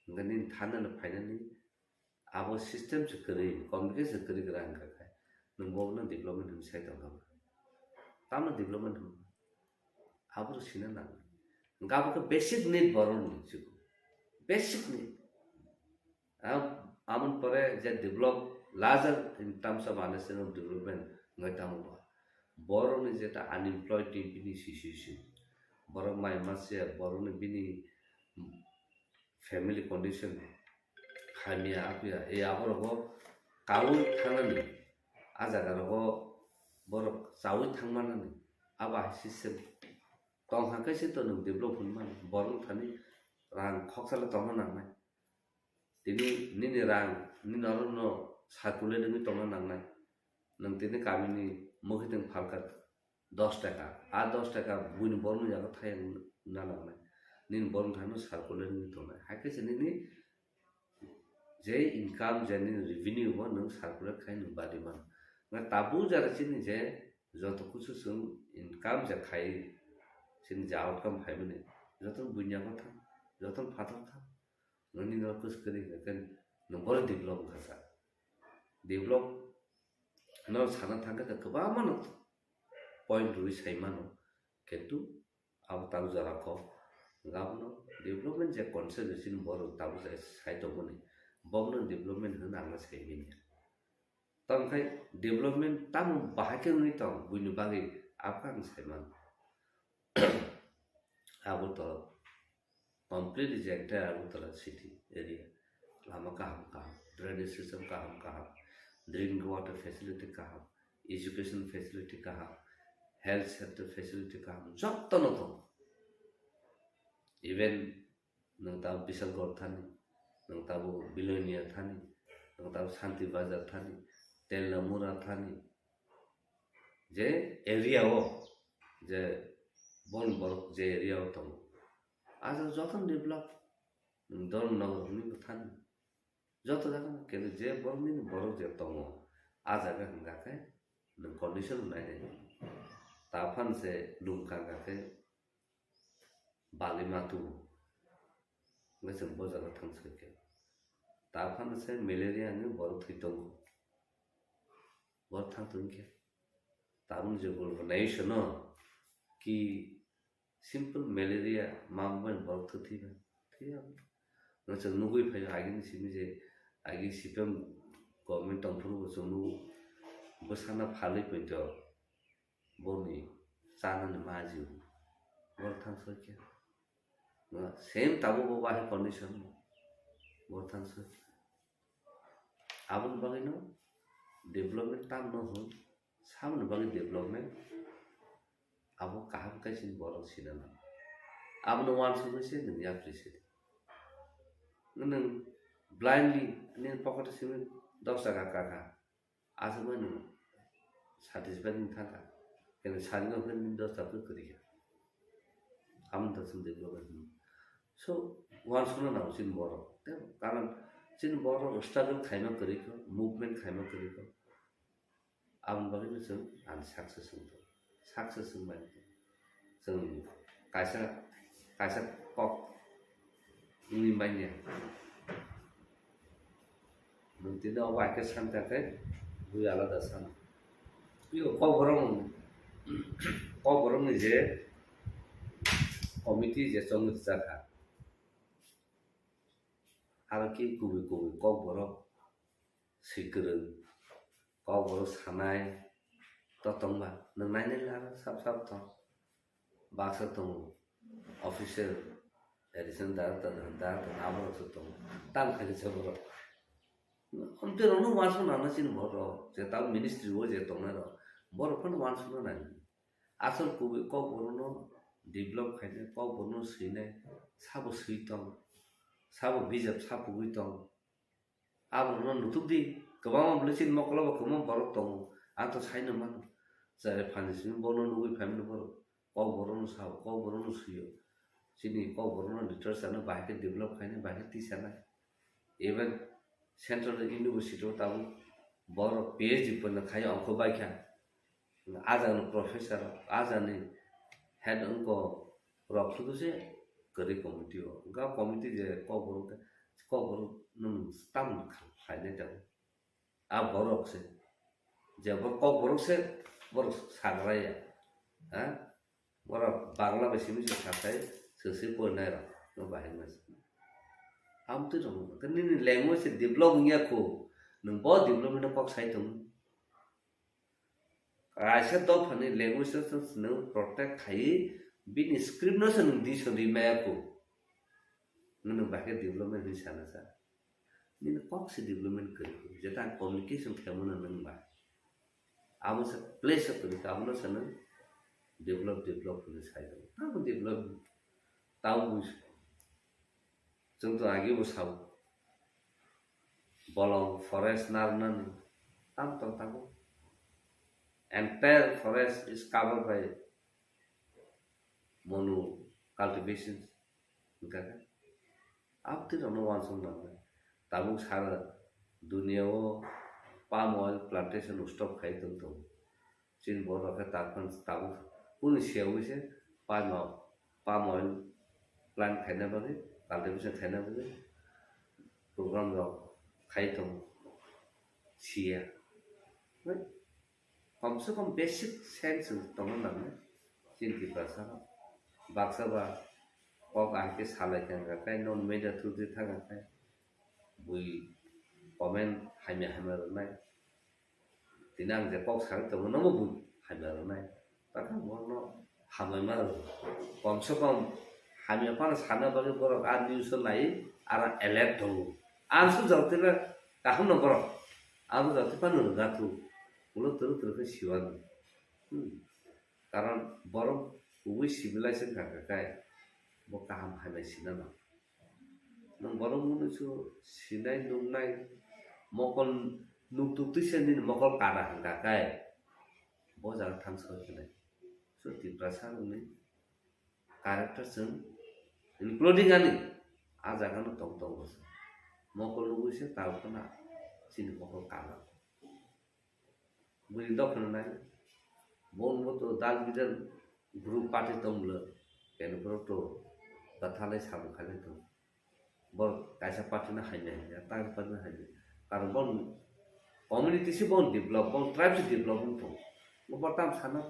ngani thana na phaina ni abo system se kari communication kari grang ka khai nung bo na development hum sai ta ga tam na development hum abo sina na ngabo ka basic need boron ni chu basic need amon pare je develop larger in terms of understanding of development ngai tam ba boron ni jeta unemployed team ni situation boron mai masya boron ni bini family condition Hamia apia e aboro kawu thangani ajaga ro borok sawi thangmanani aba system tong hakai se to nung develop hunman borong thani rang khoksala tong na nai tini ni rang ni no sakule ni tong na nai nang tini kamini mohiteng phalkat 10 টাকা আর 10 টাকা বুনি বর্ণ জায়গা থাই না না নিন বর্ণ থানো circular নি তো না হাকে সেনি जे income jani revenue mo nang circular khai nu bari man na tabu jara chini je joto kuchu sung income ja khai chini ja outcome phai mane joton bunya ko tha joton phatar tha nani na kus kari kan number develop khasa develop no sana thanga ka ba man point rui sai man ketu ab tabu jara ko gabno development je consideration boro tabu sai to bone bogno development hun angna sai bin tam khai development tam bahake ni tam buinu bagi apkan sai man abu to complete reject abu to city area lama ka drainage system ka drinking water facility ka education facility ka health sector facility ka jotto no to even nang ta bisal gor thani nang tabu bilonia thani nang tabu shanti bazar thani tellamura thani je area o je bon bor je area o to aja joton develop don nagor ni thani joto jaga ke je bon ni bor je to aja ga hanga ke nang condition nai ne ta phan se lum ka ga ke balimatu ngasem boza ga thang se ke ta phan se malaria ni bor thitong बर थांतों के ताबुन जो बोल बनाई शनो कि simple malaria मामबन बर तो थी ना थी अब न चल नुगुई फाइ आगे नि सिमी जे आगे सिपम गवर्नमेंट तंफुरु बसनु बसाना फालै पैंट बोनी चानन माजिउ बर थांसो के सेम ताबु बाबा है कंडीशन बर थांसो आबुन बगैनो डेभलपमेंट ताम न हो सामने बगे डेभलपमेंट अब कहाँ कैसे बोलो सिनेमा अब न वान सुनो से नहीं एप्रिशिएट नन ब्लाइंडली ने पकड़ से में 10 टका काका आज मैं satisfied नहीं था क्या सारी में फिर 10 टका करेगा हम तो सुन डेभलपमेंट so वान सुनो ना सिन बोलो कारण सिन बोलो स्ट्रगल खाइमा करेगा मूवमेंट खाइमा करेगा अब बगे में जों अनसक्सेस होतो सक्सेस होबाय जों कायसा कक नि माइने नोंतिनो वाके सानताखै बुइ आलादा सान यो कबरम नि जे कमिटी जे संगत जाखा आरो कि गुबै कबरम सिगोरों कबरम सानाय ततंबा नों नायनो लाना साब तो बाक्सा तो ऑफिशियल एडिशन दार आबो तो ताम खाली छबरो हम तो रोनो वासो नाना सिन भरो जे ता मिनिस्ट्री हो जे तोना रो बर फन वासो ना आसल को बरनो डेभलप खाइने को बरनो सैने साबो सैतम साबो बिजाब साबो गइतम आबो न नुतुदि गोबां ब्लेसिन मकलबो खम बर तो आ तो साइनो मान जाय फानिसिन बनो नुगै फेमिलि बर को बरनो साब को बरनो सुयो सिनि को बरनो लिटरेचर न बाके डेभलप खाइने बाके तिसाना इवन सेंट्रल यूनिवर्सिटी ताबो बर पीएचडी पन खाइ अंक बाइखा आजान प्रोफेसर आजाने हेड उनको रखलु से गरि कमिटी हो गा कमिटी जे को बरो न स्टाम खाइने त आ बरक से जब को बरक से बर सागराया हां बर बांग्ला भाषा में साथाय ससे पढनाय र न बाहेमा हम तो रहो कनि लैंग्वेज से डेभलप हुइया को न बहुत डेभलपमेंट पक साइतम आशा तो फने लैंग्वेज से न प्रोटेक्ट खाइ बिन स्क्रिप्ट न सन दिस रिमाया को न बाके डेभलपमेंट नि साना सा नि पक से डेभलपमेंट करे जेता कम्युनिकेशन खेमन न बा आबो से प्लेस अप करे आबो सन डेभलप हुने साइतम आबो डेभलप ताउ जों तो आगे बसाव bolong forest narnan tam tahu entire forest is covered by mono cultivation enggak अब तो रनो वांसुन ना ताबुक सारा दुनिया वो palm oil plantation stop खाई तो चीन बोल रहा है ताबुक पुन शेव से palm oil plant खाने बगे cultivation खाने बगे program लो खाई तो सिया कम से कम बेसिक सेंस तो ना चीन की भाषा बाक्सा बा कब आके सालाय थांगा काय नन मेडिया थ्रु दे थांगा काय बुई कमेन्ट हाइमे रनाय दिनां जे कब सार तो न बुई हाइमे रनाय ताका मनो हामै मा कम से कम हाइमे पान साना बगे बर आ न्यूज लाई आरा अलर्ट हो आंसु जौतेला काहम न बर आबो जौते पान गाथु उलो तर के सिवान कारण बर उबै सिभिलाइजेशन का काय bo kaham hainai sinana nang borong munu chu sinai nungnai mokol nuktuk tisenin mokol kada hangka kai bo jar thangsoi kene so tiprasa ni character chung including ani ajaga no tong tong bos mokol nugu se tau kana sin mokol kada buri dokna nai bon bo to dal bidan group party tomle ken proto कथाले साबु खाले तो बर कायसा party ना हाइने या तार party ना हाइने कारण बन community si bon develop bon tribe si development po mo pertam sana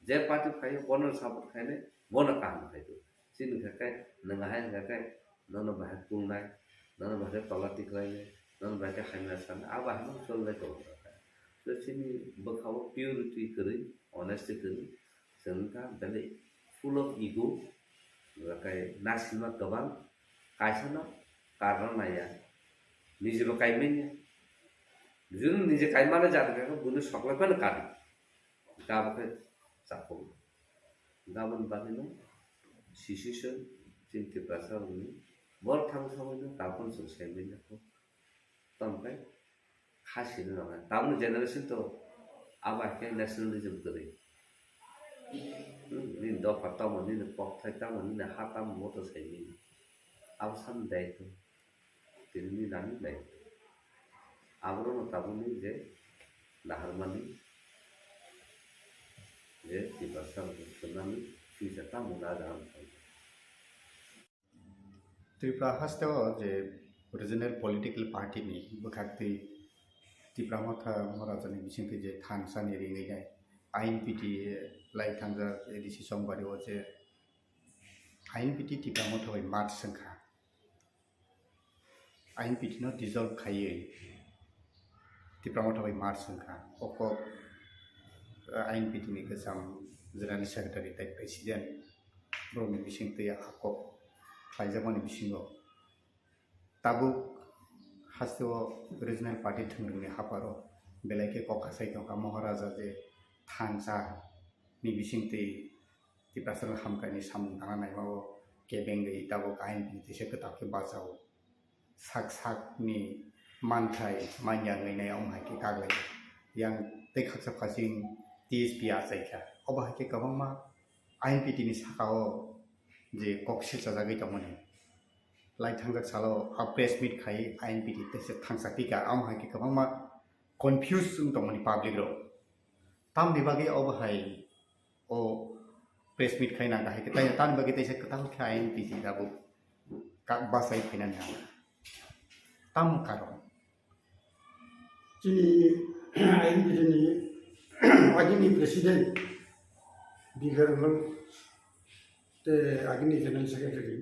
je party khai bonor support khai ne bona kam khai tu sin kai nangai kai nono bahai pungnai nono bahai politik lai nono bahai khaina san aba ham sol lai to so sini bakhaw purity kari honesty kari sengka bale full of ego kai nasima gabang kaisana karena maya nijero kaimenya jun nije kaimana jata ka bunu sakla kan kan gabe sapo gaban bagino sisishan cinti pasal ini bor thang samanya tapon selesai bina ko tampai hasil nama tamu generation to aba ke nationalism kare ni do patau mani ne pok thai ta mani ne hatam moto sai ni awsan dai to tinni nani dai abro no tabuni je laharmani je di pasal tsunami bisa tamu ada Tripura हास्टेव जे regional political party नि बखाक्ति त्रिपुरा मथा महाराजानि बिसिंखै जे थानसानि रिङैनाय आईएनपीटी लाइ थांजा ADC समबारि ओ जे आईएनपीटी त्रिपुरा मथावै मार्च संखा आईएनपीटी न dissolved खायै त्रिपुरा मथावै मार्च संखा अको आईएनपीटी नि गोजाम जनरल सेक्रेटारि टाइप प्रेसिडेंट ब्रह्म बिसिंखै आको खाइजामानि बिसिङाव ताबुक हास्टेव रिजनल पार्टी थंग्रिनि हापारो बेलायके ककासाय दंखा महाराजा जे थानसा नि बिसिंथै तिप्रासर हामकानि सामुं थांनाय मावो केबेंगै ताबुक आइन बितेसे कताके बाजाव साक साकनि मानथाय मान्याङैनाय अमहाके कागलाय यां तै खाकसा फासिं टीएसपी आजायखा अबहाके गोबांमा आईएनपीटी नि साखाव जे कक्से जाजागै दंमोन लाइ थांजाक सालो आ प्रेस मीट खाई आईएनपीटी तेसे थांसातिका आमहाके गोबांमा कन्फ्यूज दंमोन पब्लिक रो ताम बिबागे अबहाय ओ प्रेस मीट खाई ना गाहे के तान बागे तेसे कताल के आईएनपीटी दाबो का बासाय फैना ना ताम कारण जिनि आईएनपीटी नि आगिनि प्रेसिडेंट बिगरमल ते आगिनि जनरल सेक्रेटारि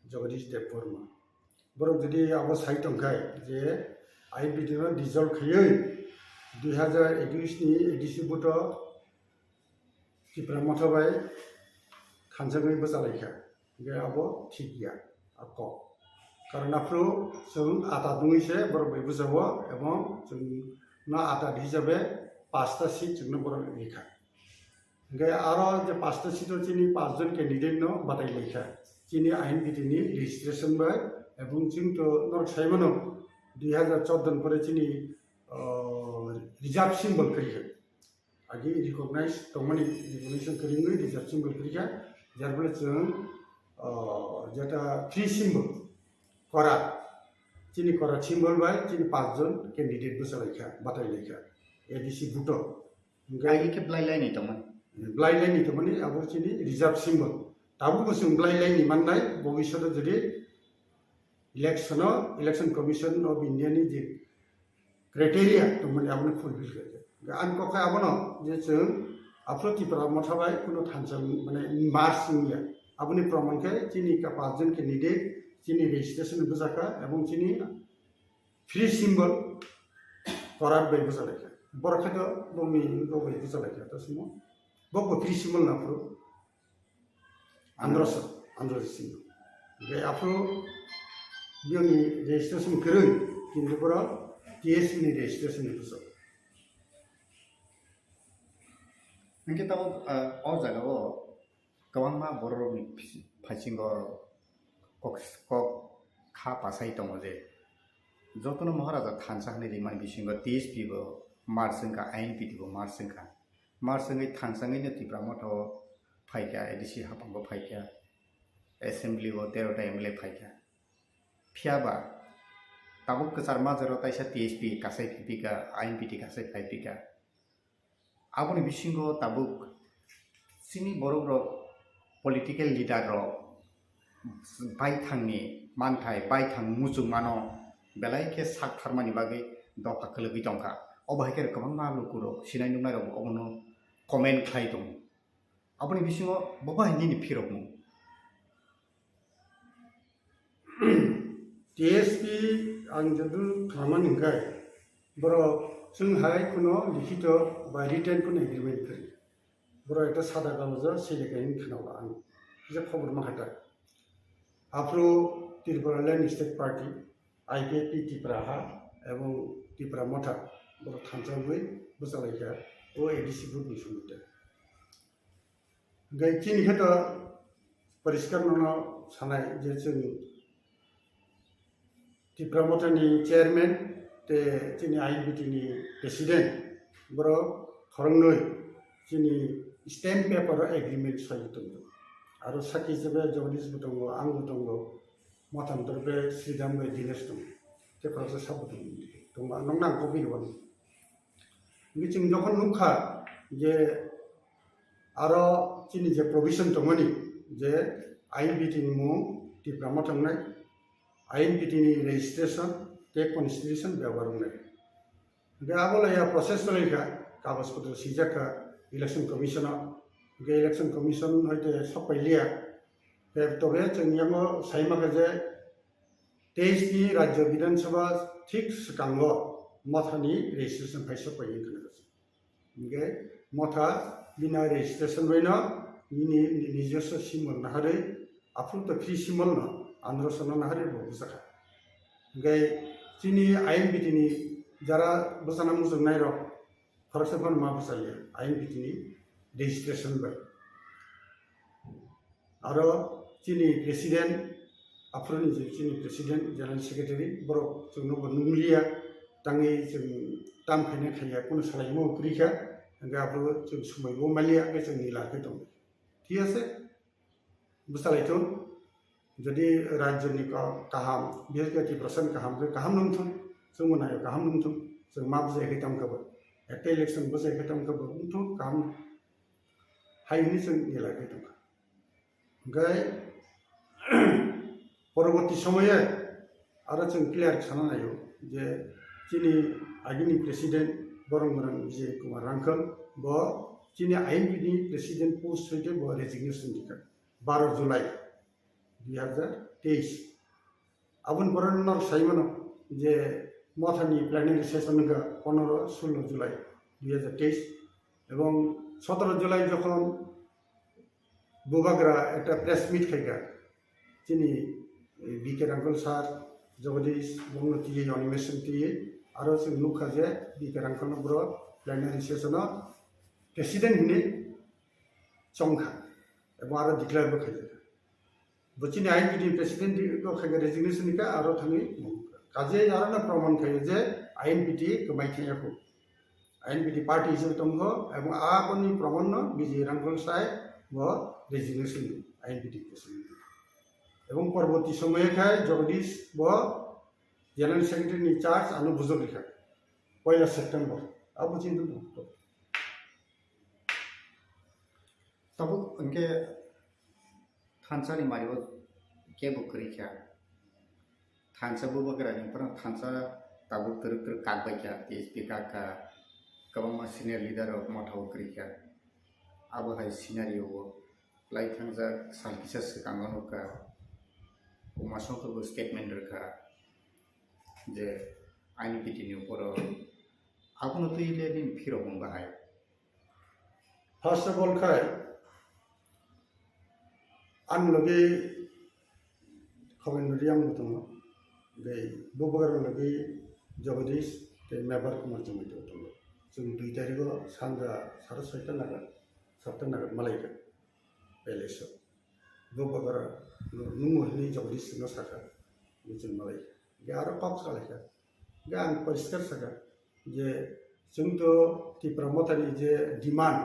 जगदीश देबबर्मा बरं जुदि आबो साइट अंखाय जे आईएनपीटी न डिजल्व खयै 2021 नि एडिसि बुट त्रिपुरा मथाबाय थानजाङै बजालायखा गे आबो ठीक गया आको कारण आफ्रो जों आटा दुङैसे बरं बैबुजावो एवं जों ना आटा हिसाबै 5टा सीट जोंनो बरं लेखा गे आरो जे 5टा सीटो चिनि 5 जन कैंडिडेट नो बादायलायखा चिनि आईएनपीटी नि रेजिस्ट्रेशन बाय एवं जों तो नर साइमनो 2014 परे चिनि रिजर्व सिम्बल करिखा आगे रिकॉग्नाइज तमनि रिकॉग्निशन करिङै रिजर्व सिम्बल करिखा जारबले जों जेटा फ्री सिम्बल करा चिनि करा सिम्बल बाय चिनि 5 जन कैंडिडेट बसालायखा बादायलायखा एडिसि बुटो गायि के ब्लाइलायनि दंमोन ब्लाइलायनि तमनि आबो चिनि रिजर्व सिम्बल ताबु बसुं ब्लाइलायनि माननाय भबिष्यत जुदि इलेक्शन कमिशन ऑफ इंडिया नि जे क्राइटेरिया तमनि आबो फुलफिल करे आन कखा आबनो जे जों आफ्रो त्रिपुरा मथाबाय कुनो थानसा माने मार्च निया आबनि प्रमाणके चिनि का 5 जन कैंडिडेट चिनि रेजिस्ट्रेशन बजाका एवं चिनि फ्री सिम्बल करार बाय बजालायका बरखाद बमि गबाय बजालायका तसमो बको फ्री सिम्बल ना फ्रो आंध्र सिम्बल बे आफ्रो बियोनि रेजिस्ट्रेशन करै किन्तु बरा टीएसपी नि रेजिस्ट्रेशन बजा नंगे तब अ जगाव गोबांमा बर'नि फाइसिंग कक खा पासाय दङ जे जतनो महाराजा थानसा होननाय रिमान बिसिंग टीएसपी बो मार्चंका आईएनपीटी बो मार्चंगै थानसाङैनो त्रिपुरा मथाव फाइका एडिसि हापांबो फाइका एसेम्बली बो 13टा एमएलए फाइका फियाबा ताबुक कचार माजरो ताइसा टीएसपी कासाय फिपिका आईएनपीटी कासाय फाइपिका आबनि बिसिंगो ताबुक सिनि बर'ग्र पलिटिकल लीडर रो बायथांनि मानथाय बायथां मुजुमानो बेलायके साक थारमानि बागै dok akal bi tongka obahai ker kabang ma lu kuro sinai nung nai rok obono comment khai dong aboni bisingo bobahai ni phirok mu TSP ang jadul kaman ingkai bro जों हाय कुनो लिखित बा retain कुनो agreement करी बरो एक सादा कागज सिलेकाइन खनावा आं जे खबर माखाटा आफ्रो त्रिपुरालैंड स्टेट पार्टी आईपीपी त्रिपुराहा एवं त्रिपुरा मथा बरो थांजाबै बजालायका ओ एडीसी ग्रुप नि सोमोन्दो गायथिन हेता परिष्कार ननो सानाय जे जों त्रिपुरा मथानि चेयरमैन ते जोंनि आईएनपीनि प्रेसिडेंट बरो खरंनै जोंनि स्टैम्प पेपर एग्रीमेंट सही दङ आरो साखि हिसाबै जगदीश दङ आंबो दङ मथान्तर बे श्रीराम बे दिनेश दङ तेफोरासो साबो दङ नों नांगौ बिरवन जों जखन नुखा जे आरो जोंनि जे प्रभिजन दङनि जे आईएनपीनि मुं त्रिपुरा मथांनाय आईएनपीनि रेजिस्ट्रेशन ते कन्स्टिट्यूशन व्यवहार में गे आबोलाया प्रोसेस चलेगा कागज पत्र सीजाका इलेक्शन कमिशन गे इलेक्शन कमिशन होते सब पहलिया गे तबे जोंनियामो साइमाखा जे 23 नि राज्य विधानसभा ठीक सिगांलो मथानि रेजिस्ट्रेशन फाइस पयै खनागस गे मथा बिना रेजिस्ट्रेशन बैनो नि निजस्व सिमल नाहारे आफुत फ्री सिमल न आंध्रसन नाहारे बबुजाखा गे जोंनि आईएनपीनि जारा बसाना मुजुग नायरो फरायसाफोर मा बसालिया आईएनपीनि रेजिस्ट्रेशन बाय आरो जोंनि प्रेसिडेंट आफ्रोनि जोंनि प्रेसिडेंट जनरल सेक्रेटारि बर' जोंनो नुलिया तांनि जों ताम खायना खाया कोनो सालायमो क्रिखा गाबो जों समायबो मालिया बे जोंनि लाखै दं ठीक আছে बसालायथ যদি राज्यनि गाहाम बिहेर 30% गाहाम नंथों जों मोनायो गाहाम नंथों जों मा बुजायखै तामखौबो एक इलेक्शन बुजायखै तामखौबो नंथों गाहाम हायनि जों इलाखै दं गाय परवर्ती समय आरो जों क्लियर खालामनो हायो जे जोंनि आगिनि प्रेसिडेंट बरंगरन विजय कुमार रांखल ब जोंनि आईएनपीनि प्रेसिडेंट पोस्ट होते ब रेजिग्नेशन दिखा 12 जुलाई 2023 आबुन बरनर साइमनो जे मथानि प्लेनारि सेशन का 15-16 जुलाई 2023 एवं 17 जुलाई जखन बुबाग्रा एक प्रेस मीट खायगा जोंनि बीके रांखल सार जगदीश बंगती एनिमेशन टी आरो जों नुखा जे बीके रांखल बर प्लेनारि सेशन प्रेसिडेंट हिने चंखा एवं आरो डिक्लेयर बखायगा बचिनि आईएनपी प्रेसिडेंट को खायगा रेजिग्नेशन का आरो थाङि काजे आरो प्रमाण खायो जे आईएनपी कमायखैयाखौ आईएनपी पार्टी हिसाबै दङ एवं आबनि प्रमाण विजय रांखल साय व रेजिग्नेशन आईएनपी प्रेसिडेंट एवं परवर्ती समय खाय जगदीश व जनरल सेक्रेटरी चार्ज आनु बुजो लिखा 1 सेप्टेम्बर अब चिंतन तब उनके थानसानि मारिबो के बुकरिखा थानसा बुबगरा पर थानसा ताबु तर कागबाय क्या टीएसपी का कबमा सीनियर लीडर ऑफ मथा बुकरिखा अब हाय सिनारियो लाइक थांजा सालकिसास कांगनो का उमासंखौ स्टेटमेंट रखा जे आईएनपी नि ऊपर आगुन तो इले दिन फिरो बुंगा है फर्स्ट ऑफ ऑल खाय आं लगे खबरनि आं दङ बे बुबगर लगे जगदीश ते मेबर कुमार जमै दङ जों 2 तारिखआव सानजा 6:30 नागाद 7 नागाद मालायका पेलेसो बुबगर नुमोहनि जगदीश न साखा जों मालाय गे आरो पाप सालायका गे आं परिष्कार साखा जे जों तो त्रिपुरा मथानि जे डिमांड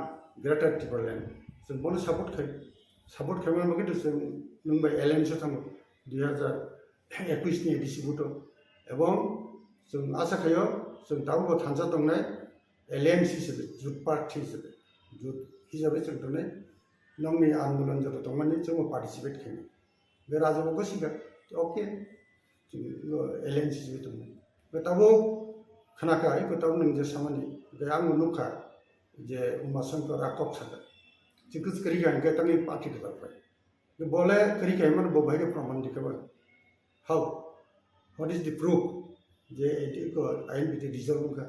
ग्रेटर त्रिपुरालैंड जों बनो सपोर्ट खालामनो मगे जों नोंबाय एलायन्स थाङो 2021 नि एडिसिबुट एवं जों आशा खायो जों दाबो थांजा दंनाय एलायन्स हिसाबै जुथ पार्टी हिसाबै जों दंनाय नंनि आन्दोलन जत दंमानि जों पार्टिसिपेट खायो बे राजाबो गसिगा ओके जों एलायन्स हिसाबै दंनाय बे दाबो खोनाखाय गोताव नों जे सामानि बे आं नुखा जे उमाशंकर आकब साका जिकुस करी गान के तंगी पार्टी के तरफ ये बोले करी के मन बो भाई के प्रमाण दिखबा how what is the proof जे एटी को INPT डिजर्व का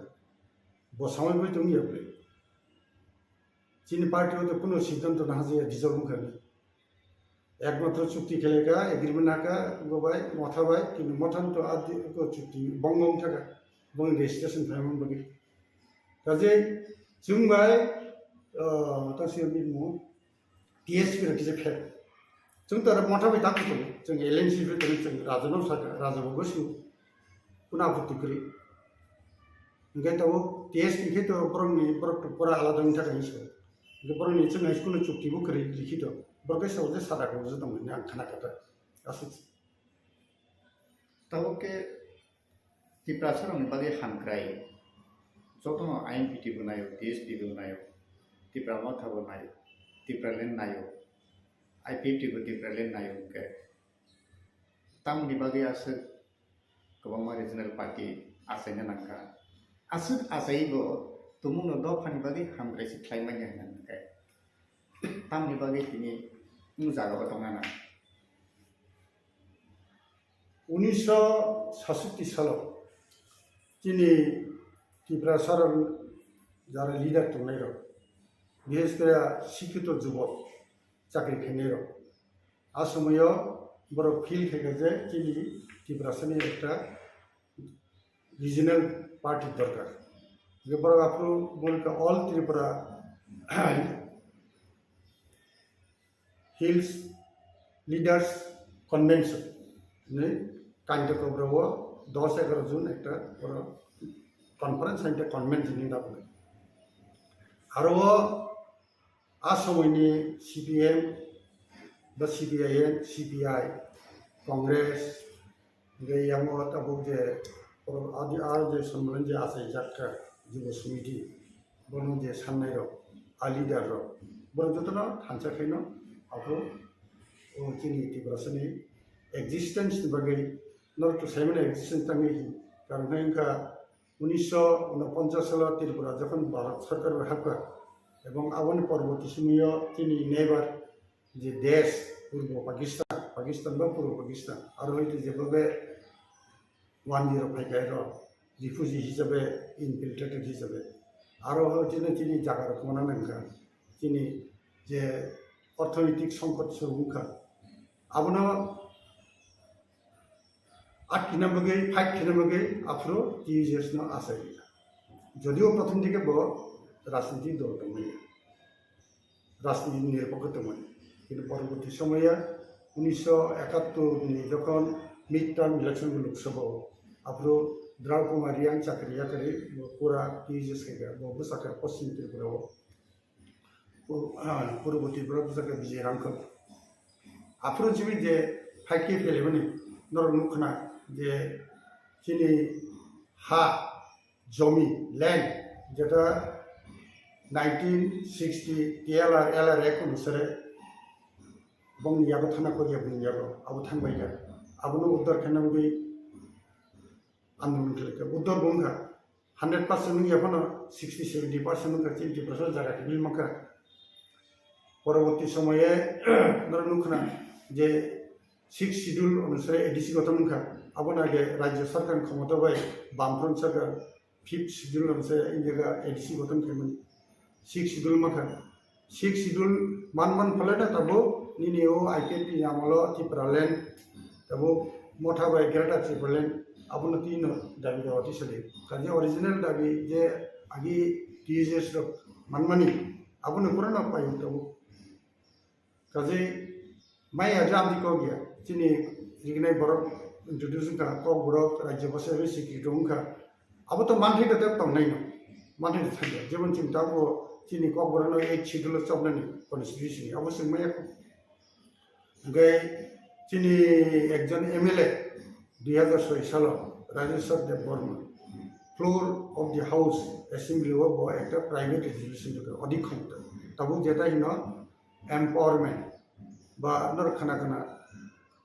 बो समय में तुम ये बोले चीनी पार्टी हो तो पुनः सिद्धांत ना जे डिजर्व करने एकमात्र चुक्ति खेलेगा एग्रीमेंट आका गोबाय मथाबाय किन्तु मथान तो आदि को चुक्ति बंगम थाका बंग रेजिस्ट्रेशन फाइमन बगे काजे जोंबाय तासे बिमु TSP रे किसे फे जों तर मथाबाय ताकु जों LNC बे जों राजनाव साका राजाबो गोसु पुना आपत्ति करी ओंखाय तो TSP के तो बरंनि बरक पुरा आलादानि थाखाय इसे बरंनि जों स्कुल चुक्तिबो करी लिखित बरके सावजे सादाखौ जो दं आं खोनाखादों गासै ताबुके तिप्रासरनि बागै हानग्राय जतन INPT बनायो TSP बनायो तिप्रा माथा बनायो तिप्रालेन नायो IPT को तिप्रालेन नायो के तामनि बागै आसो गोबां रिजनल पार्टी आसायना नांका आसो आसायबो तुमुनो दफानि बागै हानग्राय सिख्लायमाय होननानै तामनि बागै तिनि मुजागाव दंना 1967 सालाव जोंनि त्रिपुरा सारन जारा लिडार दंनाय र बिसेस करे शिक्षित जुबक चाकरि खेनाय र आ समायाव बर फिल खेगा जे जोंनि त्रिपुरानि একটা রিজনাল पार्टी दरकार जे बर आपरो बोलका all Tripura hills leaders convention ने कांटे कोब्रावो 10-11 जून एक कन्फारेंस एंड कन्वेंशन नि दाबो आरो आ समयनि CPM बा CPIM CPI कांग्रेस गयामो तबो जे आदि आर जे सम्मेलन जे आसे जाक्का जुब समिति बनो जे साननाय र आ लीडर र बर जतना थानसाखैनो आपरो ओ जोंनि त्रिपुरानि एक्जिस्टेंस बागै नर्थ साइमन एक्जिस्टेंस तांगै कारण इनका 1949 सालाव त्रिपुरा যখন भारत सरकार हाबा এবং आवन পরবর্তী সময়ে তিনি নেবার যে দেশ পূর্ব পাকিস্তান বা পূর্ব পাকিস্তান আর হইতে যেভাবে 1-0 ফাইকাইর রিফিউজি হিসাবে ইনফিল্ট্রেটেড হিসাবে আরও হচ্ছে তিনি জায়গা রকমানা নাঙ্কা তিনি যে অর্থনৈতিক সংকট সুরক্ষা আবনো 8 কিনামগে 5 কিনামগে আফ্রো টিজেসনো আসাই যদিও প্রথম দিকে ব রাজনীতি দল দমে রাজনীতি নিরপেক্ষ দমে কিন্তু পরবর্তী সময়ে 1971 নি যখন মিড টার্ম ইলেকশন লোকসভা আফ্রো দ্রাউকুমারিয়াং চাকরিয়া করে পুরা টিজেস কেগা ববু সাকা পশ্চিম ত্রিপুরা পূর্ববর্তী ব্রহ্মচাকে বিজয় রাঙ্ক আফ্রো জিবি যে ফাইকে ফেলেবনি নরমুখনা যে চিনি হা জমি ল্যান্ড যেটা 1960 TLR LR এক অনুসারে বংনিয়াবো থানা করিয়া বংনিয়াবো আবু থানবাইয়া আবুনো উদ্ধার খেনামগি আন্দোলন খেলে উদ্ধার বংখা 100% নি এখনো 60-70% নুকা 20% জায়গা বিল মাকা পরবর্তী সময়ে নরনুখনা যে 6 শিডিউল অনুসারে এডিসি গঠন মুখা আবনা আগে রাজ্য সরকার ক্ষমতা বাই বামফ্রন্ট সরকার 5th শিডিউল অনুসারে ইন্ডিয়া এডিসি গঠন কেমন 6 শিডিউল মাখা 6 শিডিউল মান ফলে তাবো নিনিও IPP আমলো ত্রিপুরাল্যান্ড তাবো মোটা বাই গ্রেটার ত্রিপুরাল্যান্ড আবনো তিন দাবি দাওয়াতি চলে কাজে অরিজিনাল দাবি যে আগে টিএসএস মানমানি আবনো পুরানো পাই তাবো কাজে माइ जामदि को गया चिनी रिगनाय बरक इंट्रोड्यूसिंग का को बरक राज्य बसे सिक्रेटरी उनका अब तो मानथि त तंनाय न मानथि थायो जेबन चिंता को चिनी को बरनो 8 शिड्यूल चबनानि कन्स्टिट्यूशन अब जों माय गय चिनी एकजन MLA 2006 सालाव Rajeshwar Debbarma floor of the house assembly वो एक प्राइवेट रेजोल्यूशन अधिक क्षमता तब जेटा इन एम्पावरमेंट বা নরখানা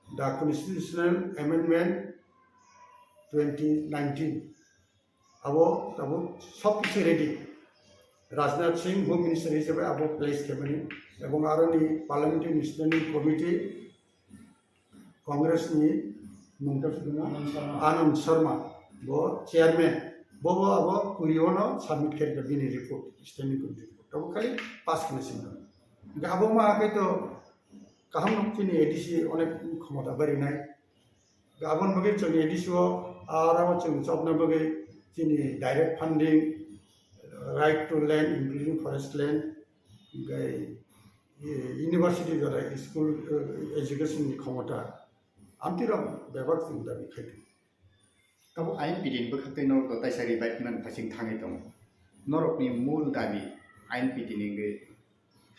the constitutional amendment 2019 abo tabo sob kichu ready Rajnath Singh Home Minister hisabe abo place kemani ebong aro ni Parliamentary Standing Committee Congress ni mungta suduna Anand Sharma bo chairman bo abo kuriono submit kari bini report standing committee report tabo khali pass kene sinna abo ma ke to kaham chini ADC onek ক্ষমতা bari nai gabon bagi chini ADC o arabo chini chopna bagi chini direct funding right to land including forest land university jara school education ni ক্ষমতা amtira bebar sing dabi khaitu tabo INPT ni bakhaktei norok to taisari baitman phasing thangai dong norok ni mul dabi INPT ni ge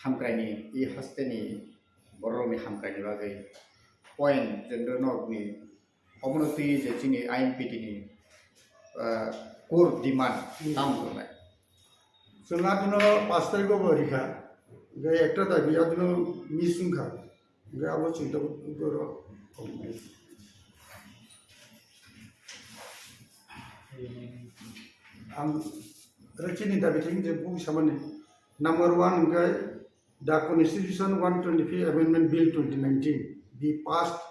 hamkraini e hasteni borromi hamkraini bagai point jendo norok ni obonoti je chini INPT ni core demand tam donai sunga dino 5 tarik ko borikha ge ekta dabi adino misungkha ge abo chinta goro am rechini dabi thing je bung samane number 1 guy the Constitution 125 Amendment Bill 2019 be passed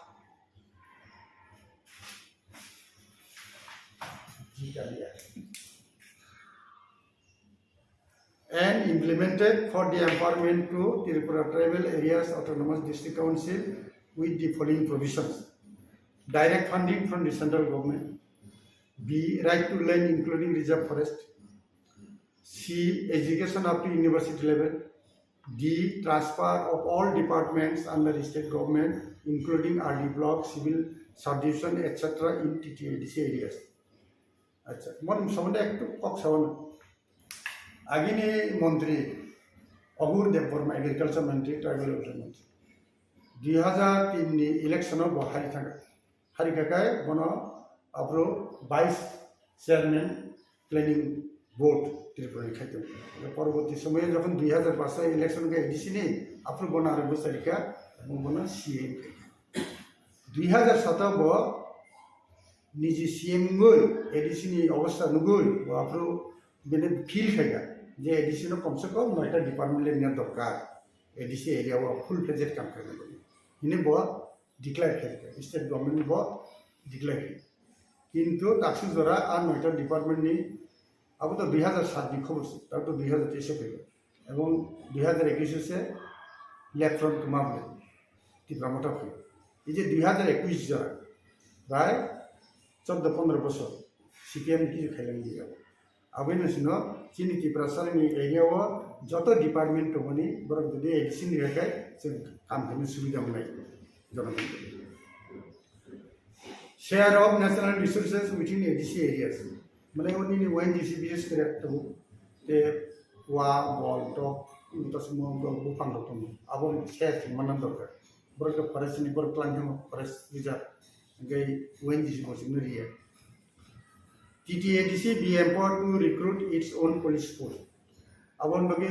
and implemented for the empowerment to Tripura Tribal Areas Autonomous District Council with the following provisions: direct funding from the central government, B. right to land including reserve forest, C. education up to university level, D. transfer of all departments under the state government including RD block, civil subdivision etc. in TTADC areas. अच्छा मन सबले একটু cock সাবান আগিনি মন্ত্রী অগুর Debbarma agriculture মন্ত্রী tribal welfare মন্ত্রী 2003 ni election of hari kakai bono apro vice chairman planning board Tripura khaitu পরবর্তী সময়ে যখন 2005 ইলেকশন কে এডিসি নি apro bono আর বছরিকা এবং bono সিএম 2007 bo निजी सीएम गई एडीसी नि अवस्था नुगई आपरो बेने फील खाइगा जे एडीसी नो कम से कम 9टा डिपार्टमेंट लेने दरकार एडीसी एरिया वो फुल फ्लेजेड काम करने को इने बो डिक्लेयर करके स्टेट गवर्नमेंट बो डिक्लेयर किंतु ताक्सु जरा आ 9टा डिपार्टमेंट नि अब तो 2007 नि खबर से तब तो 2023 से गयो এবং 2021 से लेफ्ट फ्रंट मामले তীব্রমতা হই এই যে 2021 জরা প্রায় 14-15 বছর সিপিএম কিছু খাইলেন দিয়ে আবেন ছিল চিনি ত্রিপুরাসারনি এরিয়াও যত ডিপার্টমেন্ট হনি বরং যদি এডিসি নি রেখায় সে কাম করতে সুবিধা নাই জনগণ share of national resources within ADC areas মানে উনি ওএনজিসি বিশেষ করে একটা তে ওয়া বল টপ তসমো বুফাং রকম আবন শেয়ার মানান দরকার বরং ফরেস্ট বরং ক্লাঙ্গম forest reserve gay ONGC was in the area. TTADC be empowered to recruit its own police force. Abon bagi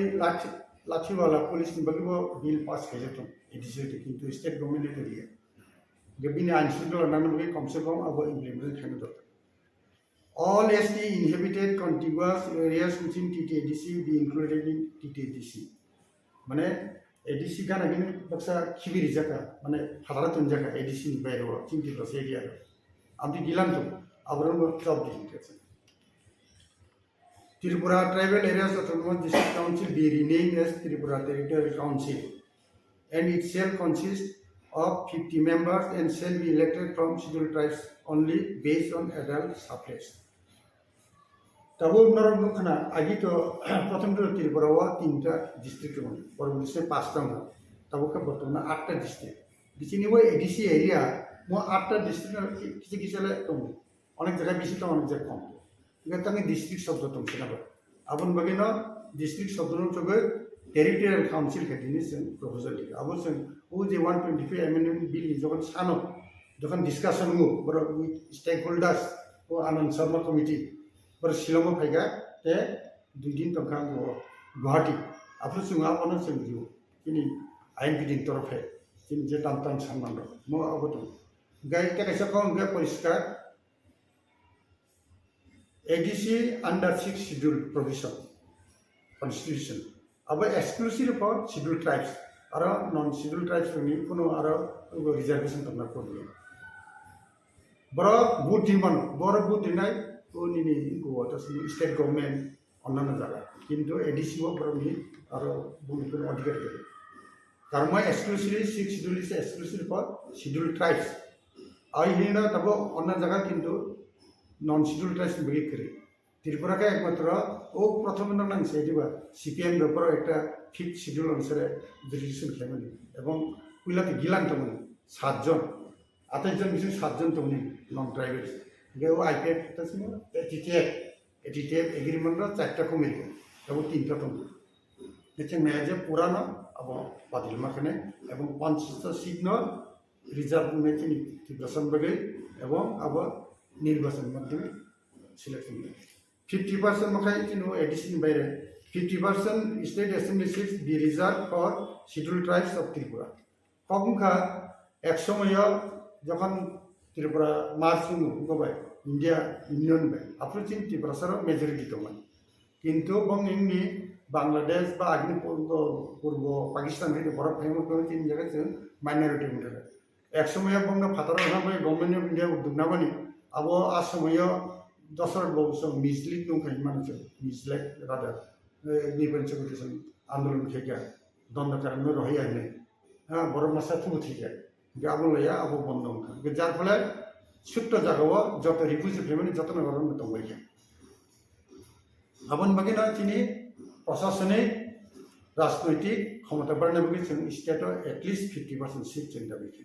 lachiwala police ni bagi bo bill pass kiya to ADC into state government area. Gabini anshilo nan bagi kam se kam abo implement khane dot. All ST inhabited contiguous areas within TTADC be included in TTADC. Mane ADC kan agini baksa khibiri jaka mane hadaratun jaka ADC ni bayro chinti plus area amti gilan to abron job district Tripura Tribal Areas Autonomous District Council be renamed as Tripura Territorial Council and it shall consist of 50 members and shall be elected from scheduled tribes only based on adult suffrage. तब नरम नखना आगे तो प्रथम तो त्रिपुरा हुआ 3टा district में और उससे 5टा में तब का बर्तमान 8टा डिस्ट्रिक्ट बिचनी वो एडीसी एरिया वो 8टा डिस्ट्रिक्ट किसी किसी ले तुम अनेक जगह बिची तो अनेक जगह कम इधर तंगे डिस्ट्रिक्ट शब्द तुम से ना अपन बगे ना डिस्ट्रिक्ट शब्द नो चुके टेरिटोरियल काउंसिल के दिन से प्रपोजल लिखा अब से वो जे 125 अमेंडमेंट बिल जब सानो जब डिस्कशन हो बरो स्टेक होल्डर्स वो आनंद शर्मा कमिटी पर शिलोंग फाइगा ते 2 दिन तक गुवाहाटी आपरो सुंगा अनो संगियो किनि INPT तरफ है किनि जे तान सम्मान मो अबतो गाय के कैसे कौन गे परिष्कार ADC under 6 schedule provision constitution abo exclusive for scheduled tribes aro non scheduled tribes ni kono aro reservation tamna korbe boro buddhiman boro buddhinai oni ni go ta state government অন্যান্য জায়গা কিন্তু ADC বড় ni aro buddhi kono অধিকার করে কারণ exclusively 6 schedule is exclusive for scheduled tribes ai hina tabo অন্য জায়গা কিন্তু নন শিডিউল ট্রাইবস বলি করে ত্রিপুরাকে একমাত্র ও প্রথম নাম সেইবা সিপিএম ব্যাপার একটা 5th শিডিউল অনুসারে জুডিশিয়াল ফ্যামিলি এবং উইলাতে গিলান তো 7 জন 28 জন মিশন 7 জন তো নন ট্রাইবাল গেও আইপিএফ তাছিল এটিটিএফ এগ্রিমেন্ট 4টা কমিটি এবং 3টা তো দেখছেন মেয়াজে পুরানো এবং বাতিল মাখানে এবং 50টা সিট ন রিজার্ভ মেচিন নির্বাচন বলে এবং আবার নির্বাচন মাধ্যমে সিলেকশন 50% মাখাই কিন্তু এডিশন বাইরে 50% state assembly seats be reserve for schedule tribes of Tripura কমখা এক সময় যখন ত্রিপুরা মার্চ গবাই ইন্ডিয়া ইউনিয়ন বাই আপনার চিন ত্রিপুরা সারা মেজরিটি দমান কিন্তু বং এমনি বাংলাদেশ বা আগ্নি পূর্ব পাকিস্তান থেকে বড় ফেমস করে 3 জায়গায় মাইনরিটি মিলে এক সময় বংনা ফাতারা ভাবে গভর্নমেন্ট অফ ইন্ডিয়া উদ্যোগ নামানি abo asamoyo dosar bawso mislead nung kai manche mislead rather nipan securitation andolon khega dondha karanno rohi aine ha boro masa thu thike gabo laya abo bondong ge jar phole sutto jagawo joto refugee family joto na goron to hoye abon bagina chini প্রশাসনিক রাজনৈতিক ক্ষমতা বাড়ানোর জন্য স্টেটও at least 50% seat চিন্তা বেশি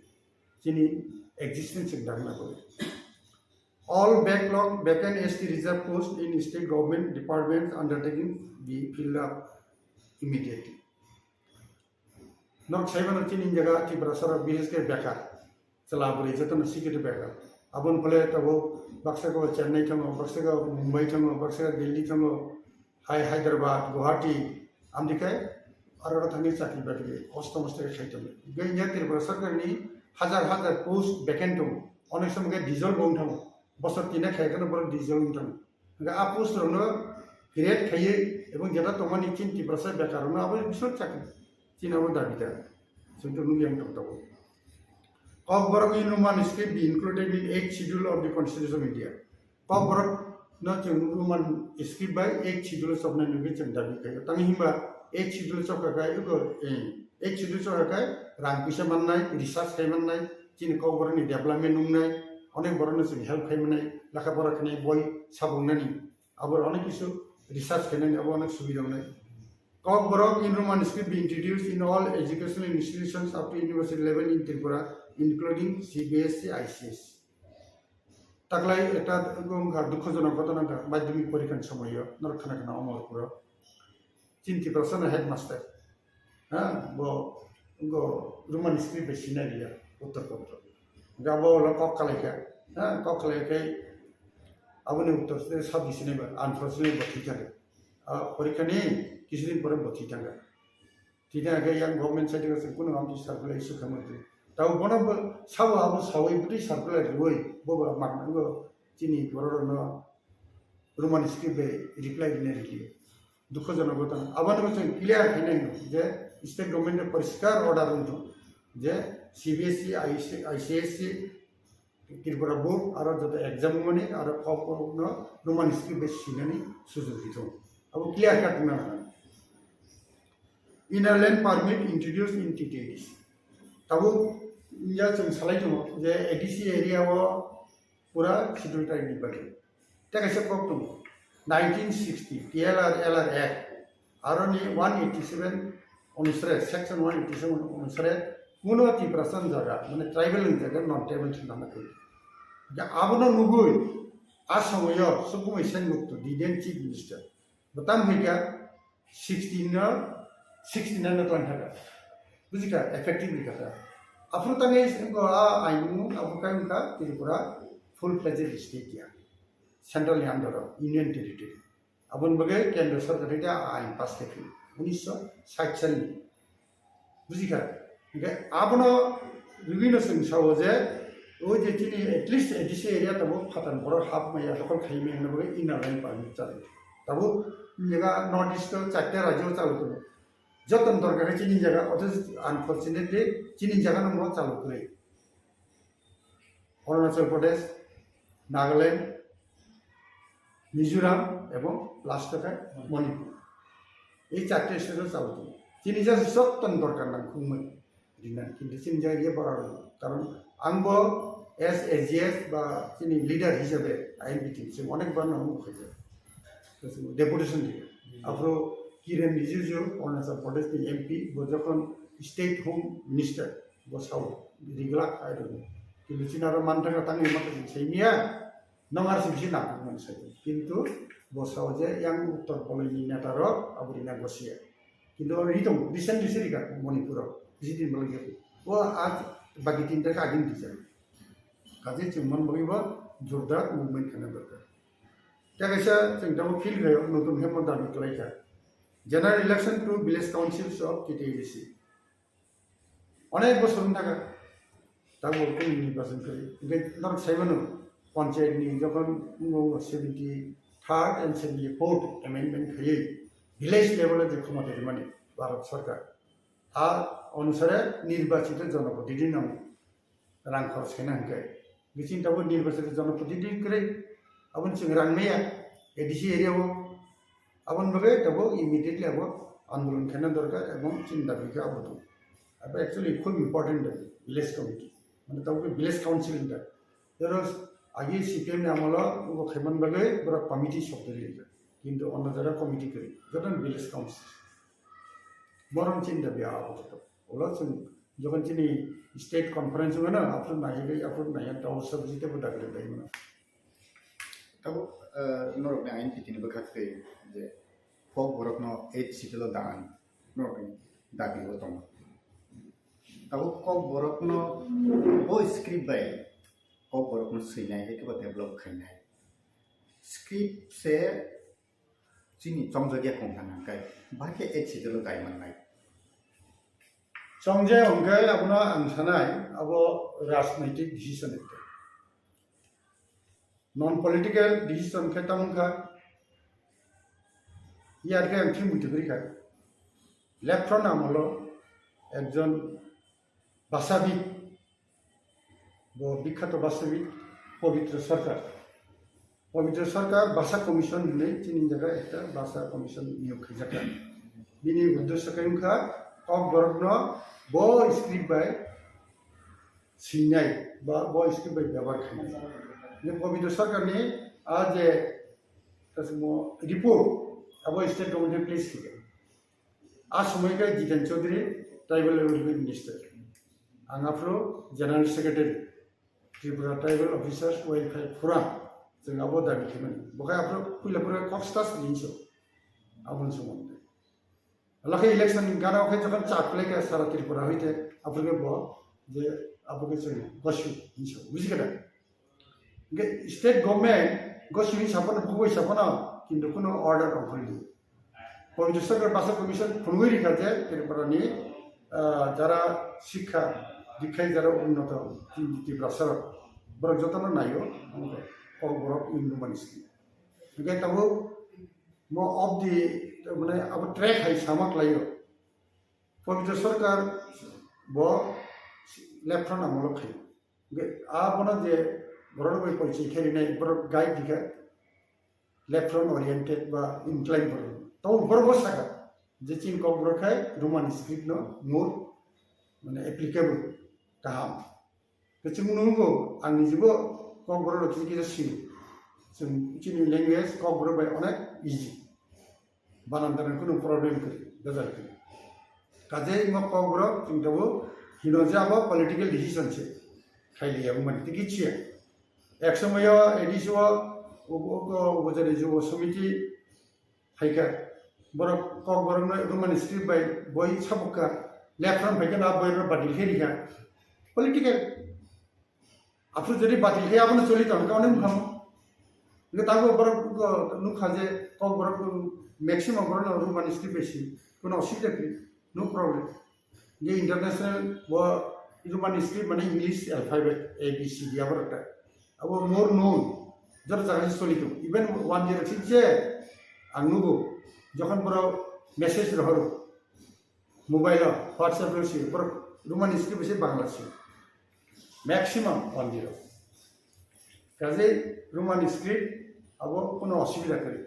যিনি existence চিন্তা না করে all backlog vacant ST reserve post in state government departments undertaking be filled up immediately. Not seven in jaga Tibrasara BSK backup. Salabri, Jatan security backup. Abon Pale Tabo, Baxago, Chennai Tango, Baxago, Mumbai Tango, Baxago, Delhi Tango, Hyderabad, Guwahati, Amdika, Arathani Saki Battery, Ostomaster Shaitan. Going yet Tibrasaka ni Hazar post vacant on a some get diesel bone tango. বছর 3 খাইখানে বড় diesel উঠানো আপোষ Rono create খাইয়ে এবং যেটা তোমার নিচ্ছেন 30% বেকার রনো আবার বিশদ চাকরি চিনাবো দাবিদার সেটা নুয়াম টকটাবো কব বরক ইনুমান script be included in 8 schedule of the constitution of India Kokborok ন ইনুমান স্ক্রিপ্ট বাই 8 শিডিউল অফ না নিবে চেন দাবি খাই তামি হিমবা 8 শিডিউল অফ কাকাই গো 8 শিডিউল অফ কাকাই রাং পিসা মাননাই রিসার্চ খাই মাননাই চিন কব বরনি ডেভেলপমেন্ট নুমনাই অনেক বড় নতুন হেল্প খাইমানাই লেখাপড়া খাই বই সাবংনানি আবার অনেক কিছু রিসার্চ খাইনানি আবার অনেক সুবিধা নাই Kokborok in Roman script be introduce in all educational institutions up to university level in Tripura including CBSE ICS তাকলাই এটা দুঃখজনক ঘটনা মাধ্যমিক পরীক্ষার সময় নরখানা অমরপুর 30% হেডমাস্টার হ্যাঁ রোমান স্ক্রিপ্ট বেশি না দিয়া উত্তরপত্র Gabo la kokkaleka, kokkaleka, abone uttor se sab disine ba unfortunately boti thake. Porikha ne kisudin pore boti thanga. Tida age yang government side থেকে কোনো আমটি সার্কুলার ইস্যু খামতে। তাও বনা সাও আবু সাওই বুটি সার্কুলার রই ববা মাগনাঙ্গো চিনি বড়রন রোমান স্ক্রিপ্টে রিপ্লাই দিনে রেখে দুঃখজনক ঘটনা আবার বলছেন ক্লিয়ার খাইনাই যে স্টেট গভর্নমেন্টের পরিষ্কার অর্ডার হতো যে CBSE ICSE ত্রিপুরা বোর্ড আর যত এক্সাম মানে আর খবরন রোমান স্ক্রিপ্ট বেশি নানি সুযোগ দিত আবু ক্লিয়ার কাট না ইনারল্যান্ড পারমিট ইন্ট্রোডিউস ইন TTADC তাবু ইয়া जों सालायदों যে ADC এরিয়াও পুরা শিডিউল ট্রাইব নিবাকে তাকাইছে প্রথম 1960 TLR LR অ্যাক্ট আর 187 অনুসারে সেকশন 187 অনুসারে কোনো 30% জায়গা মানে ট্রাইবেল জায়গা নন ট্রাইবেল নামে করি যে আবনো নুগুই আর সময় সুকুমাই সেনগুপ্ত দিদেন চিফ মিনিস্টার বতাম হইয়া 69 plan থাকা বুঝিকা এফেক্টিভলি কথা আপনি তাঙ্গে Ainu আবুকাইমকা Tripura full fledged state ইয়া সেন্ট্রাল আন্ডার ইউনিয়ন টেরিটরি আবন বগে কেন্দ্র সরকার এটা আইন পাস থেকে 1960 সালে বুঝিকা আবনো বিভিন্ন সহজে ওই যে চিনি এটলিস্ট এডিসি এরিয়া তবু ফাটান বড় হাফ মাইয়া সকল খাই মেয়ে নেবে ইনার লাইন পারমিট চালু তবু জায়গা নর্থ ইস্ট 4টে রাজ্য চালু করবে যতন দরকার চিনি জায়গা অথচ আনফর্চুনেটলি চিনি জায়গা নম্বর চালু করে অরুণাচল প্রদেশ নাগাল্যান্ড মিজোরাম এবং লাস্ট মণিপুর এই 4টে স্টেটও চালু করবে চিনি জায়গা যতন দরকার না খুবই কিন্তু চিনি জায়গা গিয়ে পড়ার কারণ आंबो एस एजिएस बा चिनी लिडार हिसाबै आइएनपिटि जों अनेकबार नांगौ फैयो डेपुटेशन दियो आफ्रो किरेन रिजिजु अरुणाचल प्रदेशनि एमपि बजखन स्टेट होम मिनिस्टार बसाव रिगला आइदो किन्तु चिनारो मानथांगा तांनि माखासे सैमिया नंगार सिमसि नांगौमोन किन्तु बसाव जे यां उत्तर बलयनि नेतार आबुरिना गसिया किन्तु रिदम रिसेन्टलि सिरिका मणिपुराव जिदिन बलगे वो आज बाकी 3टा आगिन दिजा काजे जों मोनबोयोबा जोरदार मुभमेन्ट खालामनो दरकार त्यागैसा जों दाबो फिल गयो नतुन हेमन दाबि खालायखा general election to village councils of केटिएसि अनेक बोसोरनि थाखाय दाबो कोन निर्वाचन करि नर साइबानो पन्चायतनि जखन 73rd and 74th अमेंडमेंट खयै विलेज लेवल जे क्षमता माने भारत सरकार आ अनुसारे निर्वाचित जनप्रतिनिधि नाम रां खरच खालामनांगौ बिथिं दाबो निर्वाचित जनप्रतिनिधि करे आबन जों रां मैया एडिसि एरियाव आबन बगे दाबो इमिडिएटली आबो आंदोलन खालामनो दरकार एवं चिंता बिखौ आबो दं अब एक्चुअली खूब इम्पोर्टेंट विलेज कमिटी माने दाबो विलेज काउंसिल दा जेराव आगे सीपीएम ने आमला वो खेमन बगे बरा कमिटी सब्दरि किन्तु अन्य जरा कमिटी करे जतन विलेज काउंसिल बरं चिंता बिया आबो ओला जों जखन दिनै स्टेट कन्फारेन्स होनो आफोर नाया दाउ सबजिते बदागले दायोमोन तब नरकनि आइएनपिटिनि बखाखै जे फक बरकनो 8 सिटल दान नरकनि दाबिबो दं तब कक बरकनो ओ स्क्रिप्ट बाय कक बरकनो सैनाय एकेबा डेभलप खायनाय स्क्रिप्ट से चिनि चमजगिया खंथानांगाय बाके 8 सिटल दायमोननाय संजय अंगाय अपना अंसानाय अब राजनैतिक डिसीजन नन पॉलिटिकल डिसीजन के तमका यार के अंति मुटिबरिका लेफ्ट फ्रंट आमलो एकजन भाषाविद वो विख्यात भाषाविद पवित्र सरकार भाषा कमिशन ने चिनी जगह एक भाषा कमिशन नियोग खैजाका बिनि उद्देश्य कैमखा कक बरकनो बो स्क्रिप्ट बाय सिनाय बा बो स्क्रिप्ट बाय व्यवहार खानाय ने पवित्र सरकार ने आज तसमो रिपोर्ट अब स्टेट गवर्नमेंट प्लेस किया आज समय का Jiten Chowdhury tribal development minister आंगाफ्रो general secretary Tripura tribal officers welfare forum जों अब दाबि खालामो बखाय आफ्रो फैलाफोरा कक्सटास लिंसो आबन समाव लखे इलेक्शन गाना ओखे जखन चाकले के सारा त्रिपुरा होइते आपके बो जे आपके चोय गसु हिंसो बुझिगदा गे स्टेट गवर्नमेंट गसु हिसाबन बुबै साबन किन्तु कोनो अर्डर अफलि पवित्र सरकार भाषा कमिशन फुनगुरि खाते त्रिपुरानि যারা শিক্ষা দীক্ষায় যারা উন্নত त्रिपुरा सर बरक जतन नायो कक बरक इन्डुमानिसनि गे तबो मो अफ दि माने अब ट्रैक है सामक लायो पवित्र सरकार बो लेफ्ट फ्रंट आमलो खायो आ बना जे बरन बै परिचय खेरिनाय बर गाइड दिखा लेफ्ट फ्रंट ओरिएंटेड बा इनक्लाइन बर तो बरबो साका जे चिन कक बरखाय रोमान स्क्रिप्ट नो मोर माने एप्लीकेबल गाहाम बेचे मुनगो आंनि जिबो कक बर लखि सिन जों चिनि लैंग्वेज कक बर बाय अनेक इजी बानानदार कोनो प्रॉब्लम करी गजल करी काजे इमा कब्र चिंताबो हिनोजाबो पॉलिटिकल डिसीजन छे खाइलिया मन तिकिचिया एक समय एडिसो बजारे जो समिति फाइका बर कब्रनो रोमान स्क्रिप्ट बाय बय साबका लेफ्ट फ्रंट फाइका ना बय बातिल खेरिका पॉलिटिकल आफु जदि बातिल खे आपन चली तन काउने मुखाम ने तागो बर नुखाजे कब्र मैक्सिमम बरनो रोमान स्क्रिप्ट बेसी कोनो असुविधा नो प्रॉब्लम ये इंटरनेशनल वो Roman script mana English alphabet A B C D abarata. Abo more known. Jar jar historical. Even 1 year since anugo. Jokan bro message rohoro. Mobile WhatsApp rosi. Pero Roman script bese Bangla sih. Maximum 1 year. Kaze Roman script abo kono asubida kari.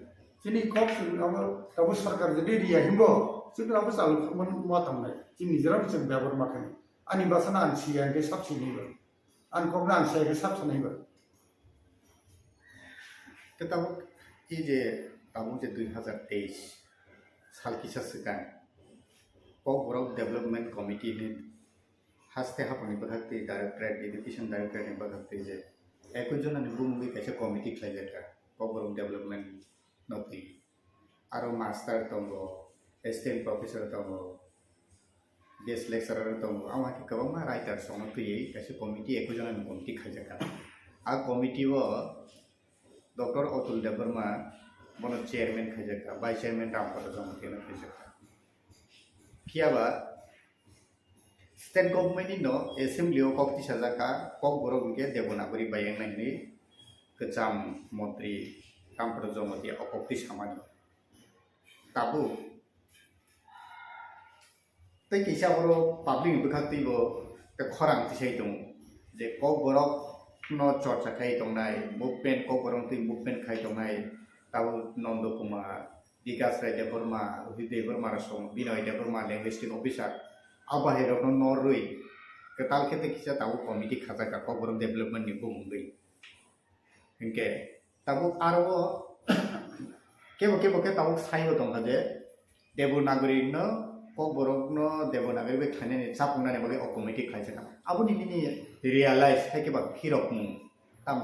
Sini kok abo tabu sarkar jadi dia himbo. Sini abo selalu muatam nai. Sini jeram sih beberapa makan. Ani bahasa nanti yang ke sab sini ber. An kok nanti yang ke sab sini ber. Ketabuk ini tabuk 2023 साल की सस्कान cooperative development committee ने हस्ते हापनी बदलते directorate education directorate ने बदलते जे एक जन ने बुंगी कैसे कमिटी खाई जाता कोऑपरेटिव डेवलपमेंट नोती आरो मास्टर तंगो एसिस्टेंट प्रोफेसर तंगो गेस्ट लेक्चरर तंगो आवा के कबमा राइटर सोंग तुई कैसे कमिटी एक जन ने कमिटी खाई जाता आ कमिटी वो डॉक्टर अतुल देबरमा बनो चेयरमैन खाजका वाइस चेयरमैन रामपद जमकेन खाजका कियाबा स्टेट गवर्नमेंट नो असेंबली ऑफ कक्ति साजाका कक बरगुके देवनागरी बायंगनायनि गजाम मंत्री रामपद जमके अकक्ति सामानि ताबु तै किसा बरो पब्लिक बखातिबो ते खरां तिसै दं जे कक बरग नो चर्चा खाय दंनाय मुभमेंट कक बरग ति मुभमेंट खाय दंनाय ताबु नंद कुमार विकास राय देबरमा रोहित देबरमा रसम बिनय देबरमा लैंग्वेस्टिक ऑफिसर आबाहेर नॉर्वे कताल खेते किसा ताबु कमिटी खाजा का कोबरम डेवलपमेंट नि बुंगै इनके ताबु आरो केबो ताबु साइबो दं जे देवनागरी न कोबरम न देवनागरी बे थाने सापुंना ने बगे कमिटी खाजा का आबु नि रियलाइज है के बा खिरक मु ताम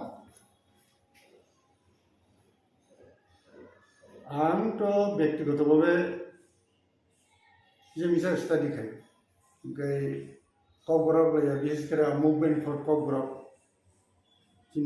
आं तो व्यक्तिगतভাবে যে মিসার স্টাডি খাই ককবরক বিশেষ করে মুভমেন্ট ফর ককবরক